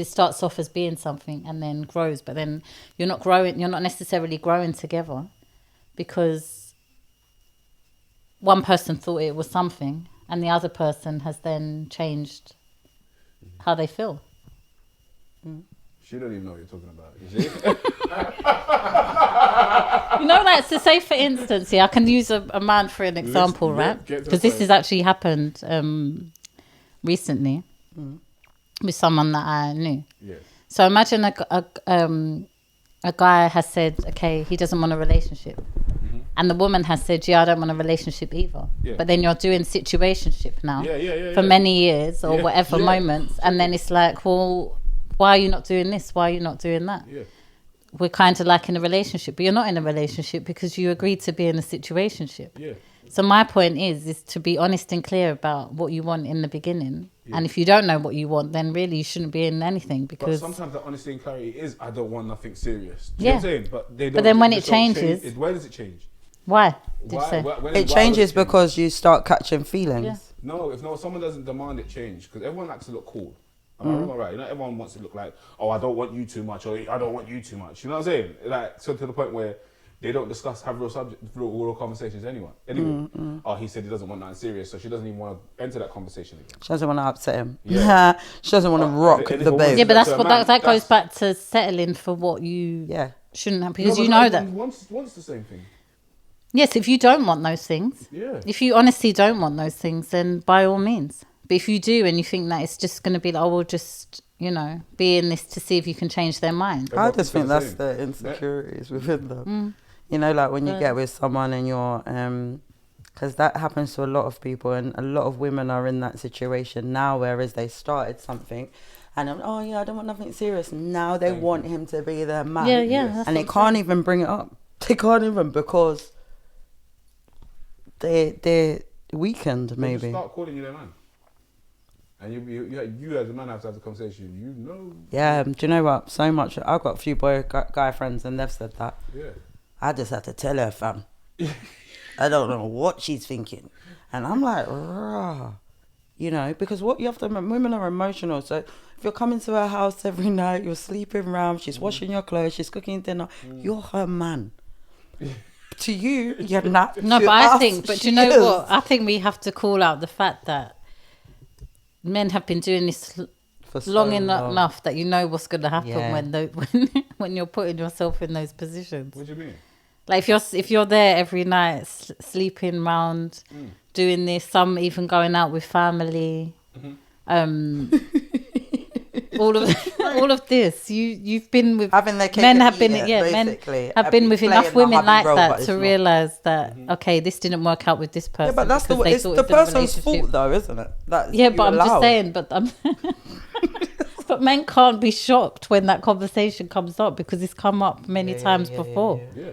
Speaker 2: starts off as being something and then grows, but then you're not growing. You're not necessarily growing together because one person thought it was something, and the other person has then changed how they feel.
Speaker 3: She don't even know what you're talking about. You see?
Speaker 2: Like to say, for instance, I can use a man for an example, right? Because this has actually happened recently with someone that I knew. Yes. So imagine a guy has said, okay, he doesn't want a relationship. And the woman has said, I don't want a relationship either. Yeah. But then you're doing situationship now for many years or whatever moments. And then it's like, well, why are you not doing this? Why are you not doing that? Yeah. We're kind of like in a relationship, but you're not in a relationship because you agreed to be in a situationship. Yeah. So my point is to be honest and clear about what you want in the beginning. Yeah. And if you don't know what you want, then really you shouldn't be in anything because... But
Speaker 3: sometimes the honesty and clarity is, I don't want nothing serious. Do you know what I'm saying?
Speaker 2: But then when it changes...
Speaker 3: Where does it change?
Speaker 2: Why?
Speaker 1: It changes because you start catching feelings. Yeah.
Speaker 3: No, if someone doesn't demand it change, because everyone likes to look cool. Am I wrong or right? Everyone wants to look like, I don't want you too much, or I don't want you too much. You know what I'm saying? Like, so to the point where they don't have real conversations anyway. He said he doesn't want nothing serious, so she doesn't even want to enter that conversation again.
Speaker 1: She doesn't want to upset him. Yeah. She doesn't want to rock the boat.
Speaker 2: Yeah, but that goes back to settling for what you shouldn't have, because you know that.
Speaker 3: Wants the same thing.
Speaker 2: Yes, if you don't want those things, if you honestly don't want those things, then by all means. But if you do and you think that it's just going to be like, we'll just, be in this to see if you can change their mind.
Speaker 1: I just think that's the insecurities within them. Like when you get with someone and you're, because that happens to a lot of people, and a lot of women are in that situation now, whereas they started something and I don't want nothing serious. Now they want him to be their man.
Speaker 2: Yeah.
Speaker 1: And they can't even bring it up. They can't even, because they're weakened, maybe.
Speaker 3: Just start calling you their man. And you as a man have to have the conversation. You know.
Speaker 1: Yeah, do you know what? So much. I've got a few guy friends, and they've said that.
Speaker 3: Yeah.
Speaker 1: I just have to tell her, fam. I don't know what she's thinking, and I'm like, rah. You know, because what you have to remember, women are emotional. So if you're coming to her house every night, you're sleeping around, she's washing your clothes, she's cooking dinner, you're her man. To you, you're not.
Speaker 2: No,
Speaker 1: to
Speaker 2: but I
Speaker 1: us,
Speaker 2: think, but
Speaker 1: she
Speaker 2: you know
Speaker 1: is.
Speaker 2: what? I think we have to call out the fact that men have been doing this
Speaker 1: For so
Speaker 2: long enough that you know what's going to happen
Speaker 1: Yeah.
Speaker 2: when you're putting yourself in those positions.
Speaker 3: What do you mean?
Speaker 2: Like if you're there every night, sleeping round, doing this, some even going out with family, all of this, you've been with
Speaker 1: Having their cake
Speaker 2: men
Speaker 1: and
Speaker 2: have
Speaker 1: eat
Speaker 2: been
Speaker 1: it,
Speaker 2: men
Speaker 1: basically.
Speaker 2: have been with
Speaker 1: Playing
Speaker 2: enough
Speaker 1: the
Speaker 2: women
Speaker 1: hubby
Speaker 2: like
Speaker 1: role, but
Speaker 2: that
Speaker 1: it's
Speaker 2: to
Speaker 1: not.
Speaker 2: realise that okay, this didn't work out with this person.
Speaker 1: Yeah, but that's
Speaker 2: because they
Speaker 1: it's
Speaker 2: thought
Speaker 1: the
Speaker 2: it was a
Speaker 1: person's
Speaker 2: relationship.
Speaker 1: fault, though, isn't it? That
Speaker 2: Yeah,
Speaker 1: you
Speaker 2: but I'm just
Speaker 1: allowed.
Speaker 2: saying, but men can't be shocked when that conversation comes up because it's come up many times before.
Speaker 3: Yeah.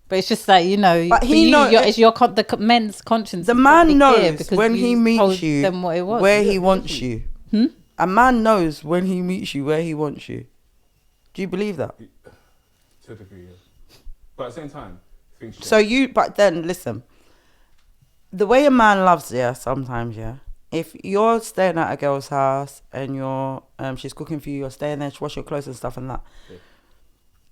Speaker 2: But it's just like, you know,
Speaker 1: But
Speaker 2: for
Speaker 1: he
Speaker 2: you,
Speaker 1: know-
Speaker 2: it's the men's conscience.
Speaker 1: The
Speaker 2: is
Speaker 1: man
Speaker 2: probably clear
Speaker 1: knows
Speaker 2: because
Speaker 1: when he
Speaker 2: you told
Speaker 1: meets you
Speaker 2: them what it was.
Speaker 1: where he wants you.
Speaker 2: Hmm?
Speaker 1: A man knows when he meets you where he wants you. Do you believe that?
Speaker 3: To a degree, yeah. But at the same time, things change.
Speaker 1: But then listen, the way a man loves, sometimes, if you're staying at a girl's house and she's cooking for you, you're staying there, she wash your clothes and stuff and that.
Speaker 3: Yeah.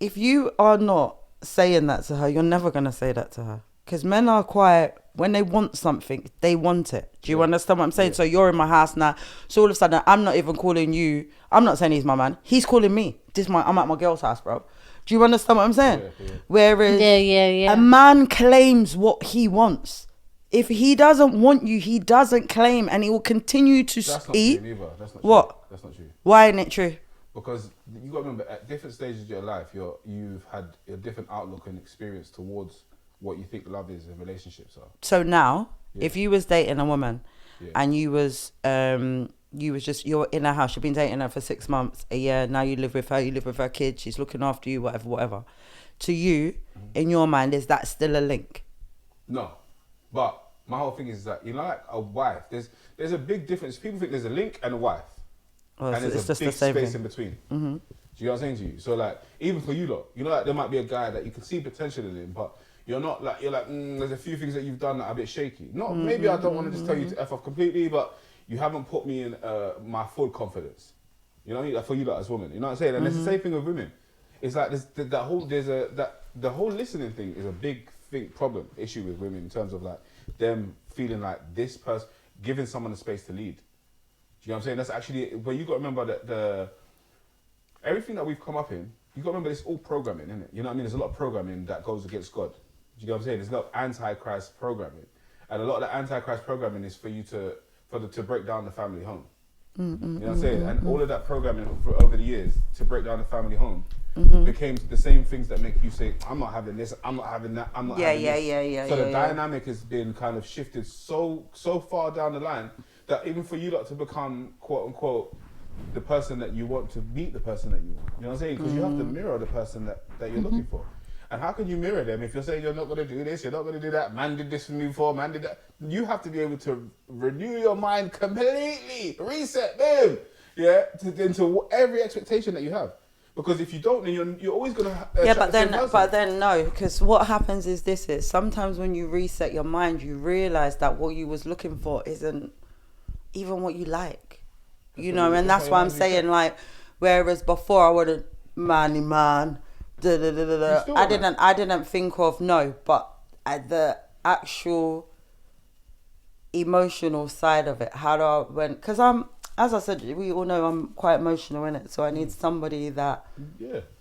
Speaker 1: If you are not saying that to her, you're never going to say that to her. Because men are quite, when they want something, they want it. Do you understand what I'm saying?
Speaker 3: Yeah.
Speaker 1: So you're in my house now. So all of a sudden, I'm not even calling you. I'm not saying he's my man. He's calling me. I'm at my girl's house, bro. Do you understand what I'm saying?
Speaker 3: Yeah.
Speaker 1: Whereas
Speaker 2: Yeah.
Speaker 1: a man claims what he wants. If he doesn't want you, he doesn't claim, and he will continue to
Speaker 3: That's not
Speaker 1: eat.
Speaker 3: true either. That's not
Speaker 1: What?
Speaker 3: true. That's not true.
Speaker 1: Why isn't it true?
Speaker 3: Because you got to remember, at different stages of your life, you've had a different outlook and experience towards what you think love is and relationships are.
Speaker 1: So now,
Speaker 3: Yeah.
Speaker 1: if you was dating a woman,
Speaker 3: Yeah.
Speaker 1: and you're in a house, you've been dating her for 6 months, a year, now you live with her kids, she's looking after you, whatever. To you, in your mind, is that still a link?
Speaker 3: No, but my whole thing is that, you know, like a wife, there's a big difference. People think there's a link and a wife,
Speaker 1: Or
Speaker 3: and
Speaker 1: it's
Speaker 3: there's a
Speaker 1: just
Speaker 3: big
Speaker 1: the same
Speaker 3: space
Speaker 1: thing?
Speaker 3: in between.
Speaker 1: Mm-hmm.
Speaker 3: Do you know what I'm saying to you? So like, even for you lot, you know, like there might be a guy that you can see potential in him, but you're like, there's a few things that you've done that are a bit shaky. Not maybe I don't want to just tell you to F off completely, but you haven't put me in my full confidence. You know what I mean? Like for you lot as women, you know what I'm saying? And it's the same thing with women. It's like the whole listening thing is a big issue with women in terms of like them feeling like this person, giving someone the space to lead. Do you know what I'm saying? That's actually, but you got to remember that everything that we've come up in, you got to remember it's all programming, isn't it? You know what I mean? There's a lot of programming that goes against God. Do you know what I'm saying? There's a lot of anti-Christ programming. And a lot of the anti-Christ programming is for you to break down the family home. You know what I'm saying? And all of that programming over the years to break down the family home became the same things that make you say, I'm not having this, I'm not having that, I'm not having this. So the dynamic has been kind of shifted so far down the line that even for you lot to become, quote unquote, the person that you want to meet the person that you want. You know what I'm saying? Because you have to mirror the person that you're looking for. And how can you mirror them if you're saying you're not going to do this, you're not going to do that, man did this for me before, man did that. You have to be able to renew your mind completely, reset, boom, into every expectation that you have. Because if you don't, then you're always going to
Speaker 1: but then no, because what happens is sometimes when you reset your mind, you realise that what you was looking for isn't even what you like. You know, and that's why I'm saying, like, whereas before I would have man. I didn't think of but the actual emotional side of it. How do I because as I said, we all know I'm quite emotional in it, so I need somebody that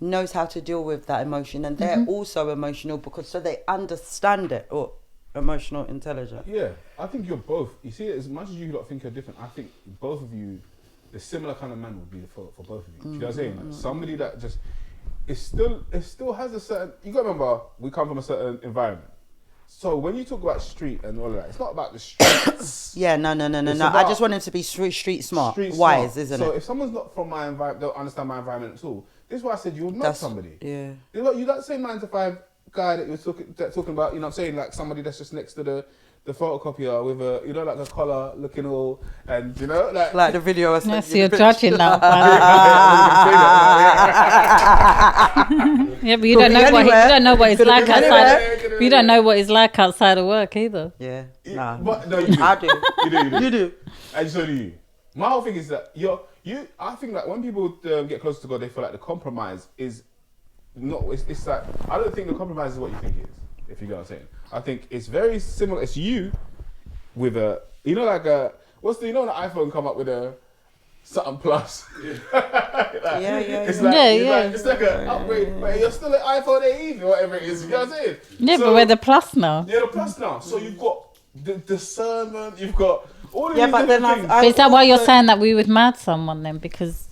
Speaker 1: knows how to deal with that emotion, and they're also emotional so they understand it, or emotional intelligence. Yeah,
Speaker 3: I think you're both. You see, as much as you lot think you're different, I think both of you, the similar kind of man would be for both of you. Do you know what I'm saying? Like somebody that just it still has a certain. You got to remember, we come from a certain environment. So when you talk about street and all of that, it's not about the streets.
Speaker 1: No. I just want him to be street smart, wise, isn't it?
Speaker 3: So if someone's not from my environment, don't understand my environment at all. This is why I said you'll know somebody.
Speaker 1: Yeah.
Speaker 3: You like the same 9 to 5 guy that you're talking about. You know what I'm saying? Like somebody that's just next to the the photocopier with a, you know, like a collar looking all, and you know,
Speaker 1: Like the video I sent
Speaker 2: Yes,
Speaker 1: you.
Speaker 2: you're
Speaker 1: the
Speaker 2: judging
Speaker 1: picture.
Speaker 2: now. Yeah, but you
Speaker 1: Could
Speaker 2: don't
Speaker 1: be
Speaker 2: know what
Speaker 1: anywhere.
Speaker 2: you don't know what it's
Speaker 1: Could
Speaker 2: like
Speaker 1: be
Speaker 2: outside.
Speaker 1: anywhere.
Speaker 2: You don't know what it's like outside of work either.
Speaker 1: Yeah. Nah.
Speaker 3: But no, you do.
Speaker 1: I do.
Speaker 3: You do.
Speaker 1: You do.
Speaker 3: And so do you. My whole thing is that I think that when people get closer to God, they feel like the compromise is not. It's like, I don't think the compromise is what you think it is. If you get what I'm saying, I think it's very similar. It's you with a, you know, like a, what's the, you know, when the iPhone come up with a something plus. It's like, it's like an upgrade, but you're still an iPhone 18 or whatever it is. You know what I'm saying?
Speaker 2: Yeah,
Speaker 3: So,
Speaker 2: but we're the plus now.
Speaker 3: you're the plus now. So you've got the discernment. You've got all of
Speaker 1: Yeah,
Speaker 3: these
Speaker 1: but then
Speaker 3: different things.
Speaker 2: But is that why you're saying that we would mad someone then? Because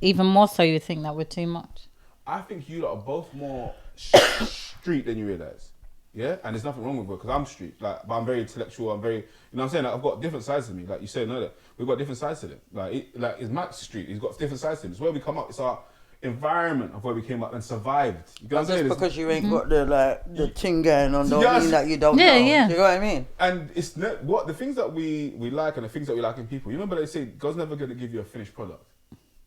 Speaker 2: even more so, you think that we're too much.
Speaker 3: I think you lot are both more street than you realise. Yeah? And there's nothing wrong with it because I'm street. Like, but I'm very intellectual. I'm very, you know what I'm saying? Like, I've got different sides to me. Like you say, no, that we've got different sides to them. Like, it's Matt's street. He's got different sides to him. It's where we come up. It's our environment of where we came up and survived. You know what I'm saying?
Speaker 1: Just because you ain't got the thing going on, don't
Speaker 3: Yes.
Speaker 1: mean that you don't know.
Speaker 2: Yeah.
Speaker 1: Do you know what I mean?
Speaker 3: And it's what the things that we like and the things that we like in people. You remember they say God's never going to give you a finished product.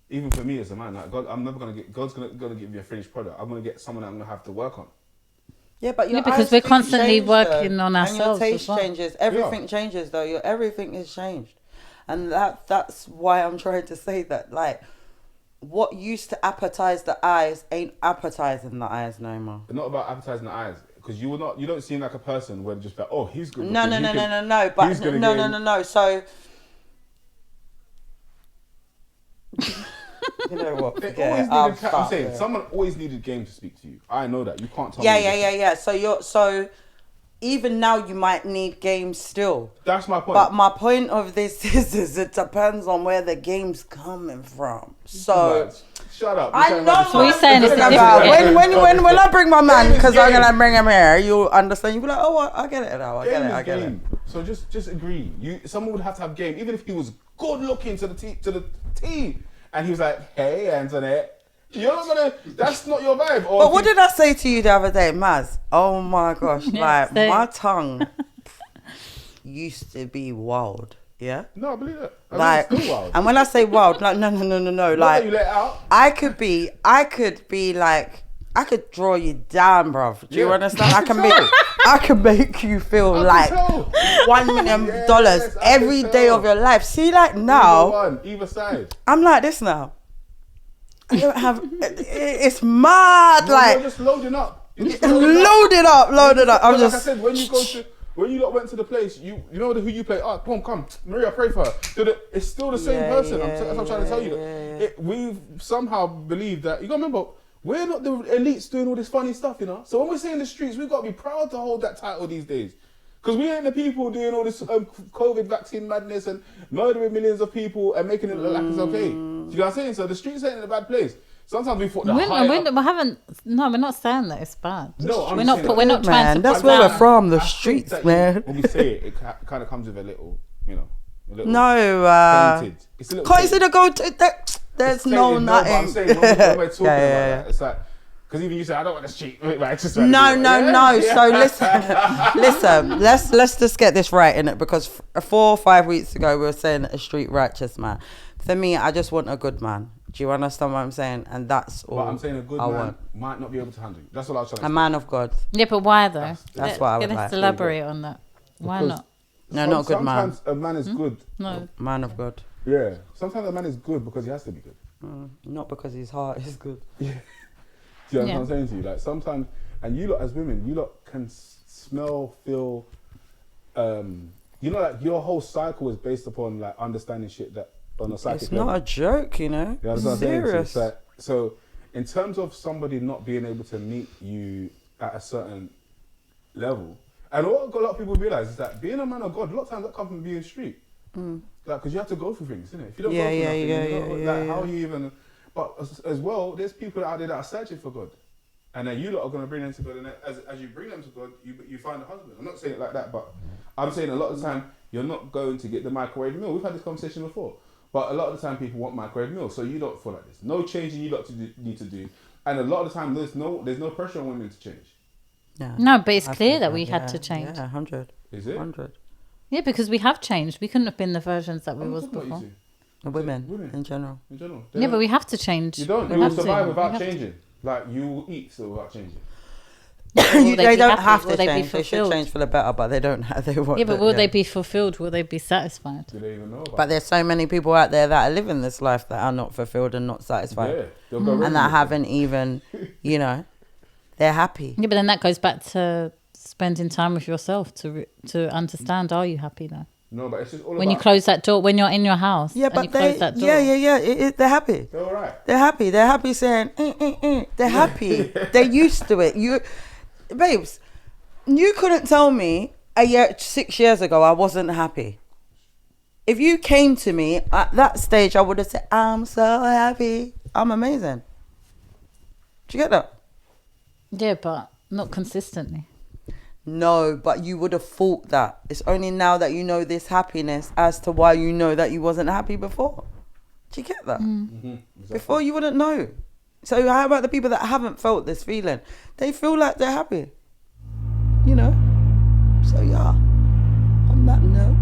Speaker 3: Even for me as a man, like God, I'm never going to get. God's going to give you a finished product. I'm going to get someone that I'm going to have to work on.
Speaker 1: Yeah, but your
Speaker 2: because
Speaker 1: eyes
Speaker 2: we're
Speaker 1: do
Speaker 2: constantly
Speaker 1: change,
Speaker 2: working
Speaker 1: though.
Speaker 2: on
Speaker 1: And your
Speaker 2: ourselves
Speaker 1: taste
Speaker 2: as well.
Speaker 1: changes. Everything changes, though. Everything has changed, and that's why I'm trying to say that. Like, what used to appetize the eyes ain't appetizing the eyes no more.
Speaker 3: It's not about appetizing the eyes because you don't seem like a person where just like, oh, he's good.
Speaker 1: No. But
Speaker 3: he's gonna
Speaker 1: no. So. You know what?
Speaker 3: I'm saying someone always needed game to speak to you. I know that. You can't tell me.
Speaker 1: Yeah. So even now you might need games still.
Speaker 3: That's my point.
Speaker 1: But my point of this is it depends on where the game's coming from. So
Speaker 3: shut up.
Speaker 1: I know what
Speaker 2: we're saying it's
Speaker 1: about.
Speaker 2: different.
Speaker 1: When I bring my man, because I'm
Speaker 3: game.
Speaker 1: gonna bring him here, you'll understand. You'll be like, oh, I get it now. I get it.
Speaker 3: So just agree. Someone would have to have game, even if he was good looking to the T, and he was like, hey, Antoinette. You're not gonna. That's not your vibe.
Speaker 1: But what did I say to you the other day, Maz? Oh my gosh,
Speaker 2: Yeah,
Speaker 1: like my tongue used to be wild. Yeah.
Speaker 3: No, I believe that.
Speaker 1: Like,
Speaker 3: it's still wild.
Speaker 1: and when I say wild, like no. Like,
Speaker 3: you let it out.
Speaker 1: I could be like, I could draw you down, bruv. Do you understand? I can make you feel like $1 million every day of your life. See, like now,
Speaker 3: either side.
Speaker 1: I'm like this now. I don't have. It's mad. Like
Speaker 3: you're just loading up.
Speaker 1: load it up. I'm
Speaker 3: like
Speaker 1: just.
Speaker 3: I said, when you lot went to the place, you know who you play. Oh, come, Maria, pray for her. It's still the same person. That's what I'm trying to tell you. We've somehow believed that. You gotta remember, we're not the elites doing all this funny stuff, you know. So when we're saying the streets, we've got to be proud to hold that title these days. Because we ain't the people doing all this COVID vaccine madness and murdering millions of people and making it look like it's okay. Do you know what I'm saying? So the streets ain't in a bad place. Sometimes we thought
Speaker 2: we're not saying that it's bad.
Speaker 3: No,
Speaker 2: we're not trying to.
Speaker 1: That's where we're from, the streets, man.
Speaker 3: When we say it, it kind of comes with a little, you know.
Speaker 1: No,
Speaker 3: it's a little.
Speaker 1: can't you see the go to? There's no nothing.
Speaker 3: But I'm saying when we're talking about that, it's like. Because even you say, I don't want to cheat. Like, just
Speaker 1: No. So listen. Let's just get this right in it, because 4 or 5 weeks ago we were saying a street righteous man. For me, I just want a good man. Do you understand what I'm saying? And that's all.
Speaker 3: But I'm saying a good
Speaker 1: I
Speaker 3: man
Speaker 1: want.
Speaker 3: might not be able to handle you. That's what I was trying to say.
Speaker 1: A man of God.
Speaker 2: Yeah, but why though?
Speaker 1: That's what I would like.
Speaker 2: Let's elaborate on that. Why
Speaker 3: Because
Speaker 2: not?
Speaker 1: No, not a good man.
Speaker 3: Sometimes a man is good.
Speaker 2: No.
Speaker 1: Man of God.
Speaker 3: Yeah. Sometimes a man is good because he has to be good.
Speaker 1: Not because his heart is good.
Speaker 3: Do you know what I'm saying to you? Like sometimes, and you lot as women, you lot can smell, feel, you know, like your whole cycle is based upon like understanding shit that on a psychic
Speaker 1: It's
Speaker 3: level.
Speaker 1: not a joke, you know.
Speaker 3: You know
Speaker 1: It's
Speaker 3: what I'm saying?
Speaker 1: serious.
Speaker 3: It's like, so in terms of somebody not being able to meet you at a certain level, and what a lot of people realize is that being a man of God, a lot of times that comes from being street. Like, because you have to go through things, isn't it? If you don't go through nothing, how you even... But as well, there's people out there that are searching for God. And then you lot are going to bring them to God. And as you bring them to God, you find a husband. I'm not saying it like that, but I'm saying a lot of the time, you're not going to get the microwave meal. We've had this conversation before. But a lot of the time, people want microwave meal. So you don't feel like this. No changing you lot need to do. And a lot of the time, there's no pressure on women to change.
Speaker 1: Yeah.
Speaker 2: No, but it's
Speaker 1: I
Speaker 2: clear
Speaker 1: think
Speaker 2: that
Speaker 1: so,
Speaker 2: we had to
Speaker 1: yeah,
Speaker 2: change.
Speaker 1: Yeah, 100.
Speaker 3: Is it?
Speaker 1: 100.
Speaker 2: Yeah, because we have changed. We couldn't have been the versions that we
Speaker 3: I'm
Speaker 2: was
Speaker 3: talking about
Speaker 2: before.
Speaker 3: you
Speaker 1: And women,
Speaker 3: Women.
Speaker 1: in general.
Speaker 3: two, in general.
Speaker 2: Yeah, but we have to change.
Speaker 3: You don't.
Speaker 2: We
Speaker 3: You will
Speaker 2: have to.
Speaker 3: survive
Speaker 2: We
Speaker 3: without
Speaker 2: have to.
Speaker 3: changing. Like you will eat still without changing.
Speaker 2: Will
Speaker 1: They
Speaker 2: be
Speaker 1: don't
Speaker 2: happy?
Speaker 1: have
Speaker 2: Will
Speaker 1: to
Speaker 2: they be
Speaker 1: change. They should
Speaker 2: fulfilled?
Speaker 1: change for the better, but they don't. They won't.
Speaker 2: Yeah, but will they be fulfilled? Will they be satisfied?
Speaker 3: Do they even know about
Speaker 1: But there's so many people out there that are living this life that are not fulfilled and not satisfied,
Speaker 3: Yeah, they'll go
Speaker 1: and that haven't even, they're happy.
Speaker 2: Yeah, but then that goes back to spending time with yourself to understand, are you happy though?
Speaker 3: No, but it's just all
Speaker 2: When you
Speaker 3: about.
Speaker 2: close that door, when you're in your house,
Speaker 1: Yeah,
Speaker 2: and
Speaker 1: but
Speaker 2: you close that door.
Speaker 1: they're happy.
Speaker 3: They're all right.
Speaker 1: They're happy. They're happy saying, They're happy. They're used to it. Babes, you couldn't tell me 6 years ago I wasn't happy. If you came to me at that stage, I would have said, I'm so happy. I'm amazing. Do you get that?
Speaker 2: Yeah, but not consistently.
Speaker 1: No, but you would have thought that. It's only now that you know this happiness as to why you know that you wasn't happy before. Do you get that?
Speaker 3: Exactly.
Speaker 1: Before you wouldn't know. So how about the people that haven't felt this feeling? They feel like they're happy. So yeah, on that note.